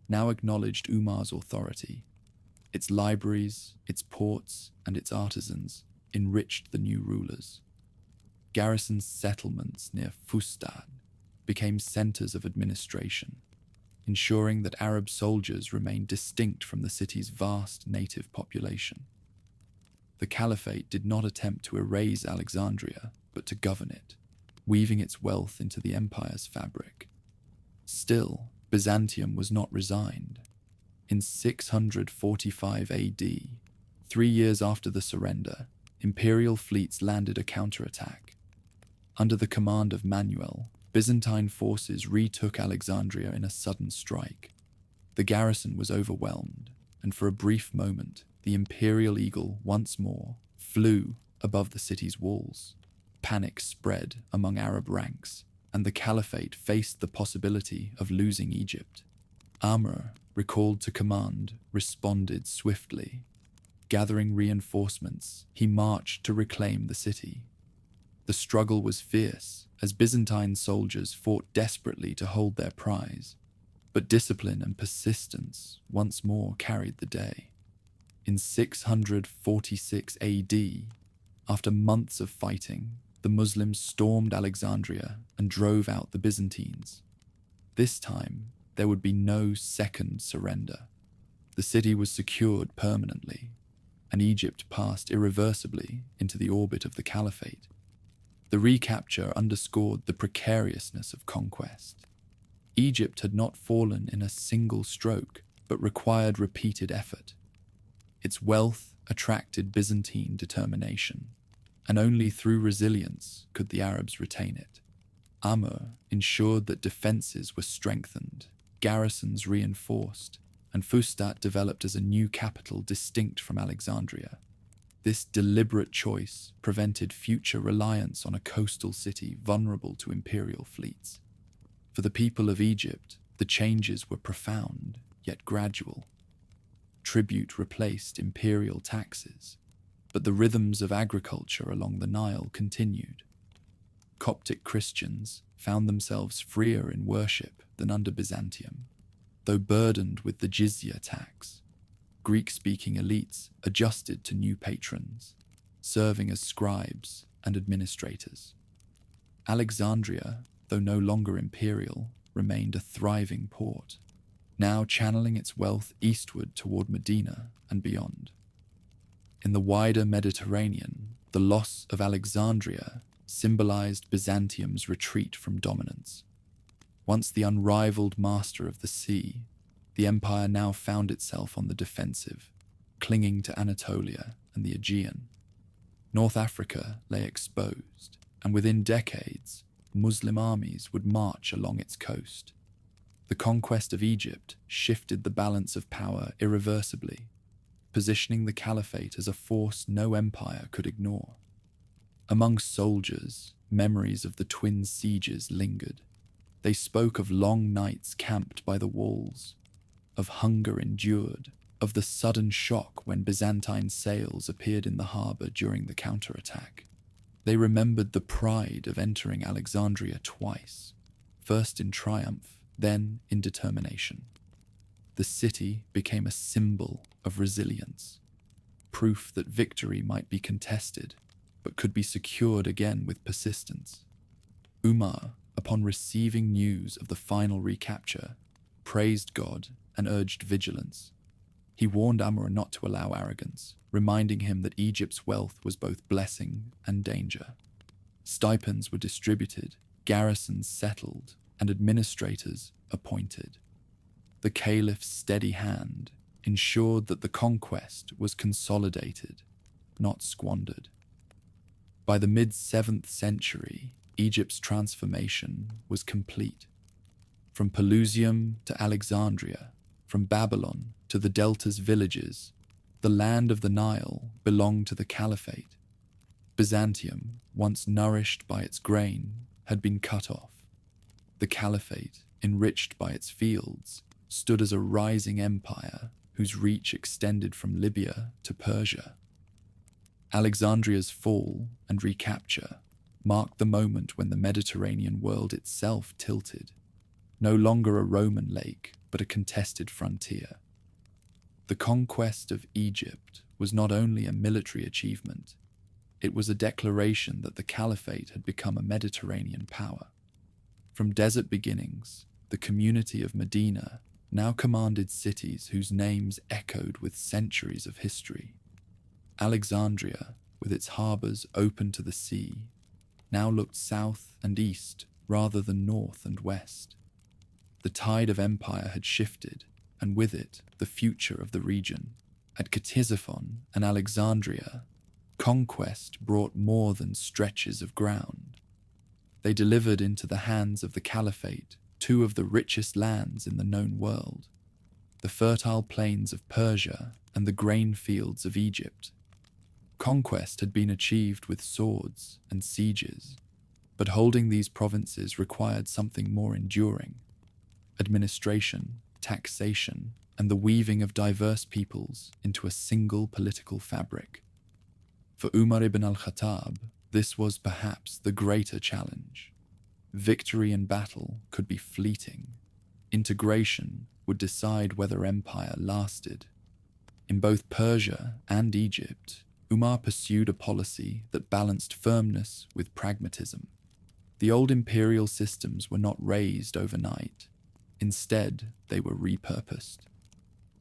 now acknowledged Umar's authority. Its libraries, its ports, and its artisans enriched the new rulers. Garrison settlements near Khuzestan became centers of administration, ensuring that Arab soldiers remained distinct from the city's vast native population. The Caliphate did not attempt to erase Alexandria, but to govern it, weaving its wealth into the empire's fabric. Still, Byzantium was not resigned. In 645 AD, 3 years after the surrender, imperial fleets landed a counterattack. Under the command of Manuel, Byzantine forces retook Alexandria in a sudden strike. The garrison was overwhelmed, and for a brief moment, the imperial eagle once more flew above the city's walls. Panic spread among Arab ranks, and the Caliphate faced the possibility of losing Egypt. Amr, recalled to command, responded swiftly. Gathering reinforcements, he marched to reclaim the city. The struggle was fierce, as Byzantine soldiers fought desperately to hold their prize, but discipline and persistence once more carried the day. In 646 AD, After months of fighting, the Muslims stormed Alexandria and drove out the Byzantines. This time, there would be no second surrender. The city was secured permanently, and Egypt passed irreversibly into the orbit of the Caliphate. The recapture underscored the precariousness of conquest. Egypt had not fallen in a single stroke, but required repeated effort. Its wealth attracted Byzantine determination, and only through resilience could the Arabs retain it. Amr ensured that defenses were strengthened, garrisons reinforced, and Fustat developed as a new capital distinct from Alexandria. This deliberate choice prevented future reliance on a coastal city vulnerable to imperial fleets. For the people of Egypt, the changes were profound, yet gradual. Tribute replaced imperial taxes, but the rhythms of agriculture along the Nile continued. Coptic Christians found themselves freer in worship than under Byzantium, though burdened with the jizya tax. Greek-speaking elites adjusted to new patrons, serving as scribes and administrators. Alexandria, though no longer imperial, remained a thriving port, now channeling its wealth eastward toward Medina and beyond. In the wider Mediterranean, the loss of Alexandria symbolized Byzantium's retreat from dominance. Once the unrivaled master of the sea, the empire now found itself on the defensive, clinging to Anatolia and the Aegean. North Africa lay exposed, and within decades, Muslim armies would march along its coast. The conquest of Egypt shifted the balance of power irreversibly, positioning the Caliphate as a force no empire could ignore. Among soldiers, memories of the twin sieges lingered. They spoke of long nights camped by the walls, of hunger endured, of the sudden shock when Byzantine sails appeared in the harbour during the counterattack. They remembered the pride of entering Alexandria twice, first in triumph, then in determination. The city became a symbol of resilience, proof that victory might be contested, but could be secured again with persistence. Umar, upon receiving news of the final recapture, praised God and urged vigilance. He warned Amr not to allow arrogance, reminding him that Egypt's wealth was both blessing and danger. Stipends were distributed, garrisons settled, and administrators appointed. The caliph's steady hand ensured that the conquest was consolidated, not squandered. By the mid-7th century, Egypt's transformation was complete. From Pelusium to Alexandria, from Babylon to the Delta's villages, the land of the Nile belonged to the Caliphate. Byzantium, once nourished by its grain, had been cut off. The Caliphate, enriched by its fields, stood as a rising empire whose reach extended from Libya to Persia. Alexandria's fall and recapture marked the moment when the Mediterranean world itself tilted, no longer a Roman lake, but a contested frontier. The conquest of Egypt was not only a military achievement, it was a declaration that the Caliphate had become a Mediterranean power. From desert beginnings, the community of Medina now commanded cities whose names echoed with centuries of history. Alexandria, with its harbours open to the sea, now looked south and east rather than north and west. The tide of empire had shifted, and with it, the future of the region. At Ctesiphon and Alexandria, conquest brought more than stretches of ground. They delivered into the hands of the Caliphate two of the richest lands in the known world, the fertile plains of Persia and the grain fields of Egypt. Conquest had been achieved with swords and sieges, but holding these provinces required something more enduring: administration, taxation, and the weaving of diverse peoples into a single political fabric. For Umar ibn al-Khattab, this was perhaps the greater challenge. Victory in battle could be fleeting. Integration would decide whether empire lasted. In both Persia and Egypt, Umar pursued a policy that balanced firmness with pragmatism. The old imperial systems were not raised overnight. Instead, they were repurposed.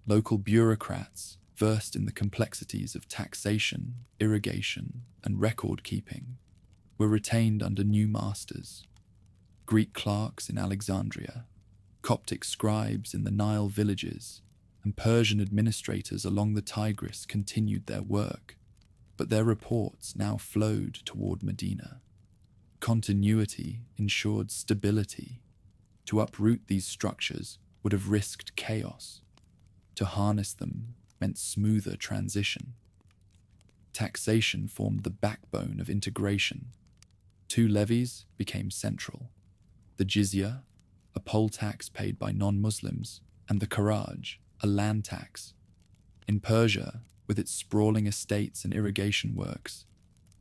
Local bureaucrats, versed in the complexities of taxation, irrigation, and record-keeping, were retained under new masters. Greek clerks in Alexandria, Coptic scribes in the Nile villages, and Persian administrators along the Tigris continued their work, but their reports now flowed toward Medina. Continuity ensured stability. To uproot these structures would have risked chaos. To harness them meant smoother transition. Taxation formed the backbone of integration. Two levies became central: the jizya, a poll tax paid by non-Muslims, and the kharaj, a land tax. In Persia, with its sprawling estates and irrigation works,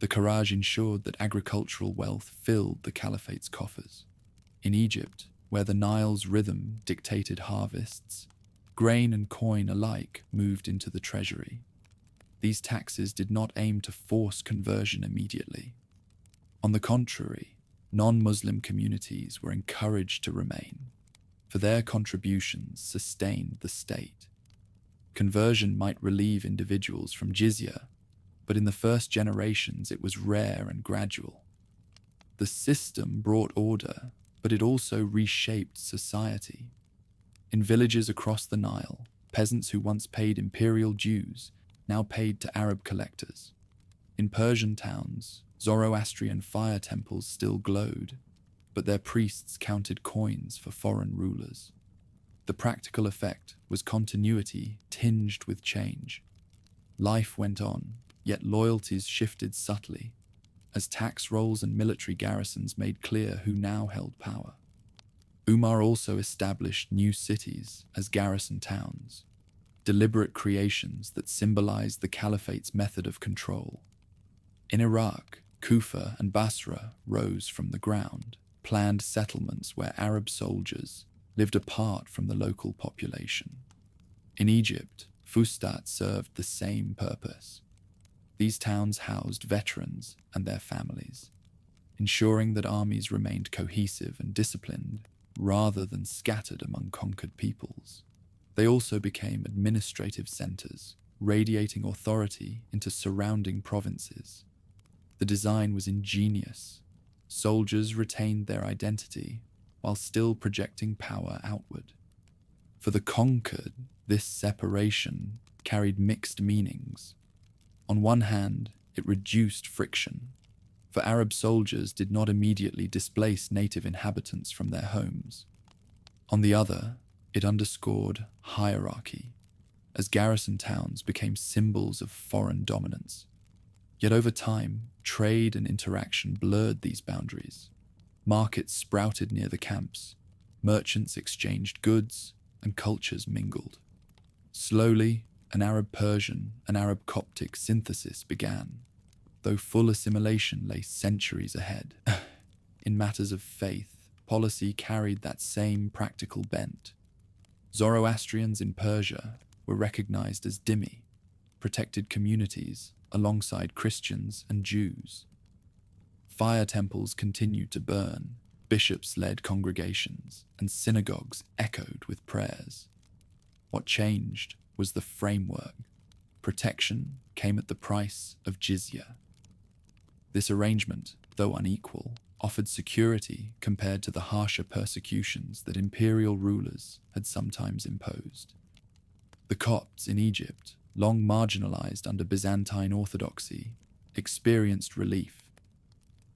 the kharaj ensured that agricultural wealth filled the Caliphate's coffers. In Egypt, where the Nile's rhythm dictated harvests, grain and coin alike moved into the treasury. These taxes did not aim to force conversion immediately. On the contrary, non-Muslim communities were encouraged to remain, for their contributions sustained the state. Conversion might relieve individuals from jizya, but in the first generations it was rare and gradual. The system brought order, but it also reshaped society. In villages across the Nile, peasants who once paid imperial dues now paid to Arab collectors. In Persian towns, Zoroastrian fire temples still glowed, but their priests counted coins for foreign rulers. The practical effect was continuity tinged with change. Life went on, yet loyalties shifted subtly, as tax rolls and military garrisons made clear who now held power. Umar also established new cities as garrison towns, deliberate creations that symbolized the Caliphate's method of control. In Iraq, Kufa and Basra rose from the ground, planned settlements where Arab soldiers lived apart from the local population. In Egypt, Fustat served the same purpose. These towns housed veterans and their families, ensuring that armies remained cohesive and disciplined rather than scattered among conquered peoples. They also became administrative centers, radiating authority into surrounding provinces. The design was ingenious. Soldiers retained their identity while still projecting power outward. For the conquered, this separation carried mixed meanings. On one hand, it reduced friction, for Arab soldiers did not immediately displace native inhabitants from their homes. On the other, it underscored hierarchy, as garrison towns became symbols of foreign dominance. Yet over time, trade and interaction blurred these boundaries. Markets sprouted near the camps, merchants exchanged goods, and cultures mingled. Slowly, an Arab-Persian and Arab-Coptic synthesis began, though full assimilation lay centuries ahead. In matters of faith, policy carried that same practical bent. Zoroastrians in Persia were recognized as dhimmi, protected communities alongside Christians and Jews. Fire temples continued to burn, bishops led congregations, and synagogues echoed with prayers. What changed was the framework. Protection came at the price of jizya. This arrangement, though unequal, offered security compared to the harsher persecutions that imperial rulers had sometimes imposed. The Copts in Egypt, long marginalized under Byzantine orthodoxy, experienced relief.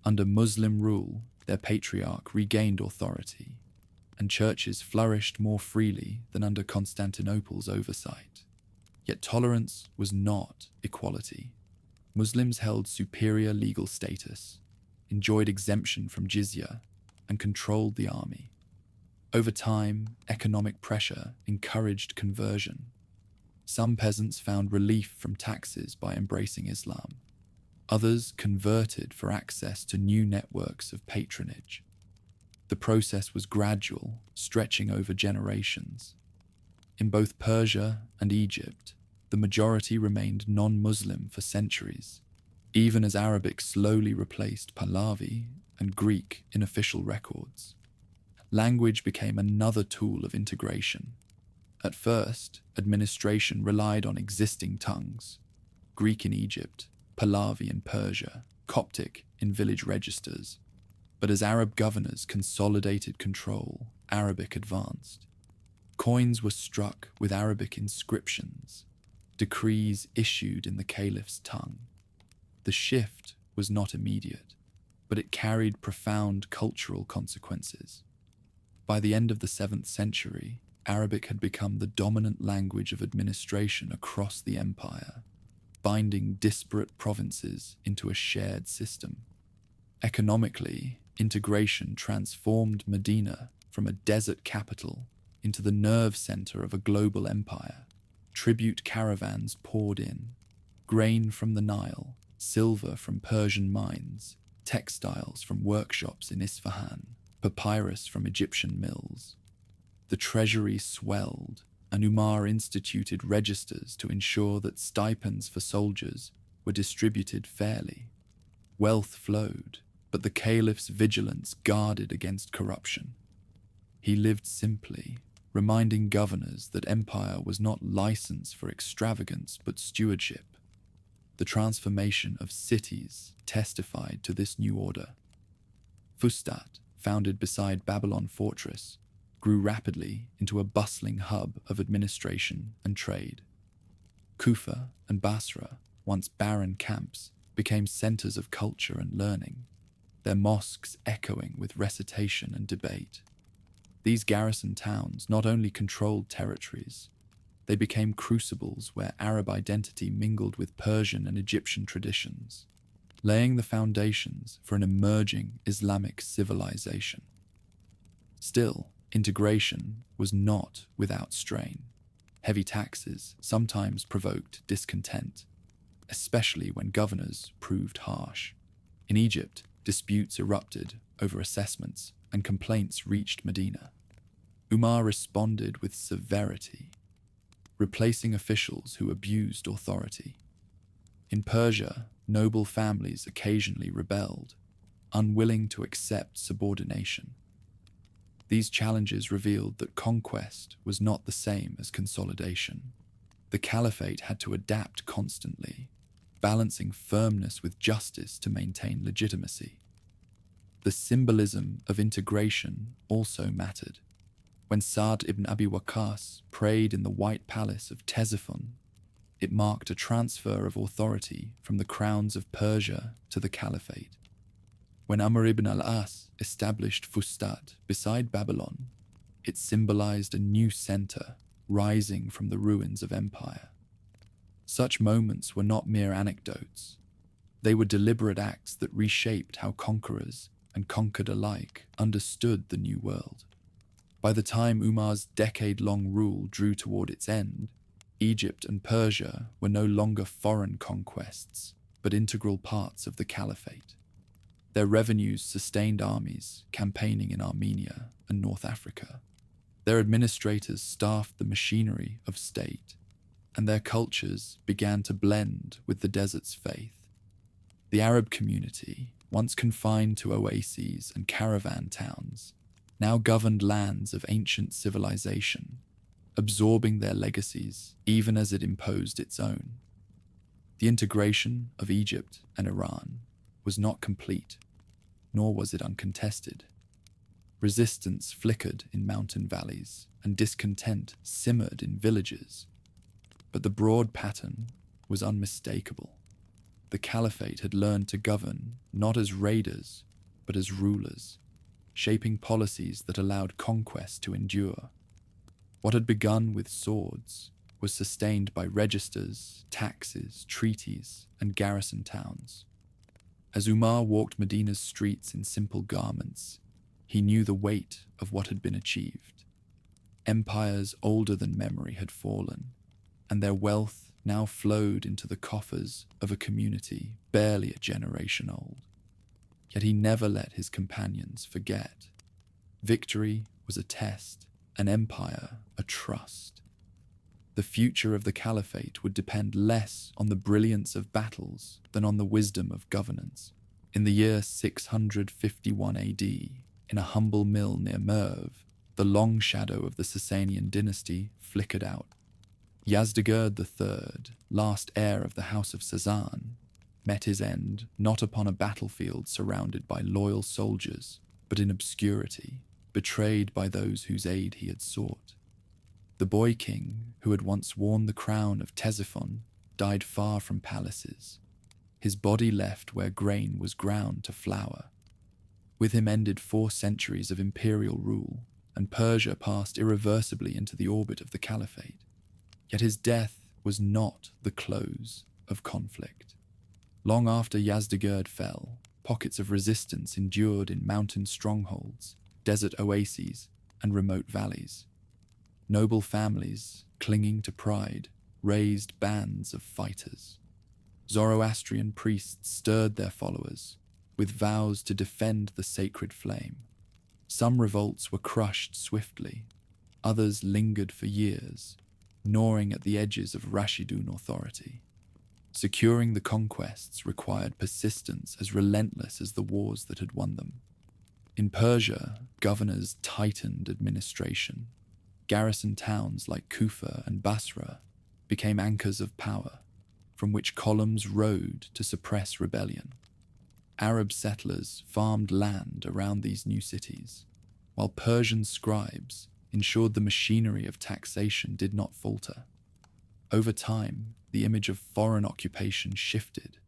Under Muslim rule, their patriarch regained authority, and churches flourished more freely than under Constantinople's oversight. Yet tolerance was not equality. Muslims held superior legal status, enjoyed exemption from jizya, and controlled the army. Over time, economic pressure encouraged conversion. Some peasants found relief from taxes by embracing Islam. Others converted for access to new networks of patronage. The process was gradual, stretching over generations. In both Persia and Egypt, the majority remained non-Muslim for centuries, even as Arabic slowly replaced Pahlavi and Greek in official records. Language became another tool of integration. At first, administration relied on existing tongues: Greek in Egypt, Pahlavi in Persia, Coptic in village registers. But as Arab governors consolidated control, Arabic advanced. Coins were struck with Arabic inscriptions, decrees issued in the caliph's tongue. The shift was not immediate, but it carried profound cultural consequences. By the end of the 7th century, Arabic had become the dominant language of administration across the empire, binding disparate provinces into a shared system. Economically, integration transformed Medina from a desert capital into the nerve center of a global empire. Tribute caravans poured in, grain from the Nile, silver from Persian mines, textiles from workshops in Isfahan, papyrus from Egyptian mills. The treasury swelled, and Umar instituted registers to ensure that stipends for soldiers were distributed fairly. Wealth flowed, but the caliph's vigilance guarded against corruption. He lived simply, reminding governors that empire was not license for extravagance but stewardship. The transformation of cities testified to this new order. Fustat, founded beside Babylon Fortress, grew rapidly into a bustling hub of administration and trade. Kufa and Basra, once barren camps, became centers of culture and learning, their mosques echoing with recitation and debate. These garrison towns not only controlled territories, they became crucibles where Arab identity mingled with Persian and Egyptian traditions, laying the foundations for an emerging Islamic civilization. Still, integration was not without strain. Heavy taxes sometimes provoked discontent, especially when governors proved harsh. In Egypt, disputes erupted over assessments and complaints reached Medina. Umar responded with severity, replacing officials who abused authority. In Persia, noble families occasionally rebelled, unwilling to accept subordination. These challenges revealed that conquest was not the same as consolidation. The Caliphate had to adapt constantly, balancing firmness with justice to maintain legitimacy. The symbolism of integration also mattered. When Sa'd ibn Abi Waqqas prayed in the White Palace of Ctesiphon, it marked a transfer of authority from the crowns of Persia to the Caliphate. When Amr ibn al-As established Fustat beside Babylon, it symbolized a new center rising from the ruins of empire. Such moments were not mere anecdotes. They were deliberate acts that reshaped how conquerors and conquered alike understood the new world. By the time Umar's decade-long rule drew toward its end, Egypt and Persia were no longer foreign conquests, but integral parts of the Caliphate. Their revenues sustained armies campaigning in Armenia and North Africa. Their administrators staffed the machinery of state, and their cultures began to blend with the desert's faith. The Arab community, once confined to oases and caravan towns, now governed lands of ancient civilization, absorbing their legacies even as it imposed its own. The integration of Egypt and Iran was not complete, nor was it uncontested. Resistance flickered in mountain valleys, and discontent simmered in villages. But the broad pattern was unmistakable. The Caliphate had learned to govern not as raiders, but as rulers, shaping policies that allowed conquest to endure. What had begun with swords was sustained by registers, taxes, treaties, and garrison towns. As Umar walked Medina's streets in simple garments, he knew the weight of what had been achieved. Empires older than memory had fallen, and their wealth now flowed into the coffers of a community barely a generation old. Yet he never let his companions forget. Victory was a test, an empire a trust. The future of the Caliphate would depend less on the brilliance of battles than on the wisdom of governance. In the year 651 AD, in a humble mill near Merv, the long shadow of the Sasanian dynasty flickered out. Yazdegerd III, last heir of the House of Sazan, met his end not upon a battlefield surrounded by loyal soldiers, but in obscurity, betrayed by those whose aid he had sought. The boy king, who had once worn the crown of Ctesiphon, died far from palaces, his body left where grain was ground to flour. With him ended 4 centuries of imperial rule, and Persia passed irreversibly into the orbit of the Caliphate. Yet his death was not the close of conflict. Long after Yazdegerd fell, pockets of resistance endured in mountain strongholds, desert oases, and remote valleys. Noble families, clinging to pride, raised bands of fighters. Zoroastrian priests stirred their followers, with vows to defend the sacred flame. Some revolts were crushed swiftly, others lingered for years, gnawing at the edges of Rashidun authority. Securing the conquests required persistence as relentless as the wars that had won them. In Persia, governors tightened administration. Garrison towns like Kufa and Basra became anchors of power, from which columns rode to suppress rebellion. Arab settlers farmed land around these new cities, while Persian scribes ensured the machinery of taxation did not falter. Over time, the image of foreign occupation shifted,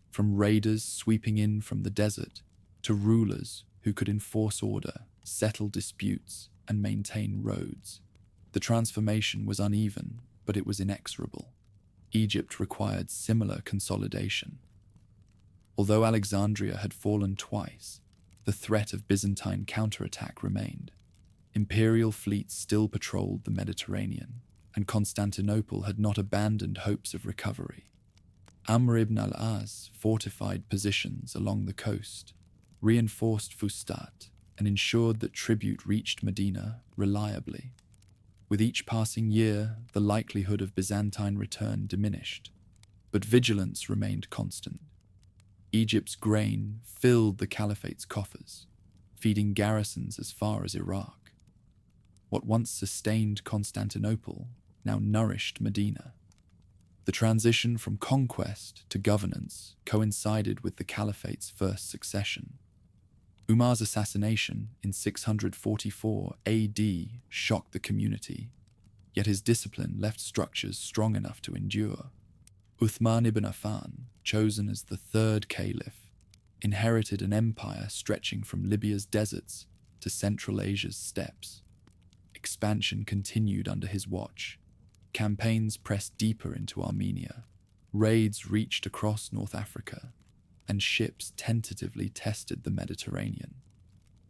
from raiders sweeping in from the desert to rulers who could enforce order, settle disputes, and maintain roads. The transformation was uneven, but it was inexorable. Egypt required similar consolidation. Although Alexandria had fallen twice, the threat of Byzantine counterattack remained. Imperial fleets still patrolled the Mediterranean, and Constantinople had not abandoned hopes of recovery. Amr ibn al-As fortified positions along the coast, reinforced Fustat, and ensured that tribute reached Medina reliably. With each passing year, the likelihood of Byzantine return diminished, but vigilance remained constant. Egypt's grain filled the Caliphate's coffers, feeding garrisons as far as Iraq. What once sustained Constantinople now nourished Medina. The transition from conquest to governance coincided with the Caliphate's first succession. Umar's assassination in 644 AD shocked the community, yet his discipline left structures strong enough to endure. Uthman ibn Affan, chosen as the 3rd caliph, inherited an empire stretching from Libya's deserts to Central Asia's steppes. Expansion continued under his watch. Campaigns pressed deeper into Armenia. Raids reached across North Africa, and ships tentatively tested the Mediterranean.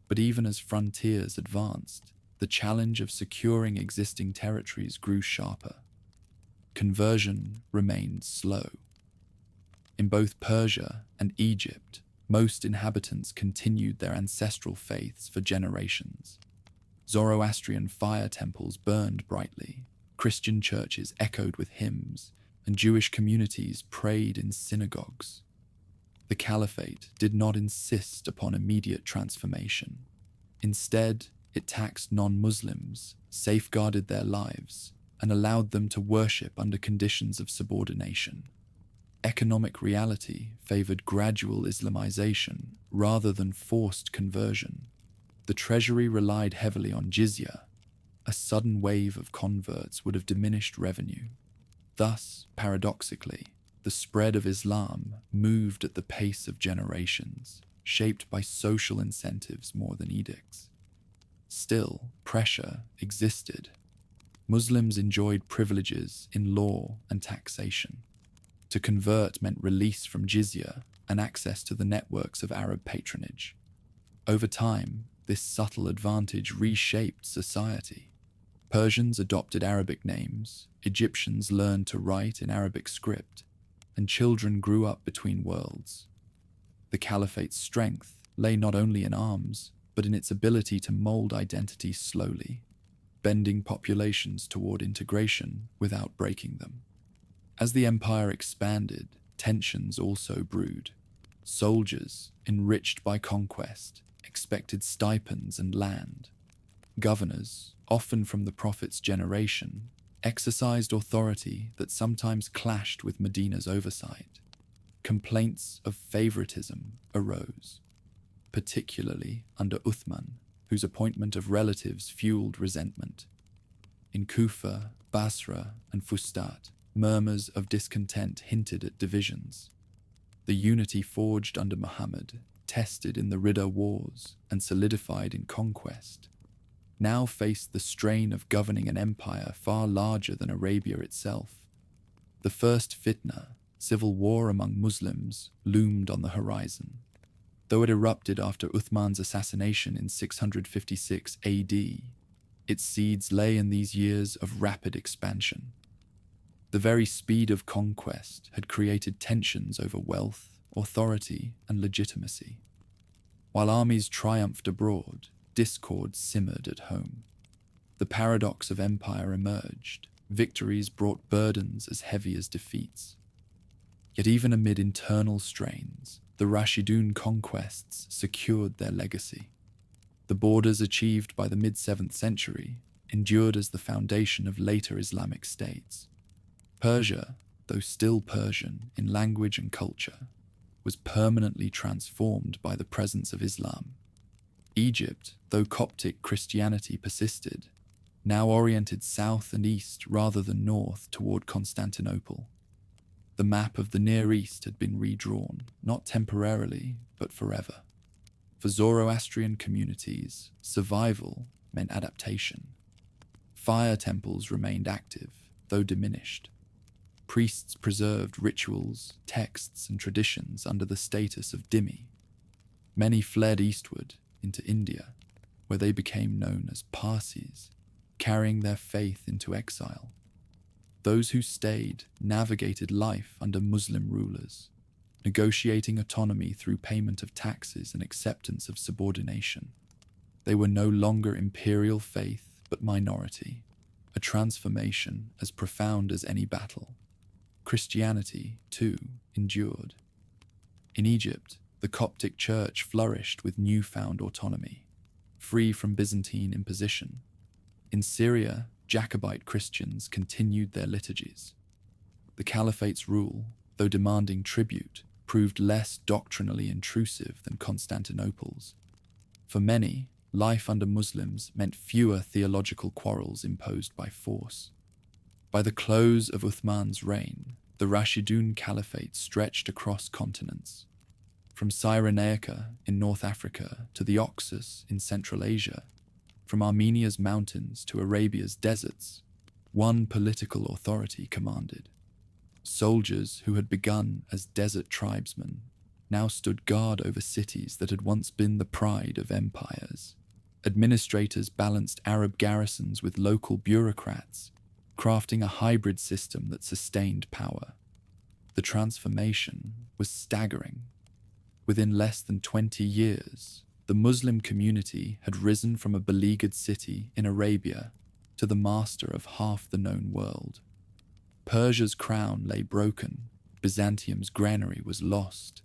But even as frontiers advanced, the challenge of securing existing territories grew sharper. Conversion remained slow. In both Persia and Egypt, most inhabitants continued their ancestral faiths for generations. Zoroastrian fire temples burned brightly, Christian churches echoed with hymns, and Jewish communities prayed in synagogues. The Caliphate did not insist upon immediate transformation. Instead, it taxed non-Muslims, safeguarded their lives, and allowed them to worship under conditions of subordination. Economic reality favored gradual Islamization rather than forced conversion. The treasury relied heavily on jizya. A sudden wave of converts would have diminished revenue. Thus, paradoxically, the spread of Islam moved at the pace of generations, shaped by social incentives more than edicts. Still, pressure existed. Muslims enjoyed privileges in law and taxation. To convert meant release from jizya and access to the networks of Arab patronage. Over time, this subtle advantage reshaped society. Persians adopted Arabic names, Egyptians learned to write in Arabic script, and children grew up between worlds. The Caliphate's strength lay not only in arms, but in its ability to mold identity slowly. bending populations toward integration without breaking them. As the empire expanded, tensions also brewed. Soldiers, enriched by conquest, expected stipends and land. Governors, often from the prophet's generation, exercised authority that sometimes clashed with Medina's oversight. Complaints of favoritism arose, particularly under Uthman, whose appointment of relatives fueled resentment. In Kufa, Basra, and Fustat, murmurs of discontent hinted at divisions. The unity forged under Muhammad, tested in the Riddah Wars and solidified in Conquest, now faced the strain of governing an empire far larger than Arabia itself. The first fitna, civil war among Muslims, loomed on the horizon. Though it erupted after Uthman's assassination in 656 AD, its seeds lay in these years of rapid expansion. The very speed of conquest had created tensions over wealth, authority, and legitimacy. While armies triumphed abroad, discord simmered at home. The paradox of empire emerged. Victories brought burdens as heavy as defeats. Yet even amid internal strains, the Rashidun conquests secured their legacy. The borders achieved by the mid-7th century endured as the foundation of later Islamic states. Persia, though still Persian in language and culture, was permanently transformed by the presence of Islam. Egypt, though Coptic Christianity persisted, now oriented south and east rather than north toward Constantinople. The map of the Near East had been redrawn, not temporarily, but forever. For Zoroastrian communities, survival meant adaptation. Fire temples remained active, though diminished. Priests preserved rituals, texts, and traditions under the status of dhimmi. Many fled eastward into India, where they became known as Parsis, carrying their faith into exile. Those who stayed navigated life under Muslim rulers, negotiating autonomy through payment of taxes and acceptance of subordination. They were no longer imperial faith, but minority, a transformation as profound as any battle. Christianity, too, endured. In Egypt, the Coptic Church flourished with newfound autonomy, free from Byzantine imposition. In Syria, Jacobite Christians continued their liturgies. The Caliphate's rule, though demanding tribute, proved less doctrinally intrusive than Constantinople's. For many, life under Muslims meant fewer theological quarrels imposed by force. By the close of Uthman's reign, the Rashidun Caliphate stretched across continents. From Cyrenaica in North Africa to the Oxus in Central Asia, from Armenia's mountains to Arabia's deserts, one political authority commanded. Soldiers who had begun as desert tribesmen now stood guard over cities that had once been the pride of empires. Administrators balanced Arab garrisons with local bureaucrats, crafting a hybrid system that sustained power. The transformation was staggering. Within less than 20 years, the Muslim community had risen from a beleaguered city in Arabia to the master of half the known world. Persia's crown lay broken, Byzantium's granary was lost,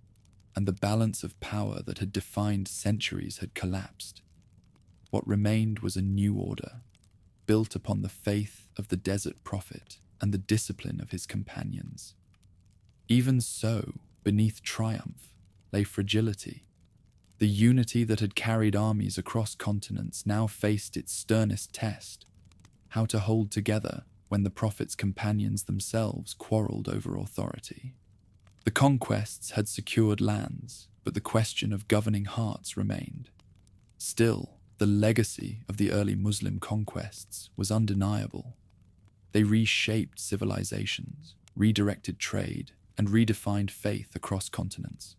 and the balance of power that had defined centuries had collapsed. What remained was a new order, built upon the faith of the desert prophet and the discipline of his companions. Even so, beneath triumph lay fragility. The unity that had carried armies across continents now faced its sternest test: how to hold together when the prophet's companions themselves quarreled over authority. The conquests had secured lands, but the question of governing hearts remained. Still, the legacy of the early Muslim conquests was undeniable. They reshaped civilizations, redirected trade, and redefined faith across continents.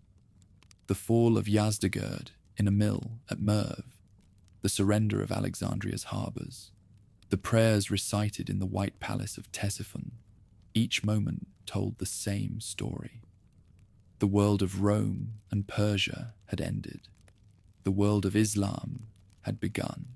The fall of Yazdegerd in a mill at Merv, the surrender of Alexandria's harbors, the prayers recited in the White Palace of Ctesiphon, each moment told the same story. The world of Rome and Persia had ended. The world of Islam had begun.